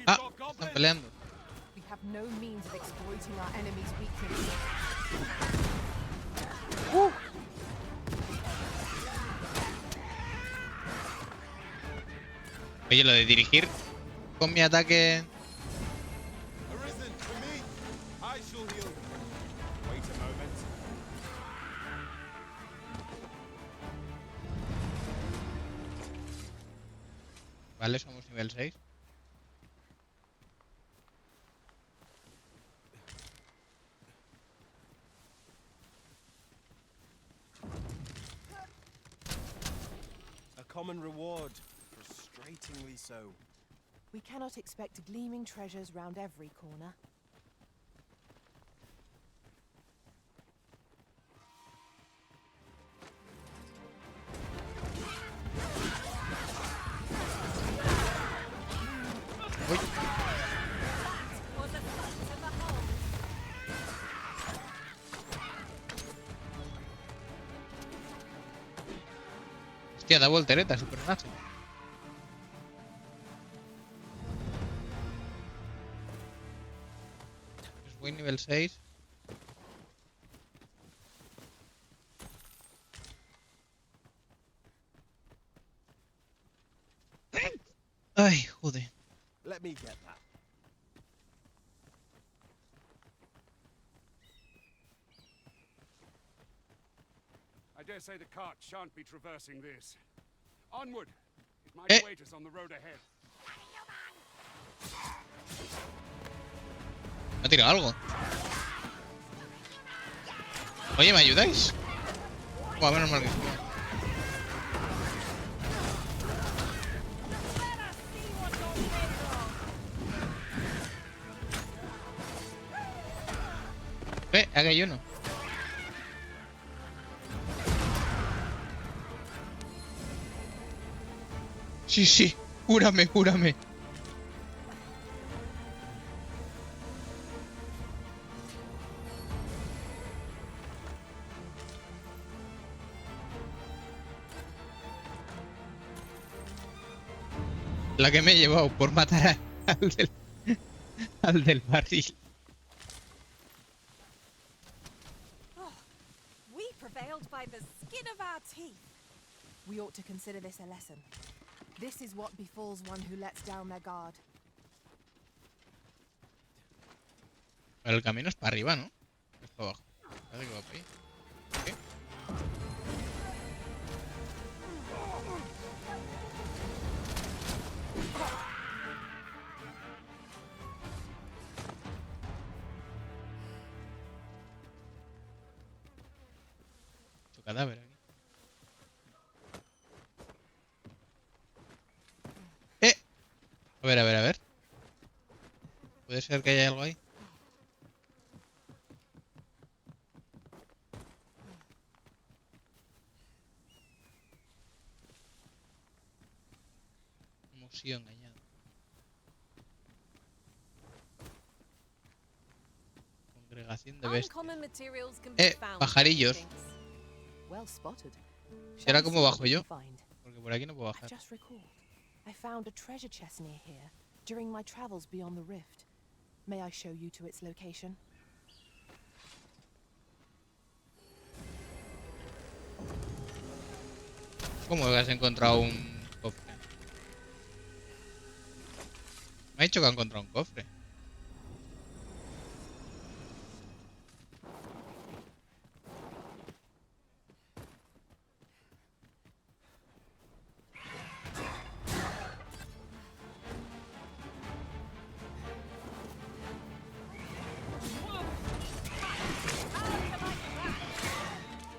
Ah, están peleando. We have no means of exploiting our enemy's weakness. Oye, lo de dirigir con mi ataque. Arisen, to me! I shall heal you. Wait a moment. Vale, somos nivel 6. A common reward. Frustratingly so. We cannot expect gleaming treasures round every corner. Uy. Was a sight to behold. Hostia, da voltereta ese personaje. Pues voy nivel 6. Ay, joder. Let me get that. I dare say the cart shan't be traversing this. Onward! It might Eh. await us on the road ahead. Me ha tirado algo. Oye, ¿me ayudáis? Buah, menos mal que sí. Aquí hay uno. Sí, sí. Cúrame, cúrame. La que me he llevado por matar al del barril. We prevailed by the skin of our teeth. We ought to consider this a lesson. This is what befalls one who lets down their guard. Pero el camino es para arriba, ¿no? Es para abajo. Parece que va para ahí. ¿Qué? Su cadáver aquí. A ver, a ver, a ver. Puede ser que haya algo ahí. Hemos sido engañados. Agregación de bestias. Uncommon materials can be found in Pajarillos. things. Well spotted. ¿Y ahora cómo Shall we bajo see yo? what we find? Porque por aquí no puedo I bajar. just recalled. I found a treasure chest near here during my travels beyond the rift. May I show you to its location? ¿Cómo que has encontrado un cofre? Me ha dicho que ha encontrado un cofre.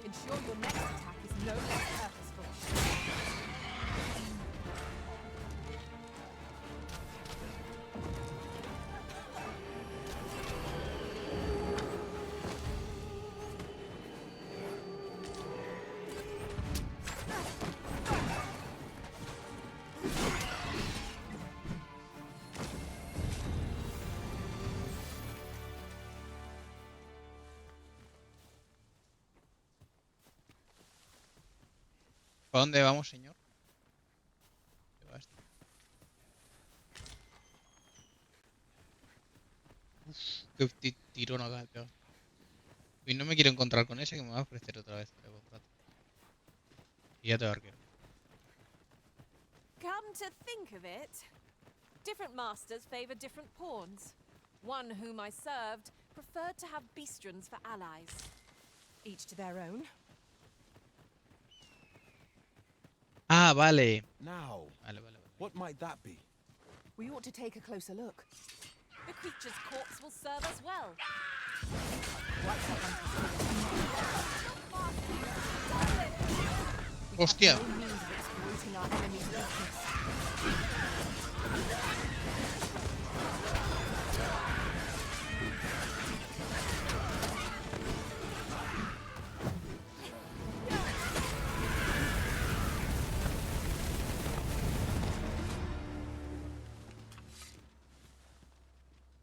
Ensure your next attack is no less purposeful. ¿Para dónde vamos, señor? ¿Qué va esto? Uf, qué tirón acá, tío. Y no me quiero encontrar con ese que me va a ofrecer otra vez el contrato. Y ya te va arquero. Come to think of it, different masters favor different pawns. One whom I served preferred to have beastrons for allies. Each to their own. Ah, vale. Now, Vale. what might that be? We ought to take a closer look. The creature's corpse will serve us well. Hostia. No means of exploiting our enemy's weakness.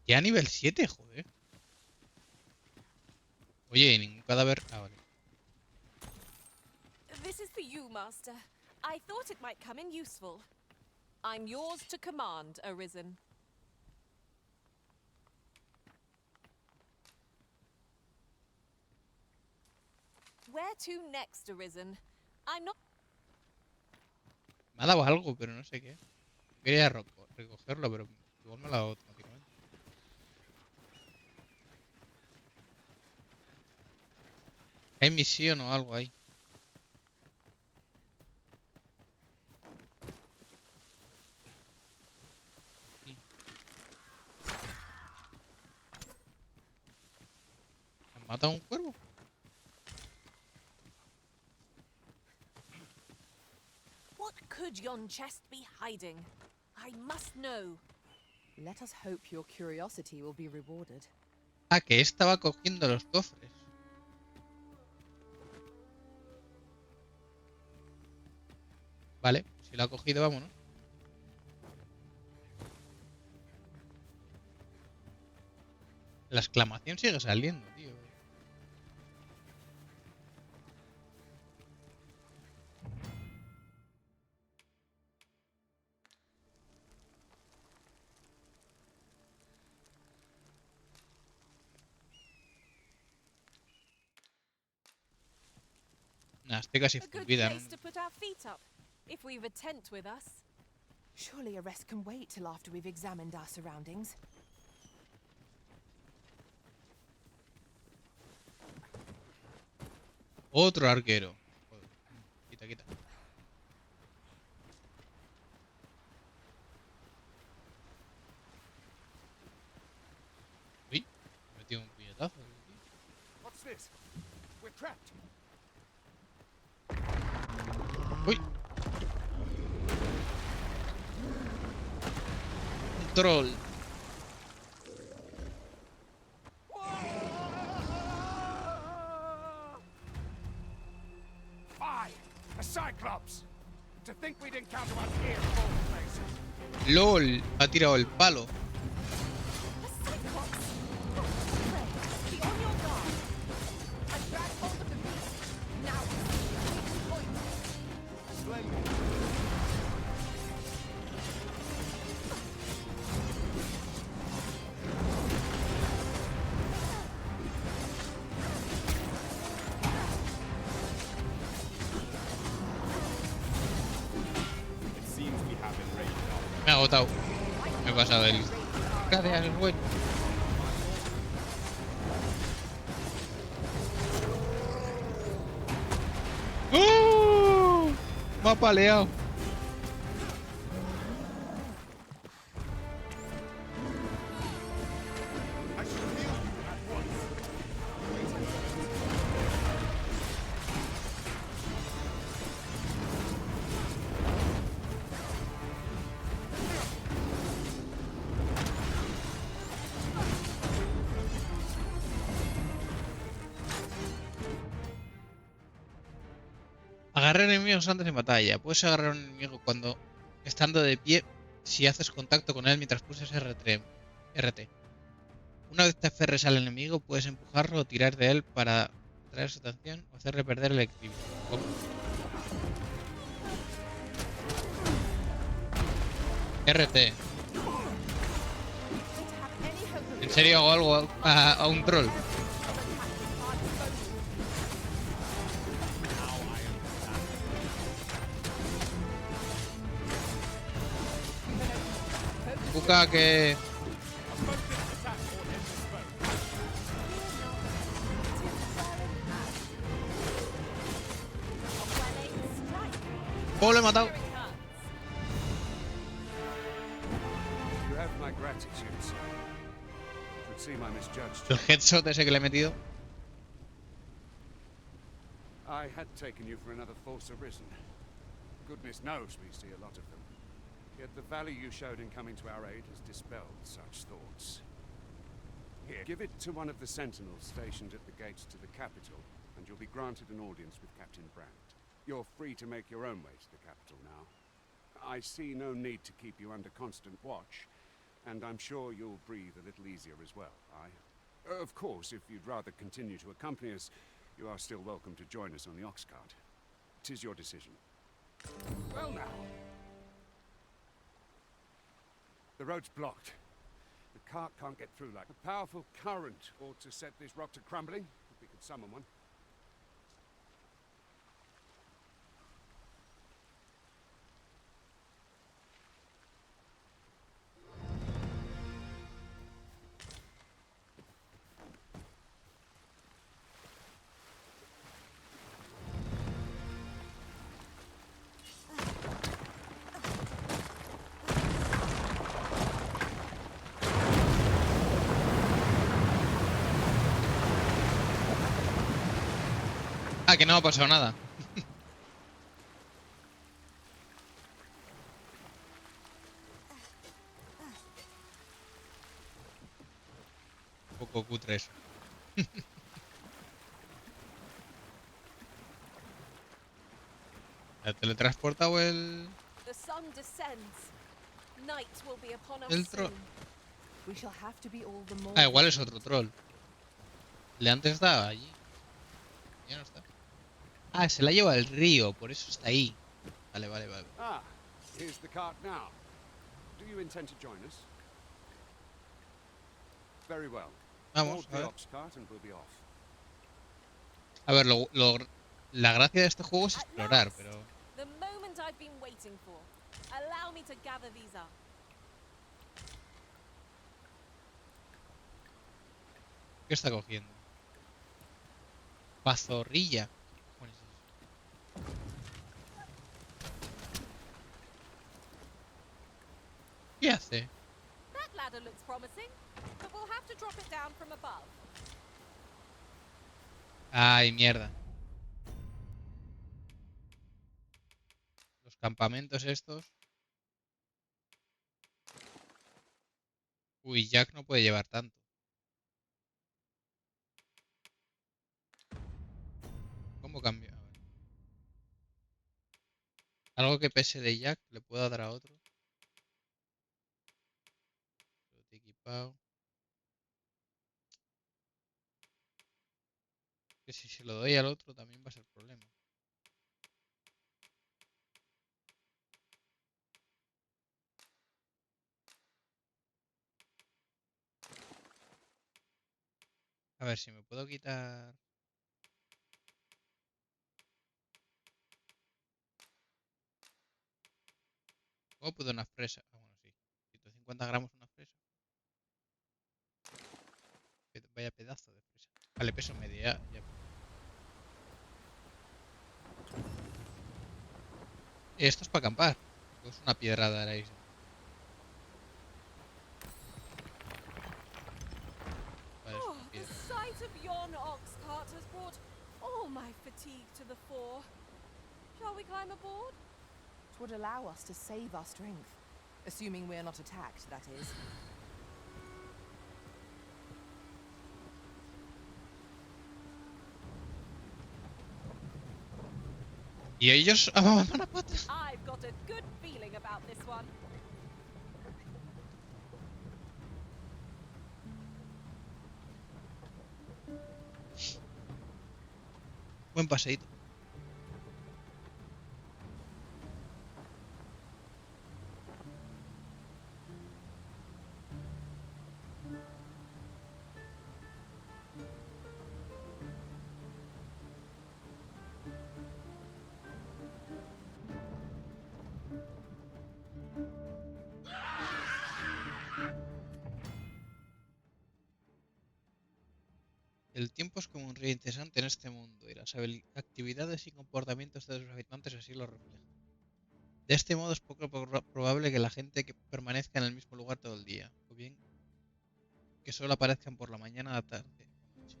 Ya nivel 7, joder. Oye, y ningún cadáver. Ah, vale. This is for you, Master. I thought it might come in useful. I'm yours to command, Arisen. Where to next, Arisen? I'm not... Me ha dado algo, pero no sé qué. Quería recogerlo, pero igual me lo ha dado automáticamente. Hay misión o algo ahí. Sí. ¿Han matado a un cuervo? What could yon chest be hiding? I must know. Let us hope your curiosity will be rewarded. Ah, que estaba cogiendo los cofres. Vale, si lo ha cogido, vámonos. La exclamación sigue saliendo, tío. Nah, estoy casi A good fundida, ¿no? place to put our feet up, if we've a tent with us. Surely a rest can wait till after we've examined our surroundings. Otro arquero. Joder. Quita, quita. Uy, me he metido un puñetazo. What's this? We're trapped. Uy. Un troll. Fie! A Cyclops! To think we'd encounter one here of all places. LOL. Ha tirado el palo. A cyclops! Pray, the botado. Me he pasado el... Gracias, güey. ¡Oh! Me ha paleado. Agarrar enemigos antes de batalla. Puedes agarrar a un enemigo cuando estando de pie si haces contacto con él mientras pulsas RT. Una vez te aferres al enemigo, puedes empujarlo o tirar de él para atraer su atención o hacerle perder el equilibrio. ¿Cómo? RT. ¿En serio hago algo a un troll? Busca que... ¡Oh, lo he matado! You have my gratitude, sir. It would seem I misjudged you. El headshot ese que le he metido. I had taken you for another false arisen. Goodness knows we see a lot of them. Yet the value you showed in coming to our aid has dispelled such thoughts. Here, give it to one of the sentinels stationed at the gates to the capital, and you'll be granted an audience with Captain Brandt. You're free to make your own way to the capital now. I see no need to keep you under constant watch, and I'm sure you'll breathe a little easier as well, aye? Of course, if you'd rather continue to accompany us, you are still welcome to join us on the ox cart. 'Tis your decision. Well now. The road's blocked. The cart can't get through like a powerful current ought to set this rock to crumbling, if we could summon one. Ah, que no ha pasado nada. Un poco cutre eso. ¿Ha teletransportado el The sun descends. Night will be upon us troll? soon. We shall have to be all the more Ah, igual es otro troll. Le antes estaba allí. Ya no está. Ah, se la lleva el río, por eso está ahí. Vale, vale, vale. Ah, here's the cart now. Do you intend to join us? Very well. Vamos, Board a the ver. ox cart and we'll be off. A ver, la gracia de este juego es explorar, pero... The moment I've been waiting for. Allow me to gather these up. ¿Qué está cogiendo? Pazorrilla. ¿Cómo es eso? ¿Qué hace? That ladder looks promising, but we'll have to drop it down from above. Ay, mierda. Los campamentos estos. Uy, Jack no puede llevar tanto. ¿Cómo cambio? A ver. Algo que pese de Jack le puedo dar a otro. Equipado. Que si se lo doy al otro también va a ser problema. A ver si me puedo quitar... ¿Cómo puedo una fresa? Ah, bueno, sí. 50 gramos una fresa. Vaya pedazo de fresa. Vale, peso medio, ya. Esto es para acampar. O es una piedrada de la isla. Vale, es Oh, una the piedra. sight of yon ox cart has brought all my fatigue to the fore. Shall we climb aboard? It would allow us to save our strength. Assuming we're not attacked, that is. Y ellos van a pata. I've got a good feeling about this one. Buen paseíto. El tiempo es como un río interesante en este mundo y las actividades y comportamientos de sus habitantes así lo reflejan. De este modo es poco probable que la gente que permanezca en el mismo lugar todo el día, o bien que solo aparezcan por la mañana, la tarde o noche.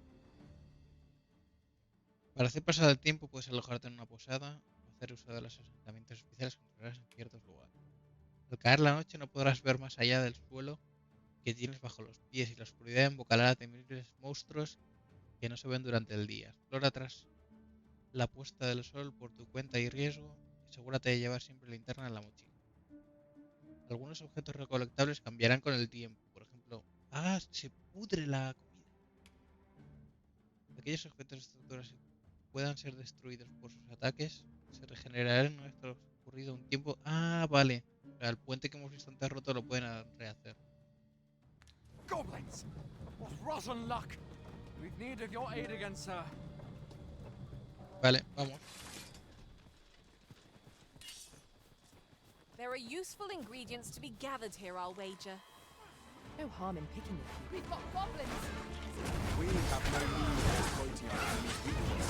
Para hacer pasar el tiempo puedes alojarte en una posada o hacer uso de los asentamientos especiales que encontrarás en ciertos lugares. Al caer la noche no podrás ver más allá del suelo que tienes bajo los pies y la oscuridad invocará a temibles monstruos que no se ven durante el día. Explora tras la puesta del sol por tu cuenta y riesgo y asegúrate de llevar siempre linterna en la mochila. Algunos objetos recolectables cambiarán con el tiempo. Por ejemplo, se pudre la comida. Aquellos objetos de estructuras que puedan ser destruidos por sus ataques se regenerarán una vez ocurrido un tiempo. Vale. O sea, el puente que hemos visto antes roto lo pueden rehacer. Goblins! What rotten luck! We've need of your aid again, sir. Vale, vamos. There are useful ingredients to be gathered here, I'll wager. No harm in picking a few. We've got goblins! We have no means of exploiting our enemy's weakness.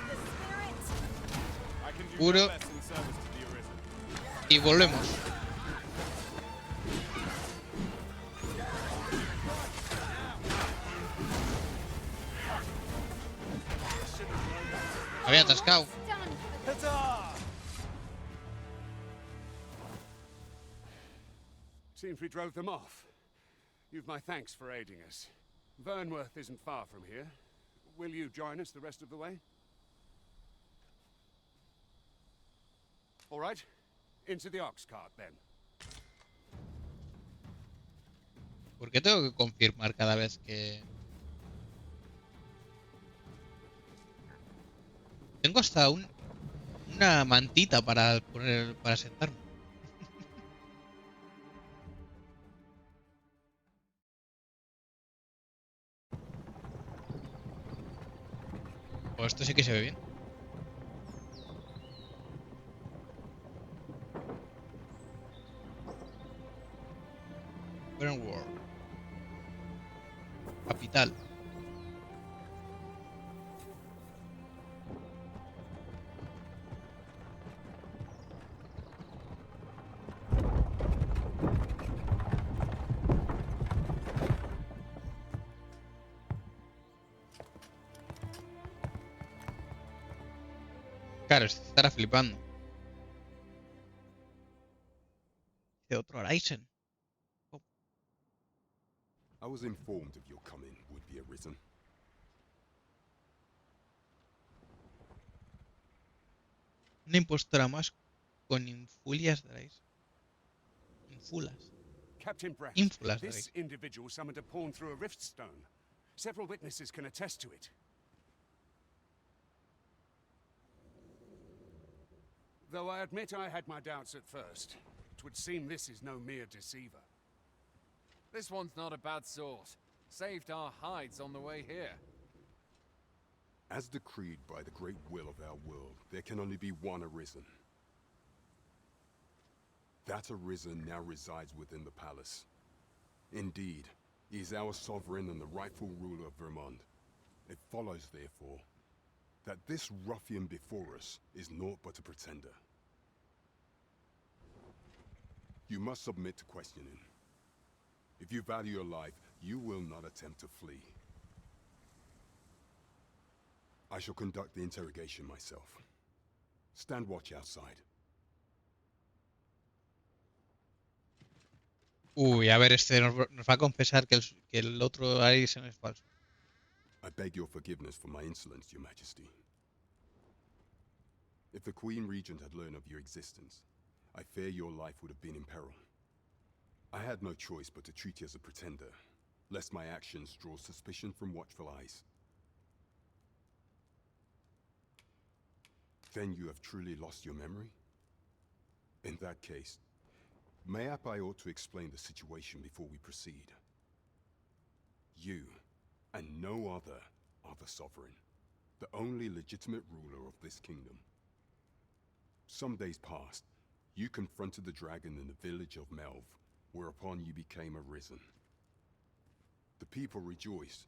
The spirit! I can do Puro. my best in service to the Arisen. Y volvemos. Había atascado. Seems we drove them off. You've my thanks for aiding us. Vernworth isn't far from here. Will you join us the rest of the way? All right. Into the ox cart, then. ¿Por qué tengo que confirmar cada vez que...? Tengo hasta una mantita para poner, para sentarme. Pues esto sí que se ve bien. Burnworld. Capital. Claro, se estará flipando. De otro Horizon. I was informed of your coming, would-be Arisen. Una impostora más con infulias de la isla. Infulas. Captain Brett, Ínfulas de la this isla. individual summoned a pawn through a rift stone. Several witnesses can attest to it. Though I admit I had my doubts at first. It would seem this is no mere deceiver. This one's not a bad sort. Saved our hides on the way here. As decreed by the great will of our world, there can only be one Arisen. That Arisen now resides within the palace. Indeed, he is our sovereign and the rightful ruler of Vermont. It follows, therefore, that this ruffian before us is naught but a pretender. You must submit to questioning. If you value your life, you will not attempt to flee. I shall conduct the interrogation myself. Stand watch outside. Uy, a ver, este nos va a confesar que el otro Arisen es falso. I beg your forgiveness for my insolence, Your Majesty. If the Queen Regent had learned of your existence, I fear your life would have been in peril. I had no choice but to treat you as a pretender, lest my actions draw suspicion from watchful eyes. Then you have truly lost your memory? In that case, mayhap I ought to explain the situation before we proceed. You, and no other, are the sovereign, the only legitimate ruler of this kingdom. Some days past, you confronted the dragon in the village of Melv, whereupon you became Arisen. The people rejoiced,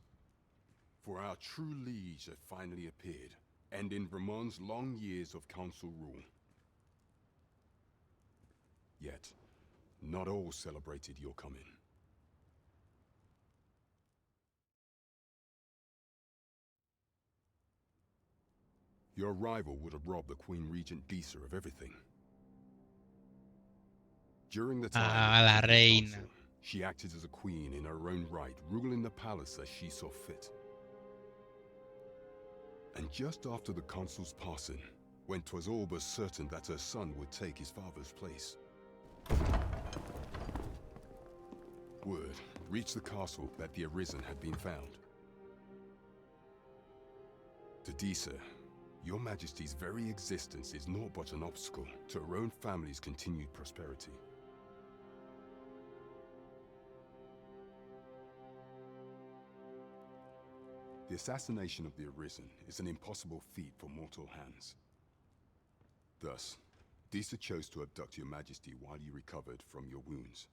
for our true liege had finally appeared, ending Vermont's long years of council rule. Yet, not all celebrated your coming. Your arrival would have robbed the Queen Regent Disa of everything. During the time La of the reina. council, she acted as a queen in her own right, ruling the palace as she saw fit. And just after the consul's passing, when 'twas all but certain that her son would take his father's place, word reached the castle that the Arisen had been found. To Disa, Your Majesty's very existence is naught but an obstacle to her own family's continued prosperity. The assassination of the Arisen is an impossible feat for mortal hands. Thus, Disa chose to abduct Your Majesty while you recovered from your wounds,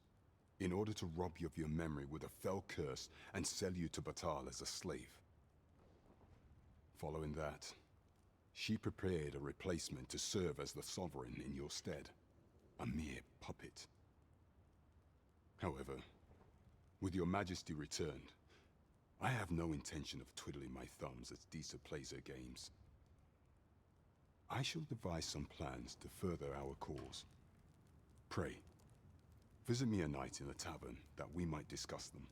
in order to rob you of your memory with a fell curse and sell you to Batal as a slave. Following that, she prepared a replacement to serve as the sovereign in your stead, a mere puppet. However, with Your Majesty returned, I have no intention of twiddling my thumbs as Disa plays her games. I shall devise some plans to further our cause. Pray, visit me a night in the tavern that we might discuss them.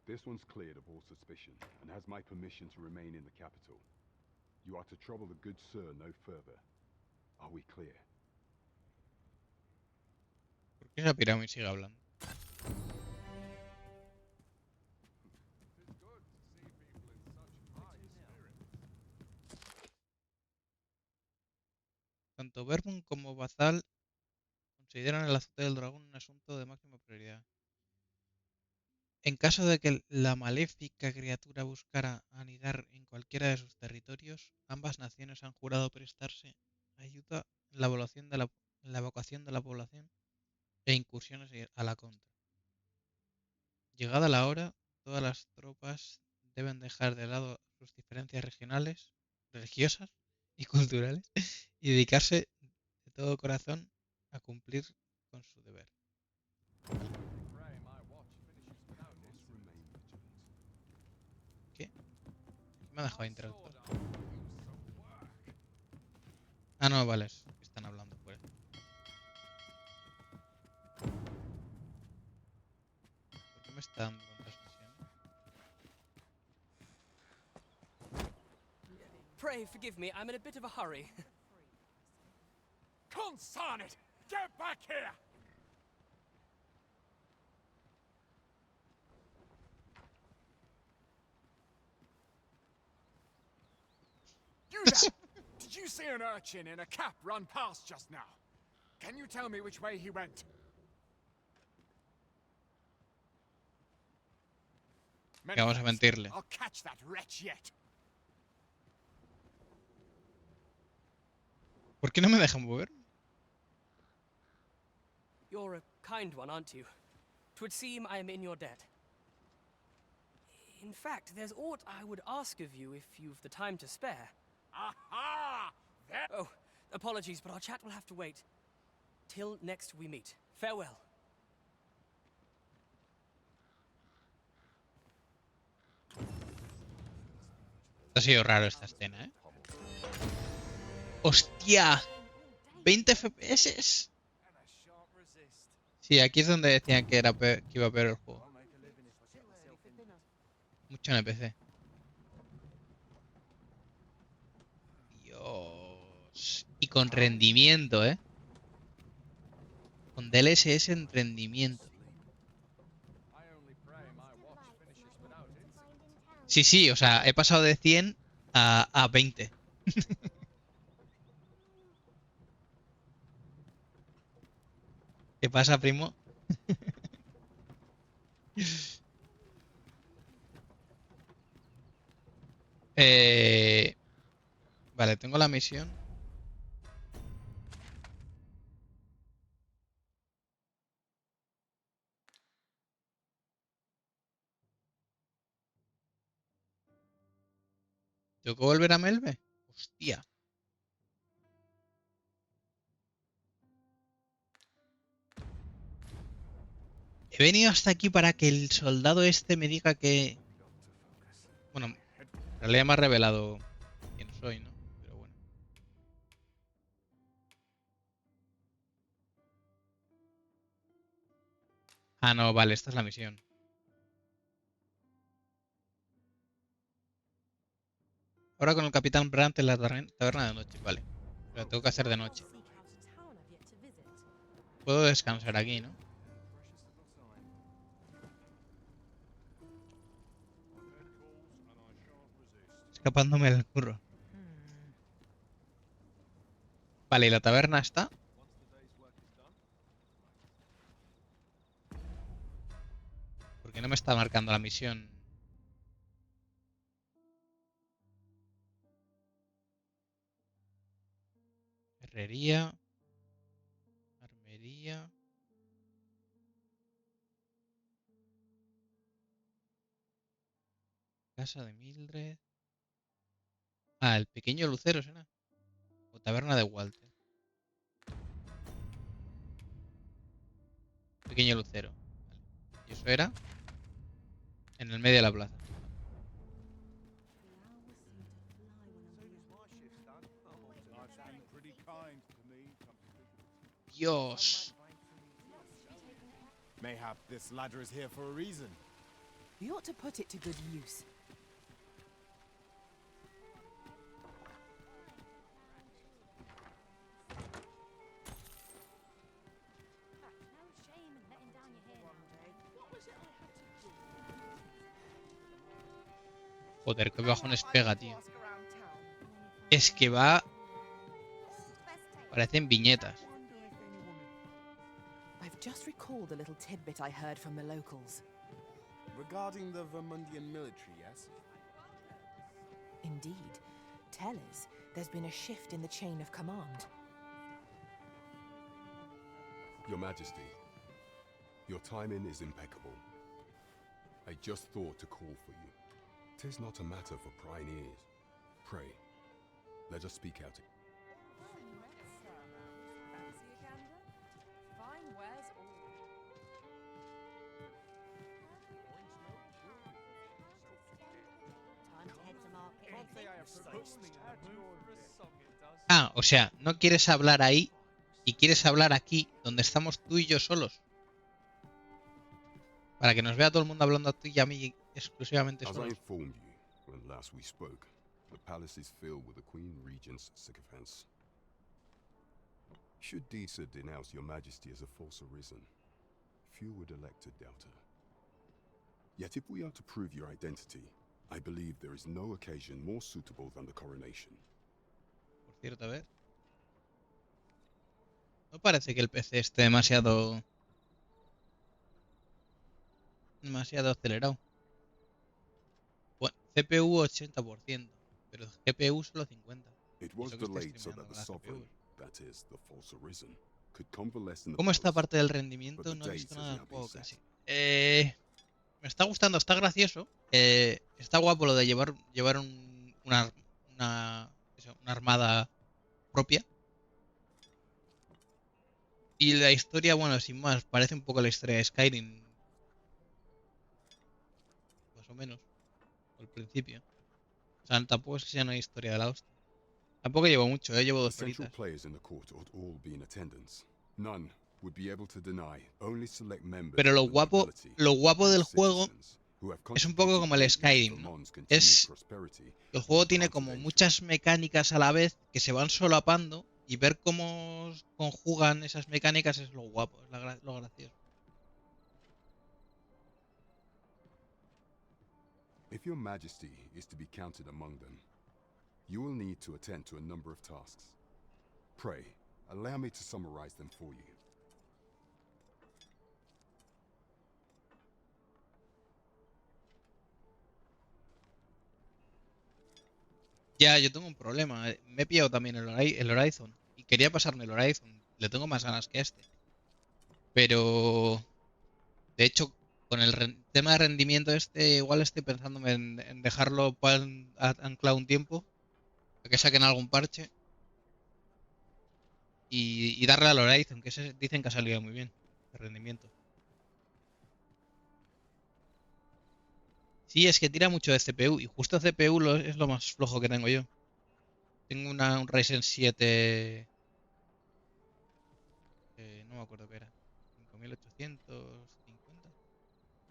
This one's cleared of all suspicion and has my permission to remain in the capital. You are to trouble the good sir no further. Are we clear? ¿Por qué esa pirámide sigue hablando? Tanto Vermont como Batal consideran el azote del dragón un asunto de máxima prioridad. En caso de que la maléfica criatura buscara anidar en cualquiera de sus territorios, ambas naciones han jurado prestarse ayuda en la evacuación de la población e incursiones a la contra. Llegada la hora, todas las tropas deben dejar de lado sus diferencias regionales, religiosas y culturales y dedicarse de todo corazón a cumplir con su deber. ¿Qué? Me ha dejado interactuar. Ah, no, vale, están hablando fuera. ¿Por qué me está dando con transmisión? Pray forgive me, I'm in a bit of a hurry. Consign it! Get back here! You there! Did you see an urchin in a cap run past just now? Can you tell me which way he went? Que vamos a mentirle. I'll catch that wretch yet. ¿Por qué no me dejan mover? You're a kind one, aren't you? 'Twould seem I am in your debt. In fact, there's aught I would ask of you if you've the time to spare. Aha! There. Oh, apologies, but our chat will have to wait. Till next we meet. Farewell. Ha sido raro esta escena, ¿eh? ¡Hostia! ¿20 FPS? Sí, aquí es donde decían que que iba a peor el juego. Mucho NPC. Dios. Y con rendimiento, ¿eh? Con DLSS en rendimiento. Sí, sí, o sea, he pasado de 100 a 20. ¿Qué pasa, primo? Vale, tengo la misión. ¿Tengo que volver a Melve? Hostia. He venido hasta aquí para que el soldado este me diga que... Bueno, en realidad me ha revelado quién soy, ¿no? Pero bueno. Ah, no, vale, esta es la misión. Ahora con el Capitán Brandt en la taberna de noche, vale. Pero tengo que hacer de noche. Puedo descansar aquí, ¿no? Escapándome del curro. Vale, ¿y la taberna está? ¿Por qué no me está marcando la misión? Herrería. Armería. Casa de Mildred. Ah, el pequeño lucero, ¿será? O taberna de Walter. Pequeño lucero. Vale. Y eso era en el medio de la plaza. Dios. Mayhap this ladder is here for a reason. We ought to put it to good use. Joder, qué bajones pega, tío. Es que va... Parecen viñetas. I've just recalled a little tidbit I heard from the locals. Regarding the Vermundian military, yes? Indeed. Tell us, there's been a shift in the chain of command. Your Majesty, your timing is impeccable. I just thought to call for you. 'Tis not a matter for prying ears. Pray, let us speak out. Ah, o sea, no quieres hablar ahí y quieres hablar aquí, donde estamos tú y yo solos. Para que nos vea todo el mundo hablando a ti y a mí exclusivamente As I solos. informed you when last we spoke, the palace is filled with the Queen Regent's sycophants. Should Disa denounce your Majesty as a false arisen, few would elect to doubt her. Yet if we are to prove your identity, I believe there is no occasion more suitable than the coronation. Por cierto, a ver. No parece que el PC esté demasiado... demasiado acelerado. CPU 80%, pero GPU solo 50%. It Y was eso que estoy delayed so streameando that con the las Sovereign, GPUs. that is, the false arisen, could convalesce in the ¿Cómo está palace. parte del But rendimiento? the No he visto date nada has del now been juego set. casi. Me está gustando, está gracioso. Está guapo lo de llevar una armada propia. Y la historia, bueno, sin más, parece un poco la historia de Skyrim. Más o menos. Al principio. O sea, tampoco es que sea una historia de la hostia. Tampoco llevo mucho, llevo The 2 central horitas. players in the court ought all be in attendance. None would be able to deny. Only select members Pero of the nobility lo guapo and del juego citizens who have es un poco contributed como el greatly to Skyrim, ¿no? Vermont's continued Es prosperity el will juego be tiene granted como entry. muchas mecánicas a la vez que se van solapando y ver cómo conjugan esas mecánicas es lo guapo, es lo gracioso. If your majesty is to be counted among them, you will need to attend to a number of tasks. Pray, allow me to summarize them for you. Ya, yo tengo un problema. Me he pillado también el Horizon y quería pasarme el Horizon. Le tengo más ganas que este. Pero, de hecho, con el tema de rendimiento este, igual estoy pensando en dejarlo anclado un tiempo, a que saquen algún parche y darle al Horizon, que dicen que ha salido muy bien de rendimiento. Sí, es que tira mucho de CPU y justo CPU es lo más flojo que tengo yo. Tengo un Ryzen 7, no me acuerdo qué era, 5850,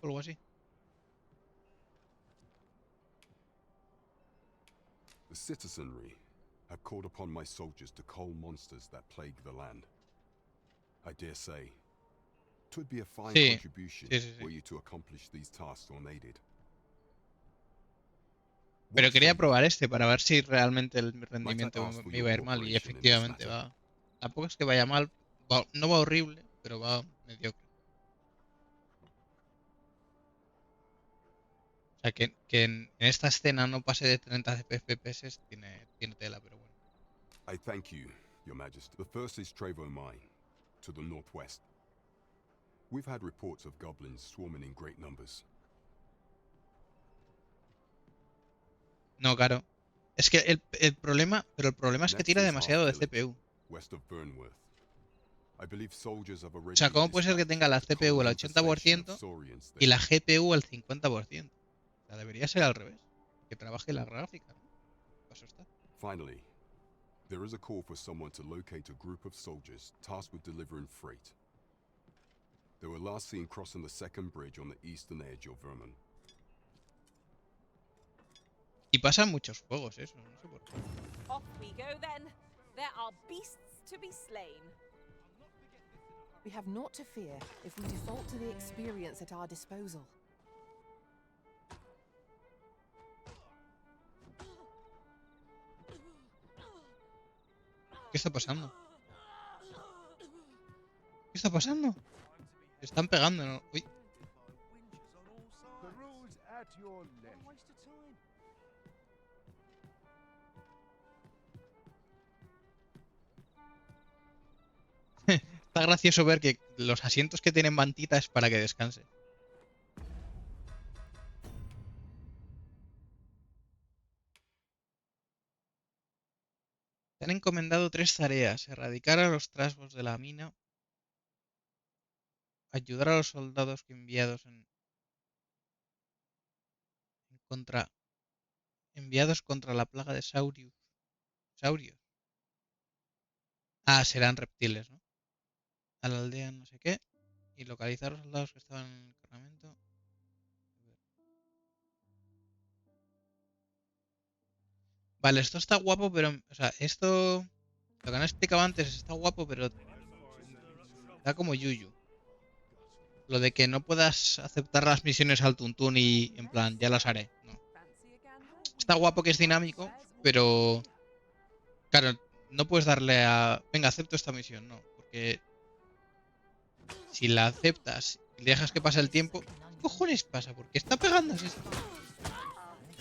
algo así. The citizenry have called upon my soldiers to cull monsters that plague the land. I dare say, 'twould be a fine Sí, contribution sí. were you to accomplish these tasks unaided. Pero What quería say you? probar este para ver si realmente el Might I rendimiento ask for me your iba a ir mal y cooperation in this efectivamente matter? va. Tampoco es que vaya mal, no va horrible, pero va mediocre. O sea, que en esta escena no pase de 30 FPS tiene tela, pero bueno. I thank you, Your Majesty. The first is Trevo Mine, to the northwest. We've had reports of goblins swarming in great numbers. No, claro. Es que el problema es que Next tira is Half demasiado de Village, CPU. west of Burnworth. I believe soldiers have O already sea, been ¿cómo puede ser que dispatched tenga la to cull CPU an al infestation of 80% saurians y there. la GPU al 50%? O sea, debería ser al revés. Que trabaje la gráfica, ¿no? Eso está. Finally, there is a call for someone to locate a group of soldiers tasked with delivering freight. They were last seen crossing the second bridge on the eastern edge of Vermont. Y pasan muchos juegos eso, no sé por qué. Off we go then. There are beasts to be slain. We have naught to fear if we default to the experience at our disposal. ¿Qué está pasando? ¿Qué está pasando? Se están pegando, ¿no? Uy. The rules at your left. Está gracioso ver que los asientos que tienen mantita es para que descanse. Te han encomendado 3 tareas: erradicar a los trasgos de la mina, ayudar a los soldados enviados contra la plaga de saurios. Ah, serán reptiles, ¿no? A la aldea no sé qué. Y localizar a los soldados que estaban en el cargamento. Vale, esto está guapo, pero... O sea, esto... Lo que han explicado antes está guapo, pero... Da como yuyu. Lo de que no puedas aceptar las misiones al tuntún y en plan, ya las haré. No. Está guapo que es dinámico, pero... Claro, no puedes darle a... Venga, acepto esta misión, no. Porque... Si la aceptas y dejas que pase el tiempo... ¿Qué cojones pasa? ¿Por qué está pegándose esto?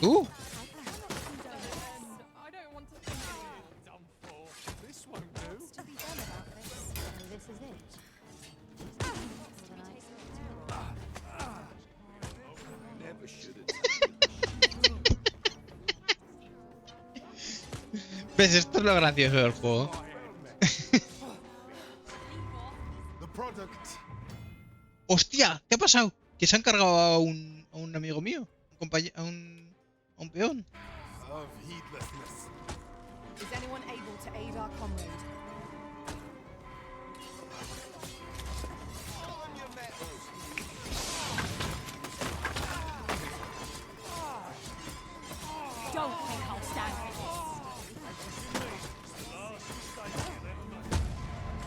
¿Tú? I don't want to think Dumb fool. This won't do. to be done about this. So this is it. Never should have. ¿Ves? Esto es lo gracioso del juego. ¡Hostia! ¿Qué ha pasado? Que se han cargado a un amigo mío. A un peón. Of heedlessness. Is anyone able to aid our comrade? Don't think I'll stand for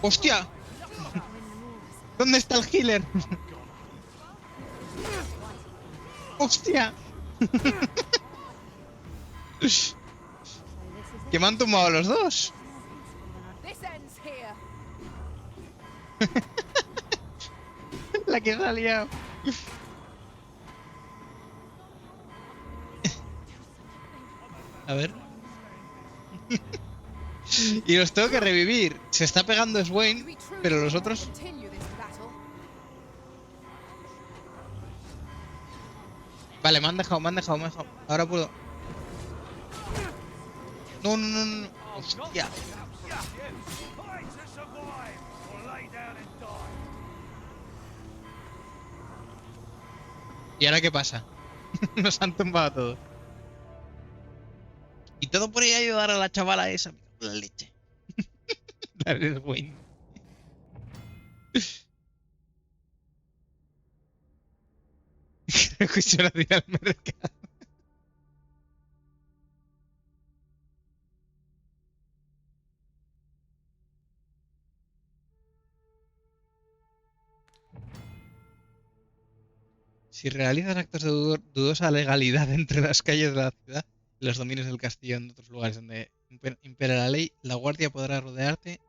¡Hostia! ¿Dónde está el healer? ¡Hostia! Que me han tumbado los dos. This ends here. La que se ha liado. A ver. Y los tengo que revivir. Se está pegando Swain, pero los otros... Continue this battle. Vale, me han dejado. Ahora puedo. No. Hostia. ¿Y ahora qué pasa? Nos han tumbado a todos. Y todo por ir a ayudar a la chavala esa. La leche. La de Wayne. Creo que se la tira al mercado. Si realizas actos de dudosa legalidad entre las calles de la ciudad y los dominios del castillo en otros lugares donde impera la ley, la guardia podrá rodearte,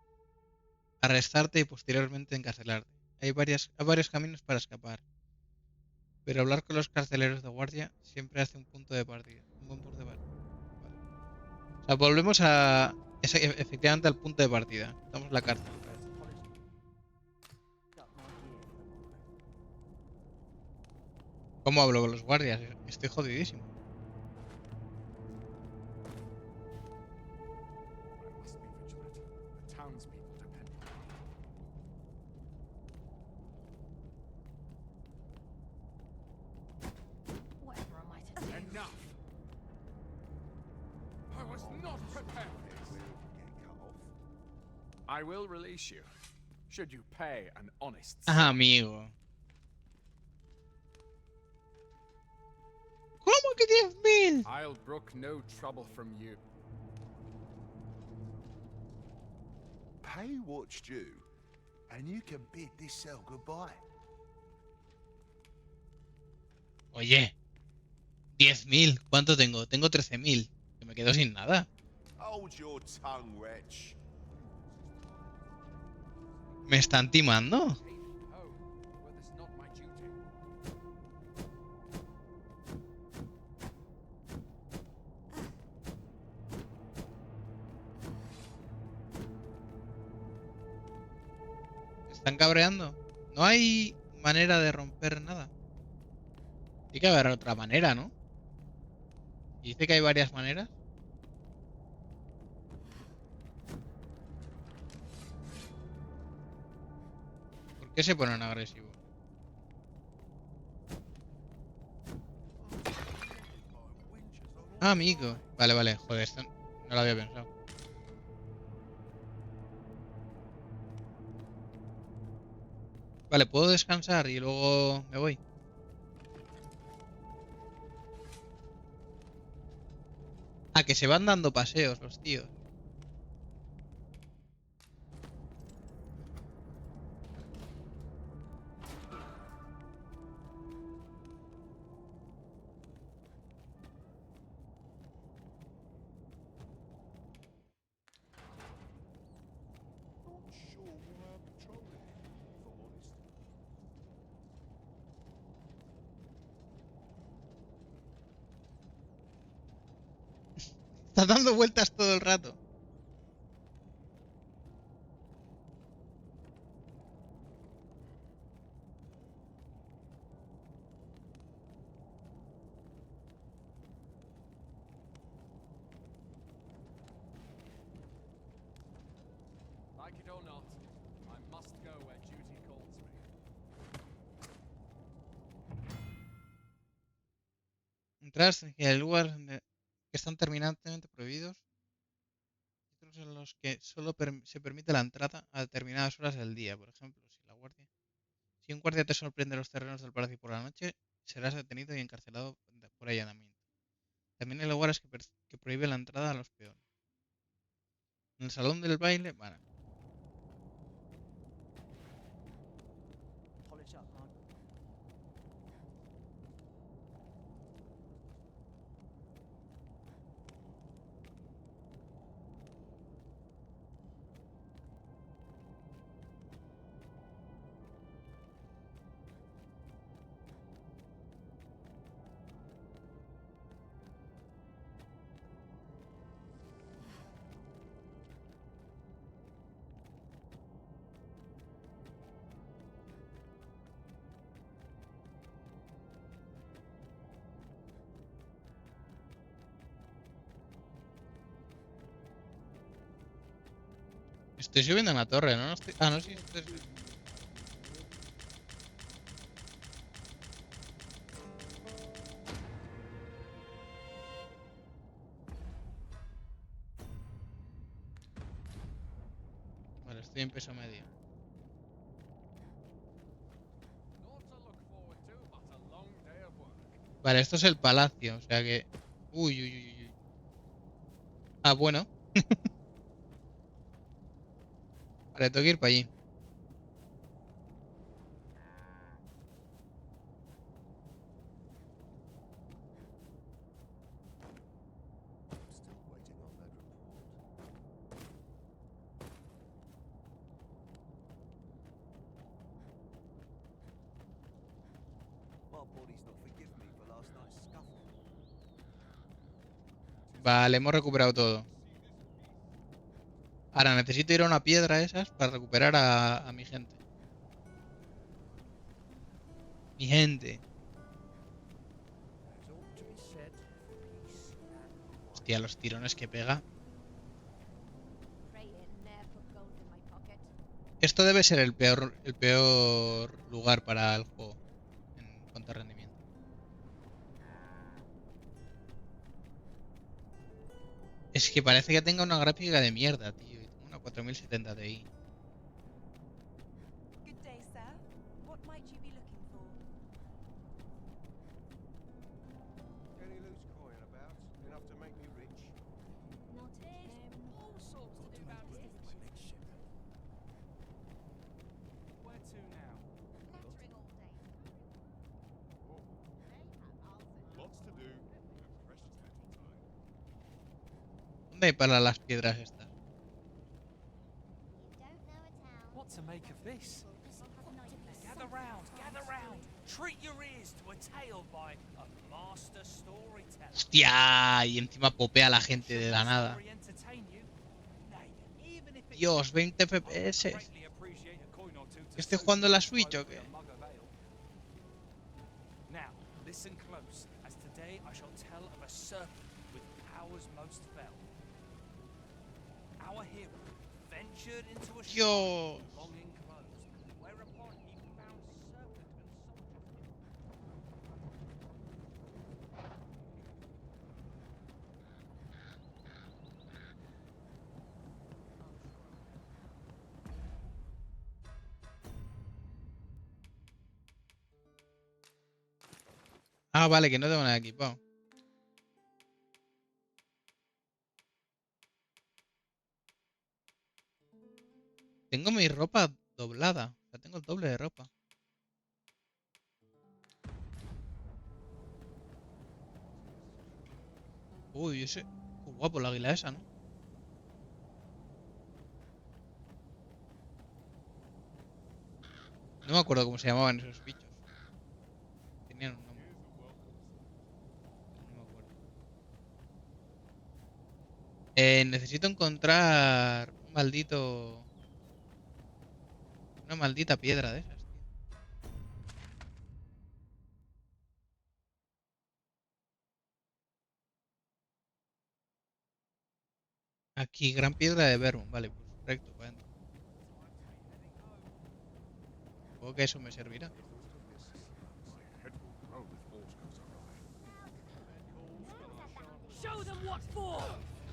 arrestarte y posteriormente encarcelarte. Hay varios caminos para escapar, pero hablar con los carceleros de guardia siempre hace un buen punto de partida. Vale. O sea, volvemos a efectivamente al punto de partida. Estamos en la cárcel. ¿Cómo hablo con los guardias? Estoy jodidísimo. The townspeople depend Whatever am I to do? Enough! I was not prepared for this. I will release you, should you pay an honest sum. Ah, amigo. ¿Cómo que 10.000? I'll brook no trouble from you. Pay what's due, and you can bid this cell goodbye. Oye, 10.000. ¿Cuánto tengo? Tengo 13.000. Que me quedo sin nada. Hold your tongue, wretch. ¿Me están timando? Oh, were this not my duty? ¿Me están cabreando? No hay manera de romper nada. Tiene que haber otra manera, ¿no? Y dice que hay varias maneras. ¿Por qué se ponen agresivos? Ah, amigo. Vale. Joder, esto no lo había pensado. Vale, puedo descansar y luego me voy. Ah, que se van dando paseos los tíos. Not sure why I'm patrolling, if I'm honest. Está dando vueltas todo el rato. Like it or not, I must go where duty calls me. Entras en el lugar que están terminantemente prohibidos. Sitios en los que solo se permite la entrada a determinadas horas del día. Por ejemplo, si un guardia te sorprende en los terrenos del palacio por la noche, serás detenido y encarcelado por allanamiento. También hay lugares que prohíben la entrada a los peones. En el salón del baile, vale. Polish up, man. Estoy subiendo en la torre, ¿no? Ah, no, sí. Vale, estoy en peso medio. Vale, esto es el palacio, o sea que... Uy, uy, uy, uy. Ah, bueno. Vale, tengo que ir para allí. Vale, hemos recuperado todo. Ahora necesito ir a una piedra esas para recuperar a mi gente. Mi gente. Hostia, los tirones que pega. Esto debe ser el peor lugar para el juego en cuanto a rendimiento. Es que parece que tenga una gráfica de mierda, tío. Y tengo una 4070 Ti. Good day, sir. What might you be looking for? Any loose coin about? Enough to make me rich? Not all sorts to do around here. Where to now? Nattering all day. Lots to do. Precious little time. ¿Dónde hay para las piedras estas? What to make of this? Gather round, gather round. Treat your ears to a tale by a master storyteller. Hostia, y encima popea a la gente de la nada. Dios, 20 FPS. ¿Que estoy jugando en la Switch o qué? Now, listen close, as today I shall tell of a serpent with powers most fell. Our hero ventured into a Dios. shrine long enclosed, whereupon he found serpent and Ah, vale, que no tengo nada equipado. Tengo mi ropa doblada. O sea, tengo el doble de ropa. Uy, ese... Qué guapo la águila esa, ¿no? No me acuerdo cómo se llamaban esos bichos. Tenían un nombre. No me acuerdo. Necesito encontrar un maldito... Una maldita piedra de esas, tío. Aquí, gran piedra de Verum. Vale, pues recto, para adentro. Supongo que eso me servirá. Show them what for.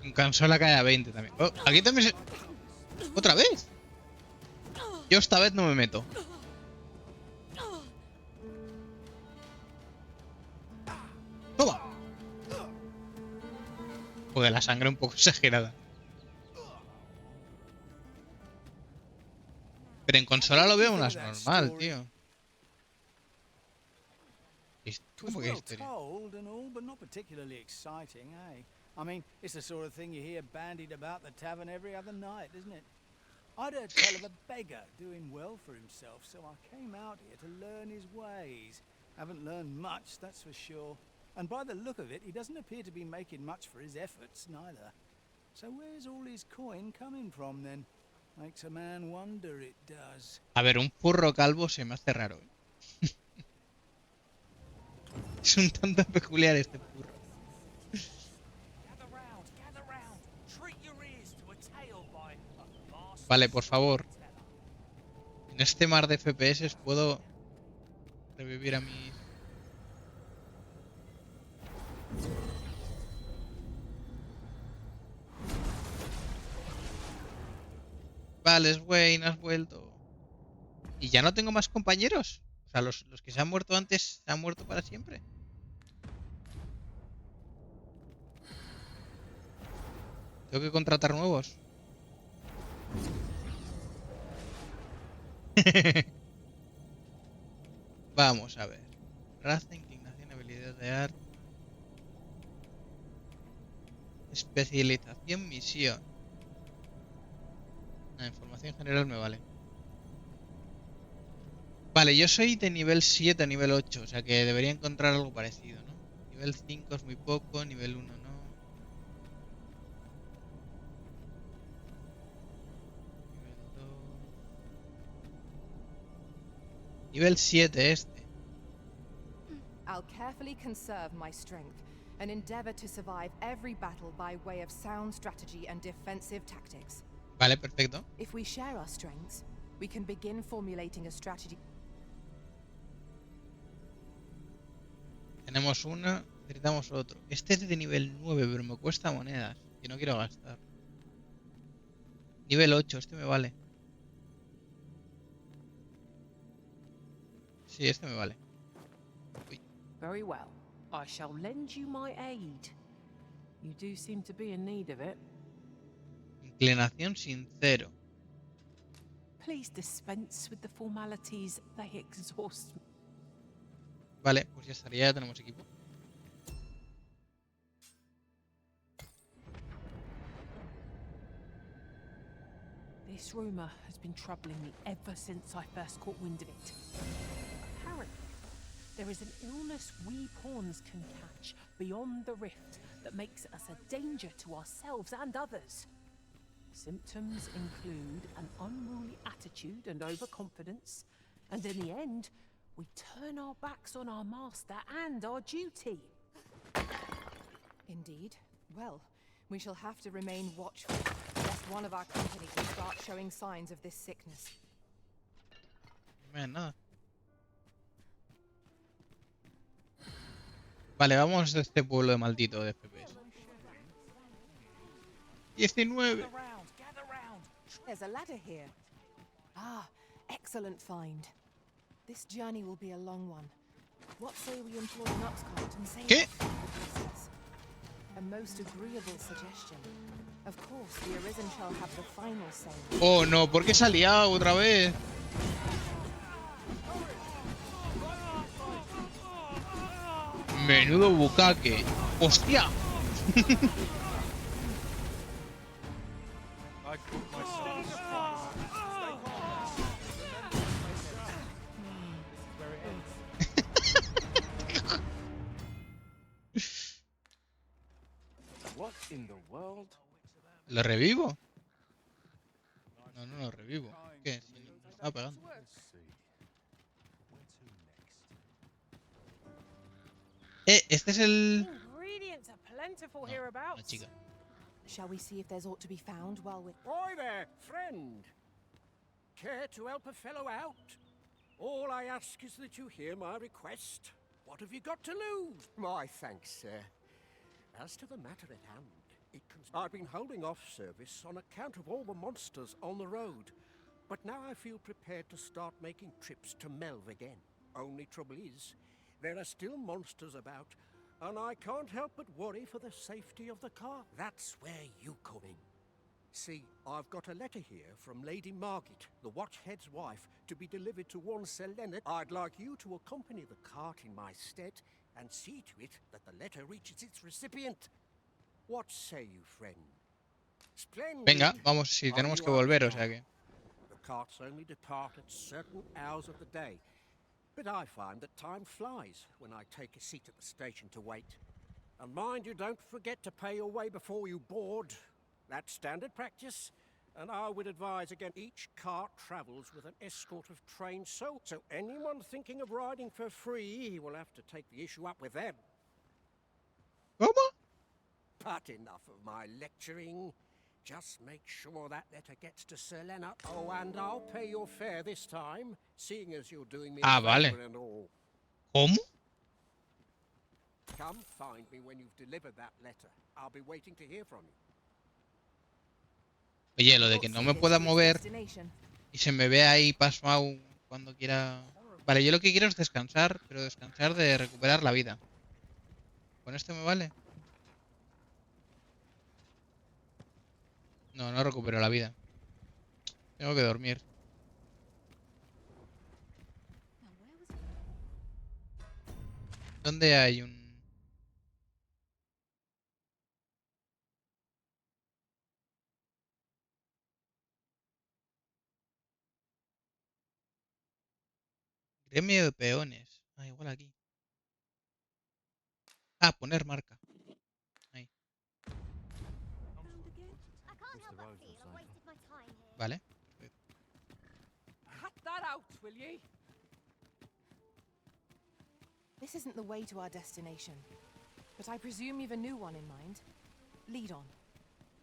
En consola cae a 20 también. Oh, aquí también se... ¿Otra vez? Yo esta vez no me meto. ¡Toma! Joder, la sangre un poco exagerada. Pero en consola lo veo más normal, tío. ¿Cómo que historia? Told and all, but not particularly exciting, eh? I mean, it's the sort of thing you hear bandied about the tavern every other night, isn't it? I'd heard tell of a beggar doing well for himself, so I came out here to learn his ways. Haven't learned much, that's for sure. And by the look of it, he doesn't appear to be making much for his efforts, neither. So where's all his coin coming from, then? Makes a man wonder, it does. A ver, un furro calvo se me hace raro, ¿eh? Es un tanto peculiar este furro. Vale, por favor. En este mar de FPS puedo revivir a mis... Vale, Swain, has vuelto. ¿Y ya no tengo más compañeros? O sea, los que se han muerto antes se han muerto para siempre. Tengo que contratar nuevos. Vamos a ver. Raza, inclinación, habilidad de arma. Especialización, misión. La información general me vale. Vale, yo soy de nivel 7 a nivel 8, o sea que debería encontrar algo parecido, ¿no? Nivel 5 es muy poco, nivel 1 no. Nivel 2. Nivel 7 este. I'll carefully conserve my strength and endeavor to survive every battle by way of sound strategy and defensive tactics. Vale, perfecto. If we share our strengths, we can begin formulating a strategy. Tenemos una, necesitamos otro. Este es de nivel 9, pero me cuesta monedas. Que no quiero gastar. Nivel 8, este me vale. Sí, este me vale. Uy. Very well. I shall lend you my aid. You do seem to be in need of it. Inclinación sincero. Please dispense with the formalities. They exhaust me. Vale, pues ya estaría, ya tenemos equipo. This rumor has been troubling me ever since I first caught wind of it. Apparently, there is an illness we pawns can catch beyond the rift that makes us a danger to ourselves and others. Symptoms include an unruly attitude and overconfidence, and in the end, we turn our backs on our master and our duty. Indeed. Well, we shall have to remain watchful, lest one of our company will start showing signs of this sickness. Man, nada. Vale, vamos de este pueblo de maldito de FPS. 19. There's a ladder here. Ah, excellent find. This journey will be a long one. What say we employ an ox cart and sail? ¿Qué? A most agreeable suggestion. Of course, the Arisen shall have the final say. Oh no, ¿por qué se ha liado otra vez? Menudo bucaque. ¡Hostia! What in the world? ¿Lo revivo? No, no lo revivo. ¿Qué? Si no me estaba pegando. Este es el... Ingredients are plentiful No, una hereabouts. chica. Shall we see if there's aught to be found while we're... Boy there, friend. Care to help a fellow out? All I ask is that you hear my request. What have you got to lose? My thanks, sir. As to the matter at hand, I've been holding off service on account of all the monsters on the road. But now I feel prepared to start making trips to Melv again. Only trouble is, there are still monsters about, and I can't help but worry for the safety of the car. That's where you come in. See, I've got a letter here from Lady Margit, the Watchhead's wife, to be delivered to one Sir Leonard. I'd like you to accompany the cart in my stead and see to it that the letter reaches its recipient. What say you, friend? Splendid. Venga, vamos, si tenemos que volver, o sea que... The carts only depart at certain hours of the day, but I find that time flies when I take a seat at the station to wait. And mind you don't forget to pay your way before you board. That's standard practice, and I would advise again each cart travels with an escort of trains, so anyone thinking of riding for free will have to take the issue up with them. ¿Cómo? But enough of my lecturing. Just make sure that letter gets to Sir Leonard. Oh, and I'll pay your fare this time, seeing as you're doing me a vale. favor and all. ¿Cómo? Come find me when you've delivered that letter. I'll be waiting to hear from you. Oye, lo de que no me pueda mover y se me vea ahí pasmado cuando quiera... Vale, yo lo que quiero es descansar, pero descansar de recuperar la vida. ¿Con esto me vale? No, no recupero la vida. Tengo que dormir. ¿Dónde hay un...? Gremio de peones. Ah, igual aquí. Ah, poner marca. Ahí. Vale. Cut that out, will ye? This isn't the way to our destination, but I presume you've a new one in mind. Lead on.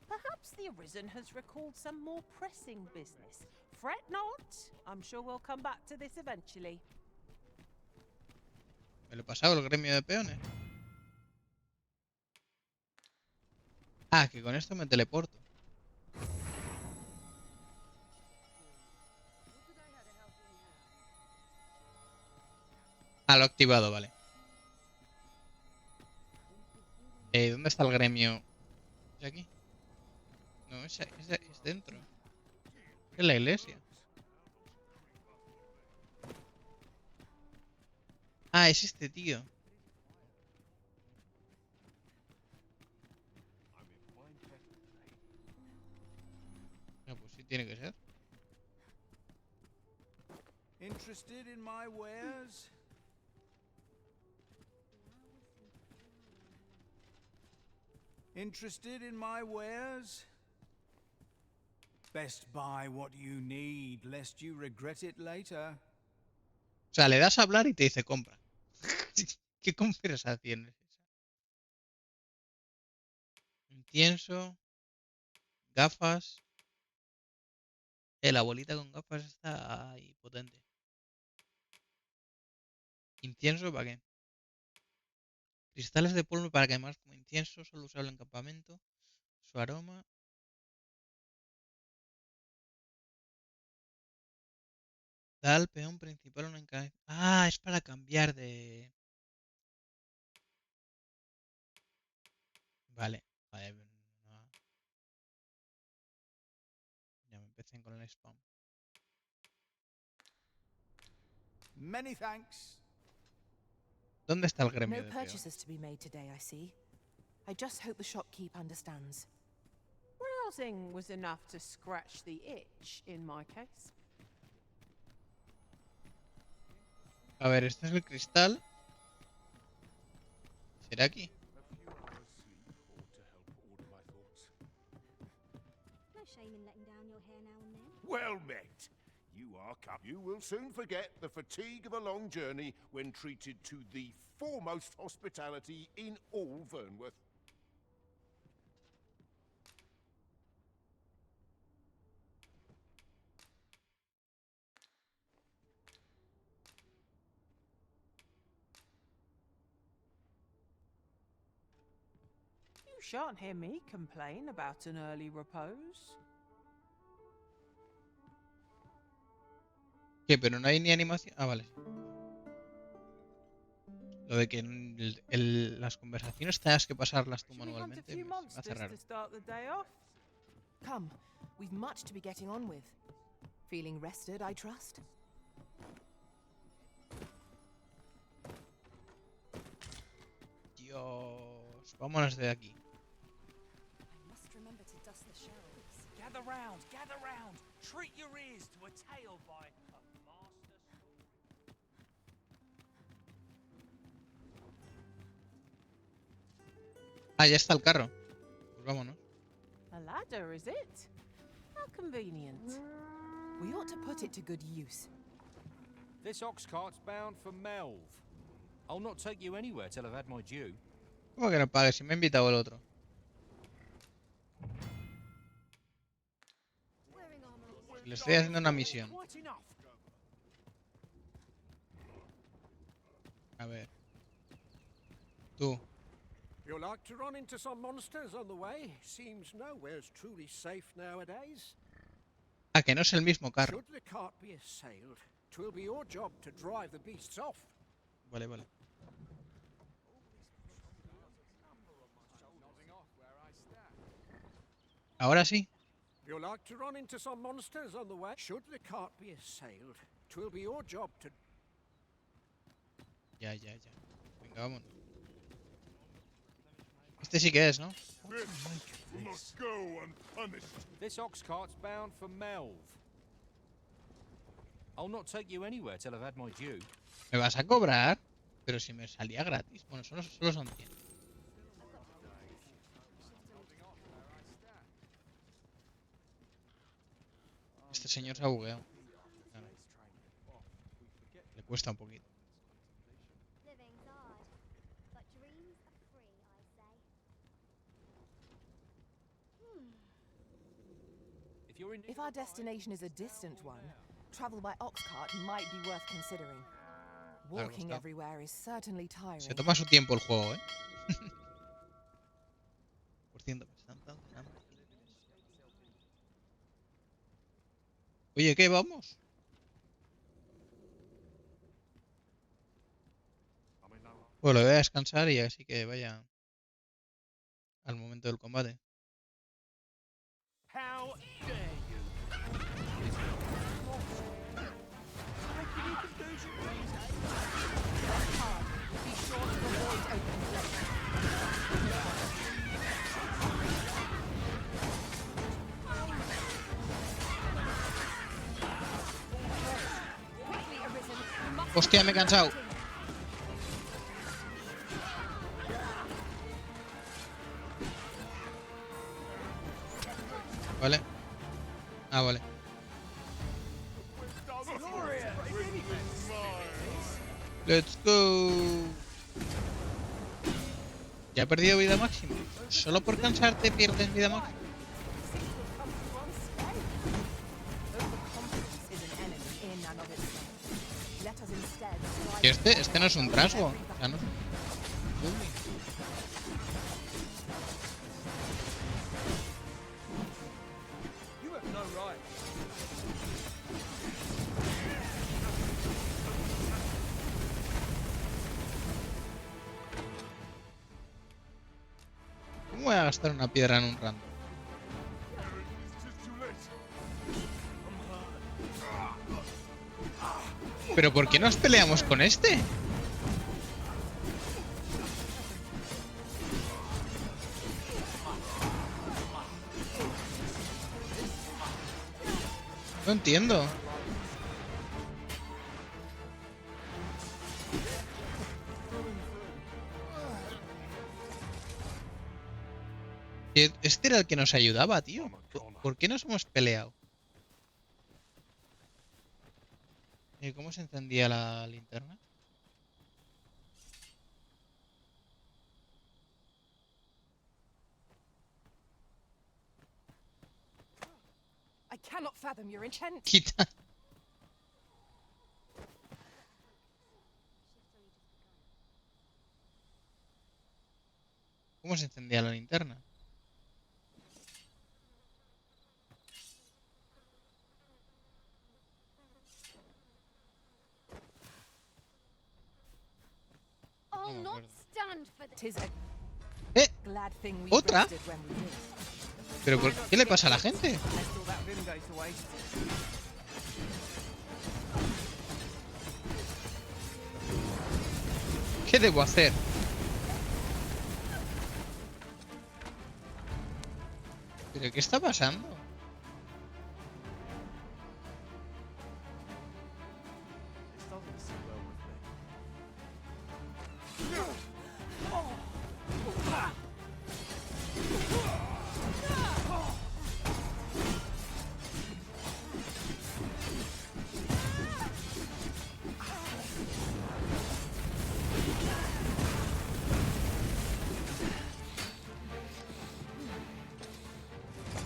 Perhaps the Arisen has recalled some more pressing business. Fret not. I'm sure we'll come back to this eventually. Me lo he pasado el gremio de peones. Ah, que con esto me teleporto. Ah, lo he activado, vale. ¿Dónde está el gremio? ¿Es aquí? No, es dentro. Es la iglesia. Ah, es este tío. No, pues sí tiene que ser. Interested in my wares? Interested in my wares? Best buy what you need, lest you regret it later. O sea, le das a hablar y te dice compra. ¿Qué conversación es esa? Incienso. Gafas. La bolita con gafas está ahí, potente. ¿Incienso para qué? Cristales de polvo para quemar como incienso, solo usable en campamento. Su aroma. Da al peón principal una encadenada. Ah, es para cambiar de... Vale, vale. No. Ya me empecé con el spam. Many thanks. ¿Dónde está el gremio No de peón? purchases to be made today, I see. I just hope the shopkeep understands. Browsing was enough to scratch the itch, in my case. A ver, este es el cristal. ¿Será aquí? shame in letting down your hair now and then? Well met. You are You will soon forget the fatigue of a long journey when treated to the foremost hospitality in all Vernworth. You shan't hear me complain about an early repose. ¿Qué? Pero no hay ni animación. Ah, vale. Lo de que las conversaciones tengas que pasarlas tú manualmente se me hace raro. Come, we've much to be getting on with. Feeling rested, I trust? Dios, vámonos de aquí. I must remember to dust the shelves. Gather round, gather round. Treat your ears to a tale by a master story. Ah, ya está el carro. Pues vámonos. A ladder, is it? How convenient. We ought to put it to good use. This ox cart's bound for Melv. I'll not take you anywhere till I've had my due. ¿Cómo que no pague si me ha invitado el otro? Le estoy haciendo una misión. A ver. Tú. You'll like to run into some monsters on the way? Seems nowhere's truly safe nowadays. Ah, que no es el mismo carro. Should the cart be assailed, 'twill be your job to drive the beasts off. Vale, vale. Ahora sí. You'll like to run into some monsters on the way? Should the cart be assailed, 'twill be your job to... Ya. Venga, vámonos. Este sí que es, ¿no? must go unpunished. This ox cart's bound for Melv. I'll not take you anywhere till I've had my due. ¿Me vas a cobrar? Pero si me salía gratis. Bueno, solo son 100. Este señor se ha bugueado. Claro. Le cuesta un poquito. If our destination is a distant one, travel by ox cart might be worth considering. Walking everywhere is certainly tiring. Se toma su tiempo el juego, ¿eh? Por ciento. Oye, ¿qué? ¿Vamos? Bueno, voy a descansar y así que vaya al momento del combate. How dare you? Be sure to avoid open flames. Hostia, me he cansado. Vale. Ah, vale. Let's go. Ya he perdido vida máxima. Solo por cansarte pierdes vida máxima. Y este no es un trasgo. O sea, no es un... ¿Cómo voy a gastar una piedra en un random? ¿Pero por qué nos peleamos con este? No entiendo. Este era el que nos ayudaba, tío. ¿Por qué nos hemos peleado? ¿Cómo se encendía la linterna? I cannot fathom your intent. Quita. ¿Cómo se encendía la linterna? I'll me not acuerdo. stand for this. Glad thing we ¿Otra? rested when we did. ¿Pero qué le pasa a la gente? ¿Qué debo hacer? ¿Pero qué está pasando?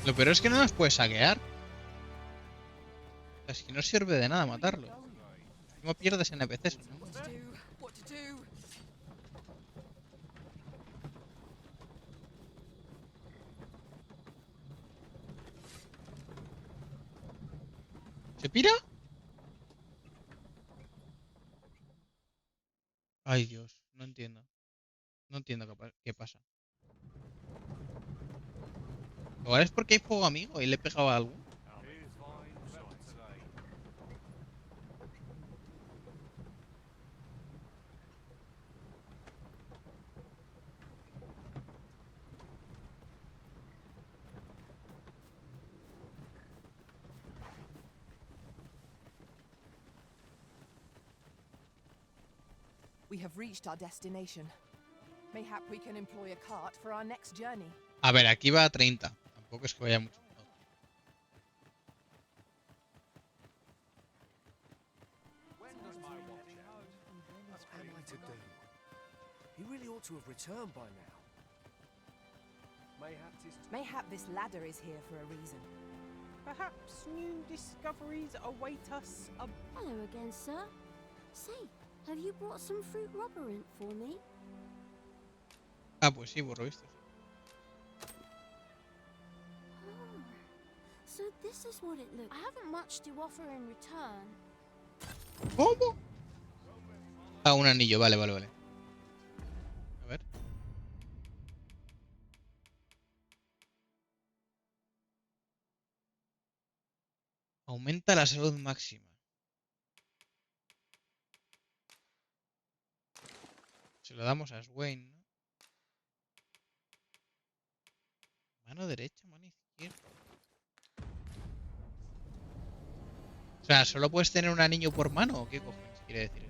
Lo peor es que no nos puede saquear. O sea, es que no sirve de nada matarlo. No pierdes NPCs, ¿no? What to do? ¿Se pira? Ay, Dios, no entiendo. No entiendo qué pasa. Igual es porque hay fuego amigo y le he pegado a algo. We have reached our destination. Mayhap we can employ a cart for our next journey. A ver, aquí va a 30. Tampoco es que vaya mucho. What am I to do? He really ought to have returned by now. Mayhap this ladder is here for a reason. Perhaps new discoveries await us. Hello again, sir. Say, have you brought some fruit rubberint for me? Ah, pues sí, por lo visto. Oh, so this is what it looks. I haven't much to offer in return. ¿Cómo? Ah, un anillo, vale. A ver. Aumenta la salud máxima. Se lo damos a Swain, ¿no? Mano derecha, mano izquierda. O sea, ¿solo puedes tener un anillo por mano o qué cojones quiere decir?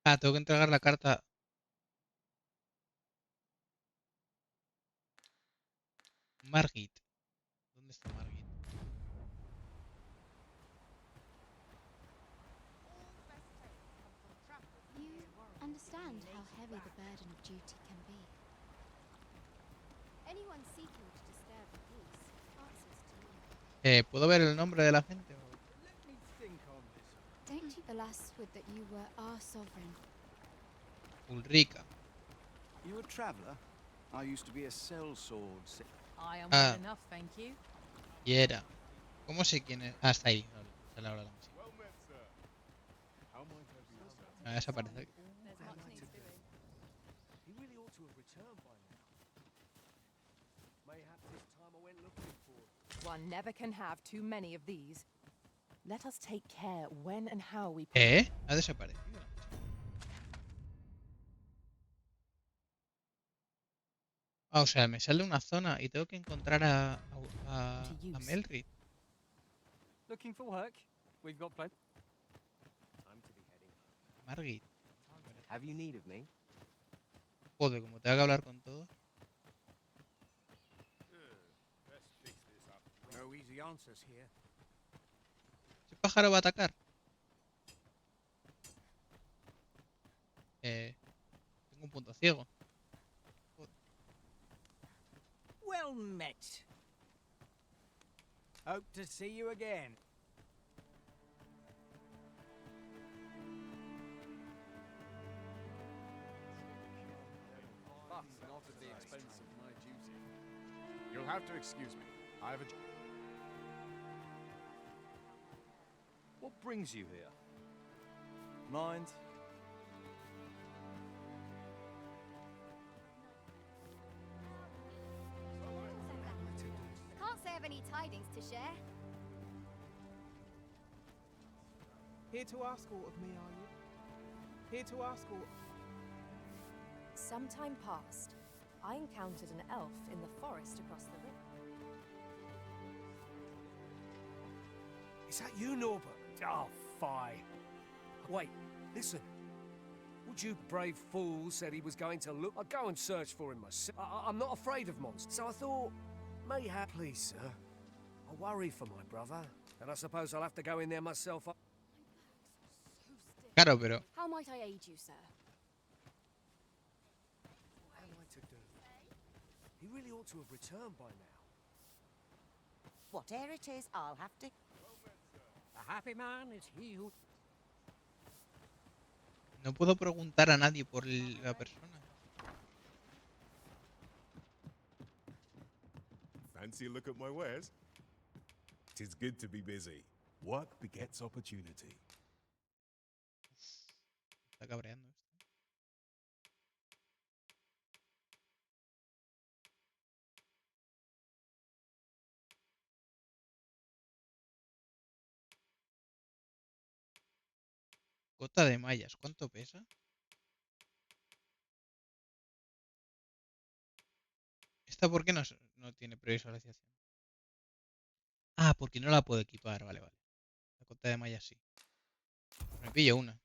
Ah, tengo que entregar la carta. Margit. ¿Dónde está Margit? You understand how heavy the burden of duty can be. Anyone seeking to disturb the peace answers to you. ¿Puedo ver el nombre de la gente? Don't you the lass would that you were our sovereign? Ulrika. You a traveller? I used to be a sellsword. I am Ah. well enough, thank you. Y era. ¿Cómo sé quién es? Ah, está ahí. Vale, está la hora de la música. Ah, desaparece. He really ought to have returned by now. Mayhap this time I went looking for. One never can have too many of these. Let us take care when and how we. Ha desaparecido. Ah, o sea, me sale una zona y tengo que encontrar a Melrid. Looking for work? We've got plenty. I'm to be heading home. Margit. Have you need of me? Joder, como tengo que hablar con todos. No easy answers here. ¿Ese pájaro va a atacar? Tengo un punto ciego. Well met. Hope to see you again. But not at the expense of my duty. You'll have to excuse me. I have a... What brings you here? Mind? Can't say I've any tidings to share. Here to ask aught of me, are you? Here to ask aught... Some time past, I encountered an elf in the forest across the river. Is that you, Norbert? Oh, fie. Wait, listen. Would you brave fool said he was going to look? I'll go and search for him myself. I'm not afraid of monsters. So I thought, mayhap, please, sir. I worry for my brother. And I suppose I'll have to go in there myself. Claro, pero... How might I aid you, sir? What am I to do? He really ought to have returned by now. Whatever it is, I'll have to... A happy man is he who... No puedo preguntar a nadie por la persona. Fancy a look at my wares? 'Tis good to be busy. Work begets opportunity. Está cabreando esto. Gota de mallas, ¿cuánto pesa? ¿Esta por qué no tiene previsualización? Ah, porque no la puedo equipar, vale, vale. La gota de mallas sí. Me pillo una.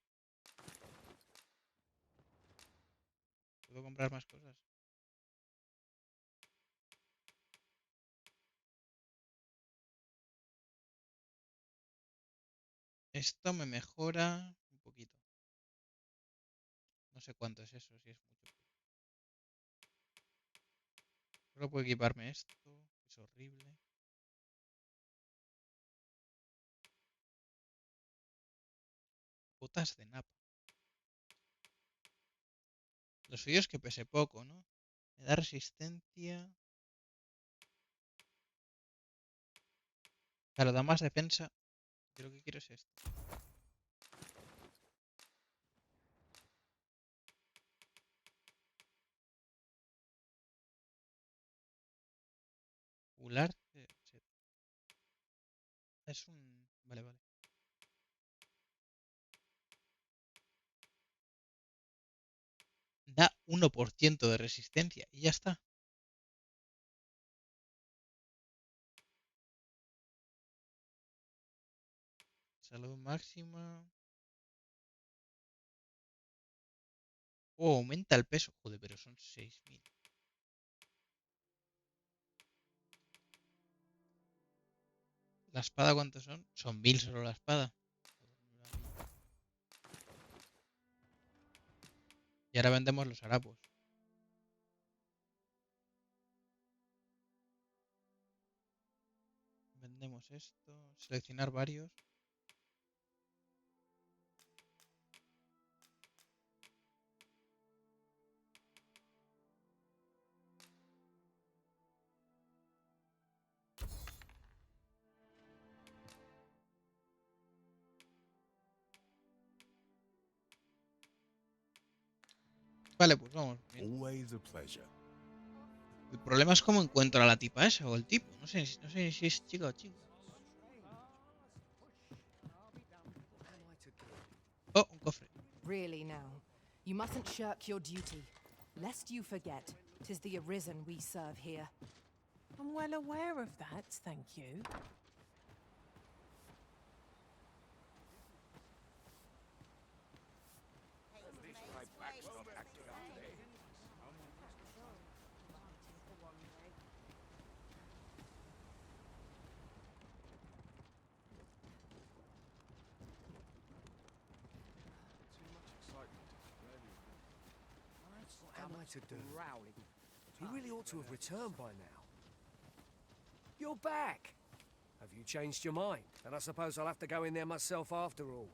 ¿Puedo comprar más cosas? Esto me mejora un poquito. No sé cuánto es eso, si es mucho. Solo puedo equiparme esto, es horrible. Botas de napa. Lo suyo es que pese poco, ¿no? Me da resistencia. Claro, da más defensa. Yo lo que quiero es esto. Popular. Es un... Vale, vale. Da 1% de resistencia y ya está. Salud máxima. Oh, aumenta el peso. Joder, pero son 6000. ¿La espada cuántos son? Son 1000 solo la espada. Y ahora vendemos los harapos. Vendemos esto. Seleccionar varios. Vale, pues vamos. Always a pleasure. El problema es cómo encuentro a la tipa esa o el tipo. No sé si es chica o chico. Oh, un cofre. Really now, you mustn't shirk your duty, lest you forget. 'Tis the Arisen we serve here. I'm well aware of that, thank you. What am I to do? He really ought to have returned by now. You're back! Have you changed your mind? And I suppose I'll have to go in there myself after all.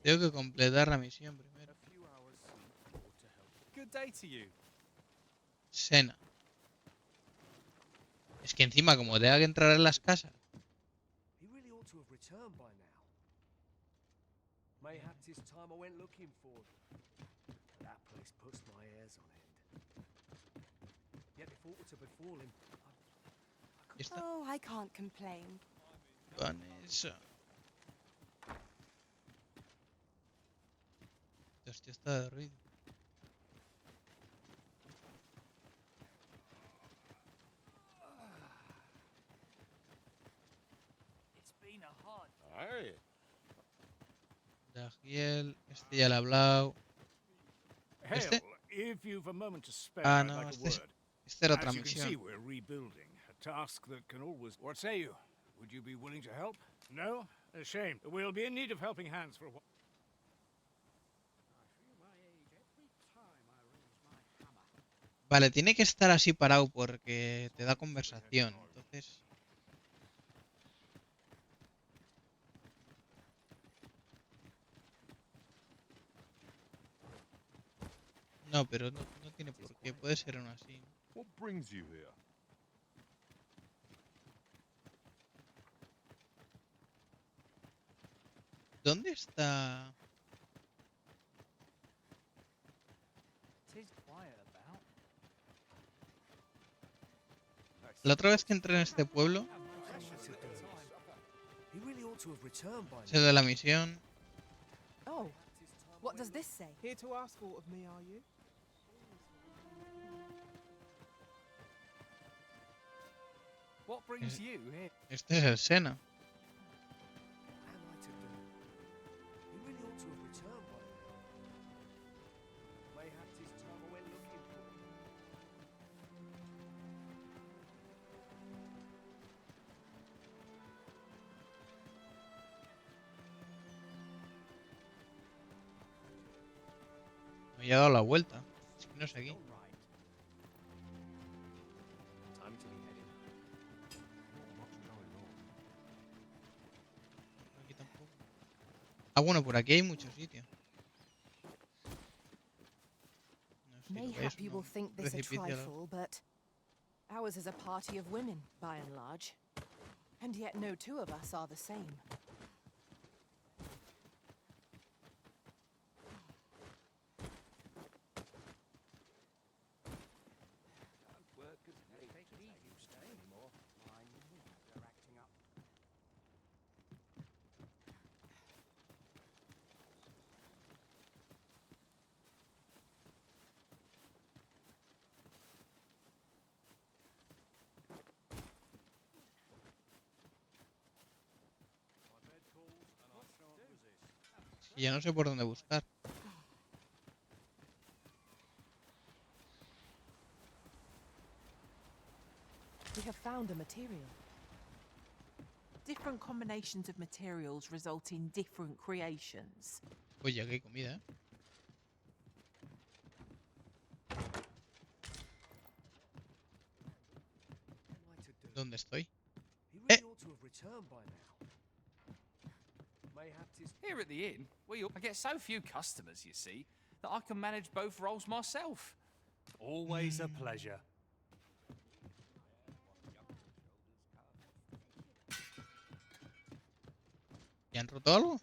Tengo que completar la misión primero. Good day to you. Sena. Es que encima, como tenga que entrar en las casas. He really ought to have returned by now. Mayhap 'tis time I went looking for him. That place puts my hairs on end. Yet if aught were to befall him, Oh, I can't complain. Vanessa. Hostia, está de ruido. It's been a hard. Aye. Dagiel, este ya le he hablado. ¿Este? Hell, if you've a moment to spare, Ah, I'd no, like a este word. era otra As you can see, misión. we're rebuilding. A task that can always... What say you? Would you be willing to help? No? A shame. We'll be in need of helping hands for a while. Vale, tiene que estar así parado porque te da conversación. Entonces... No, pero no tiene por qué. Puede ser uno así. What brings you here? ¿Dónde está? La otra vez que entré en este pueblo, he really ought to have returned by es el de la misión. Oh, what does this say? Here to ask aught of me, are you? What brings you here? Este es el Sena. What am I to do? He really ought to have returned by now. Mayhap 'tis time I went looking for him. Me he dado la vuelta. Es que no sé aquí. Time to be heading. Aquí tampoco. Ah, bueno, por aquí hay muchos sitios. No sé, lo Mayhap veis, you ¿no? will think this a Precipicio, ¿no? trifle, but ours is a party of women, by and large. And yet no two of us are the same. Y ya no sé por dónde buscar. We have found a material. Different combinations of materials result in different creations. Oye, aquí hay comida, ¿eh? ¿Dónde estoy? He really ought to have returned by now. Mayhap 'tis Here at the inn, I get so few customers, you see, that I can manage both roles myself. Always a pleasure. ¿Ya han roto algo?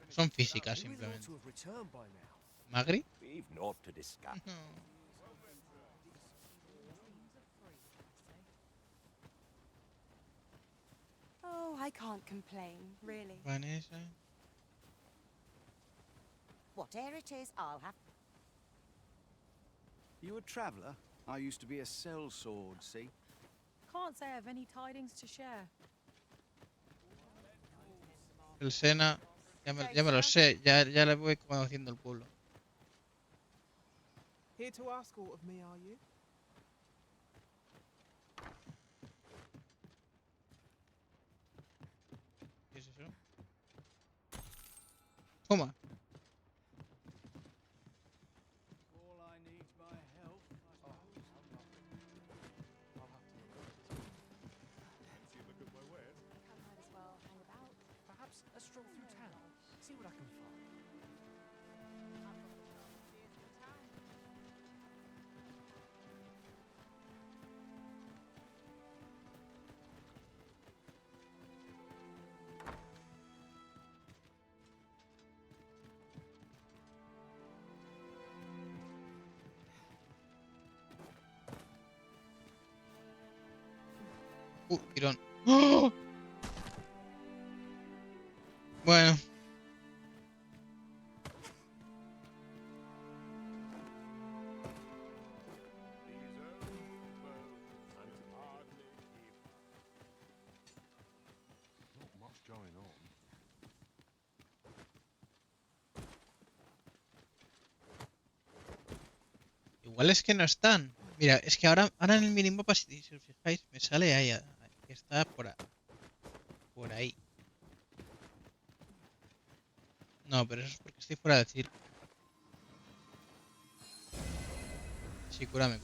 Son físicas He really ought simplemente. to have returned by now. ¿Magri? We've naught to discuss. Oh, I can't complain, really. Vanessa. Whatever it is, I'll have. You a traveller? I used to be a sellsword, see? Can't say I have any tidings to share. El Sena. Ya me lo sé. Ya le voy conociendo el pueblo. Here to ask aught of me, are you? ¿Qué es eso? Toma. All I need's my help, I suppose. I'll have to look at it. Fancy a look at my wares? I might as well hang about. Perhaps a stroll through town. See what I can find. Tirón. ¡Oh! Bueno. Not much going on. Igual es que no están. Mira, es que ahora en el minimapa, si os fijáis, me sale ahí. Que está por ahí. No, pero eso es porque estoy fuera del circo. Sí, cúrame.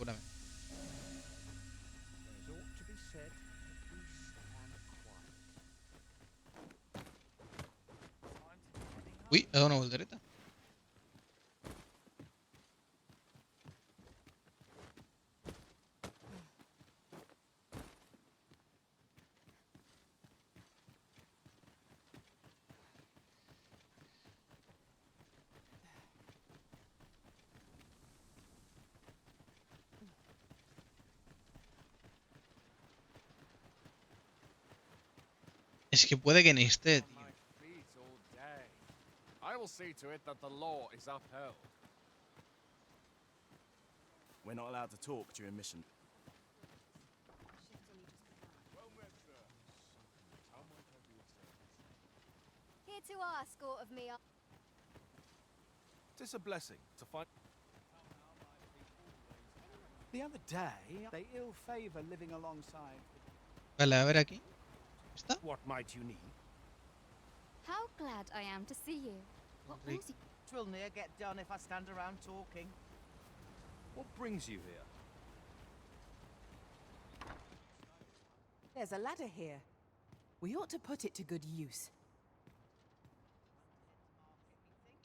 Uy, he dado una voltereta. Es que puede que ni esté, tío. I will see to it that the law is upheld. We're not allowed to talk during mission. Well met, sir. How might I be of service? Here to ask aught of me. It's a blessing to find. The other day, they ill favour living alongside. Vale, a ver aquí. ¿Está? What might you need? How glad I am to see you. What brings you? Twill near get done if I stand around talking. What brings you here? There's a ladder here. We ought to put it to good use.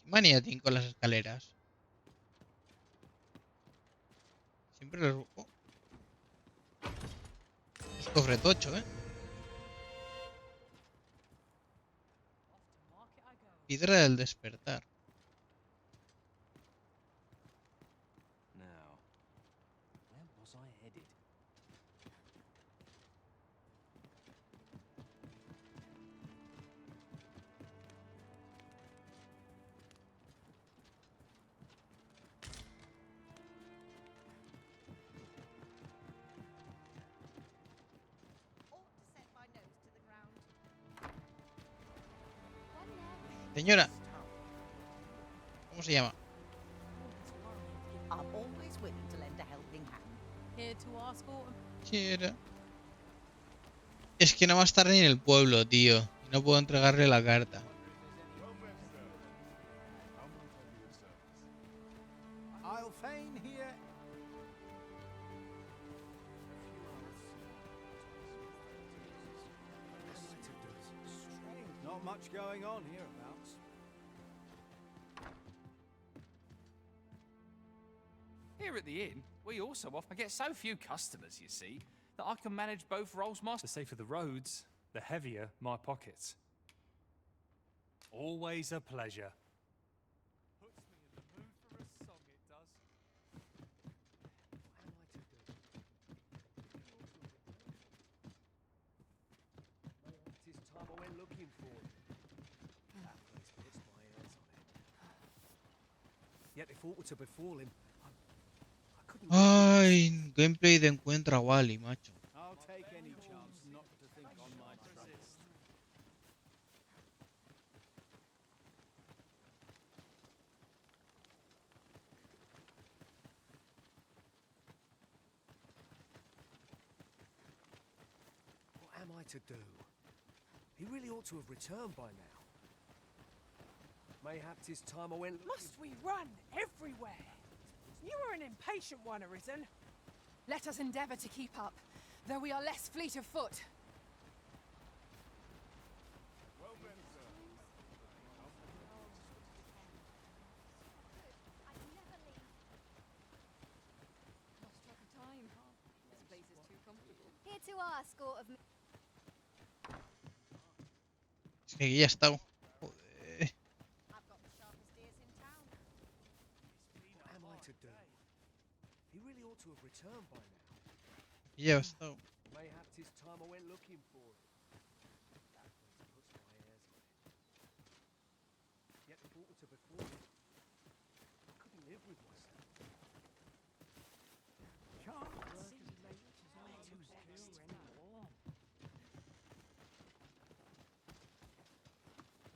¿Qué manía tienen con las escaleras? Siempre los... Oh. Es cofre tocho, ¿eh? Piedra del despertar. Now, where was I headed? Señora. ¿Cómo se llama? I'm always willing to lend a helping hand. Here to ask aught. Quiera. Es que no va a estar ni en el pueblo, tío. Y no puedo entregarle la carta. I'll feign here. Strange, not much going on hereabouts. Here at the inn, we also often get so few customers, you see, that I can manage both roles myself. The safer the roads, the heavier my pockets. Always a pleasure. Puts me in the mood for a song, it does. What am I to do? It is time looking for him. That place puts my hairs on it. Yet if aught were to befall him, I couldn't live with Ay, gameplay de encuentra a Wally, macho. I'll take any chance not to think on my troubles. What am I to do? He really ought to have returned by now. Mayhap 'tis time I went. Must we run everywhere? You are an impatient one, Arisen. Let us endeavor to keep up, though we are less fleet of foot. Well then, sir. Lost track of time. This place is too comfortable. Here to ask aught of me. Es que aquí ya está. Joder. I've got the sharpest ears in town. What am I to do? He really ought to have returned by now. Aquí ya está. Mayhap 'tis time I went looking for him. That place puts my hairs on it. Yet if aught were to befall him, I couldn't live with myself. Can't work as late as I used to anymore.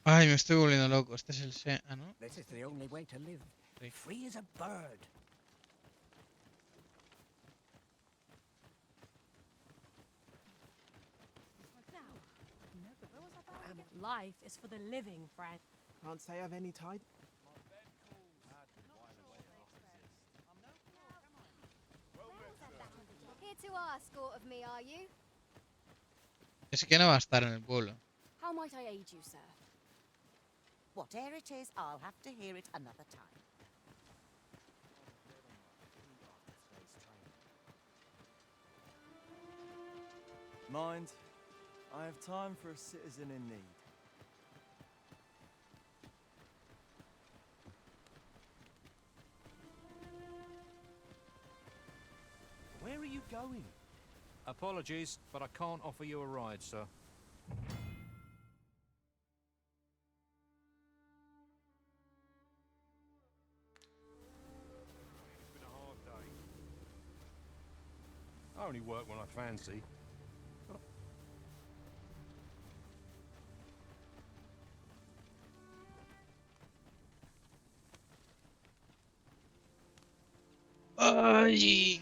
Ay, me estoy volviendo loco. Este es el ah, ¿no? This is the only way to live. Sí. Free as a bird. Life is for the living, friend. Can't say I've any tide. Here to ask aught of me, are you? Es que no va a estar en el pueblo. How might I aid you, sir? Whatever it is, I'll have to hear it another time. Mind, I have time for a citizen in need. Where are you going? Apologies, but I can't offer you a ride, sir. It's been a hard day. I only work when I fancy. Ay,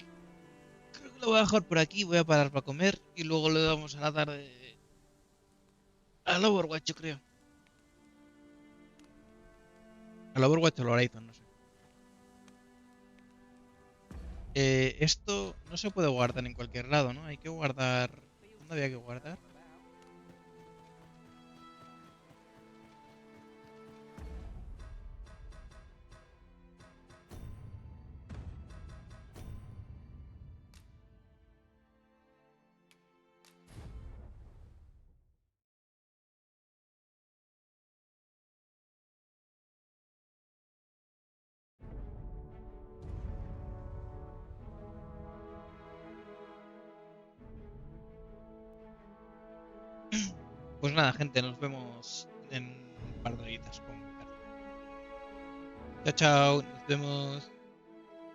creo que lo voy a dejar por aquí. Voy a parar para comer y luego le damos a la tarde al Overwatch, yo creo. Al Overwatch o al Horizon, no sé. Esto no se puede guardar en cualquier lado, ¿no? Hay que guardar. ¿Dónde había que guardar? Pues nada, gente, nos vemos en un par de horitas. Chao, chao, nos vemos.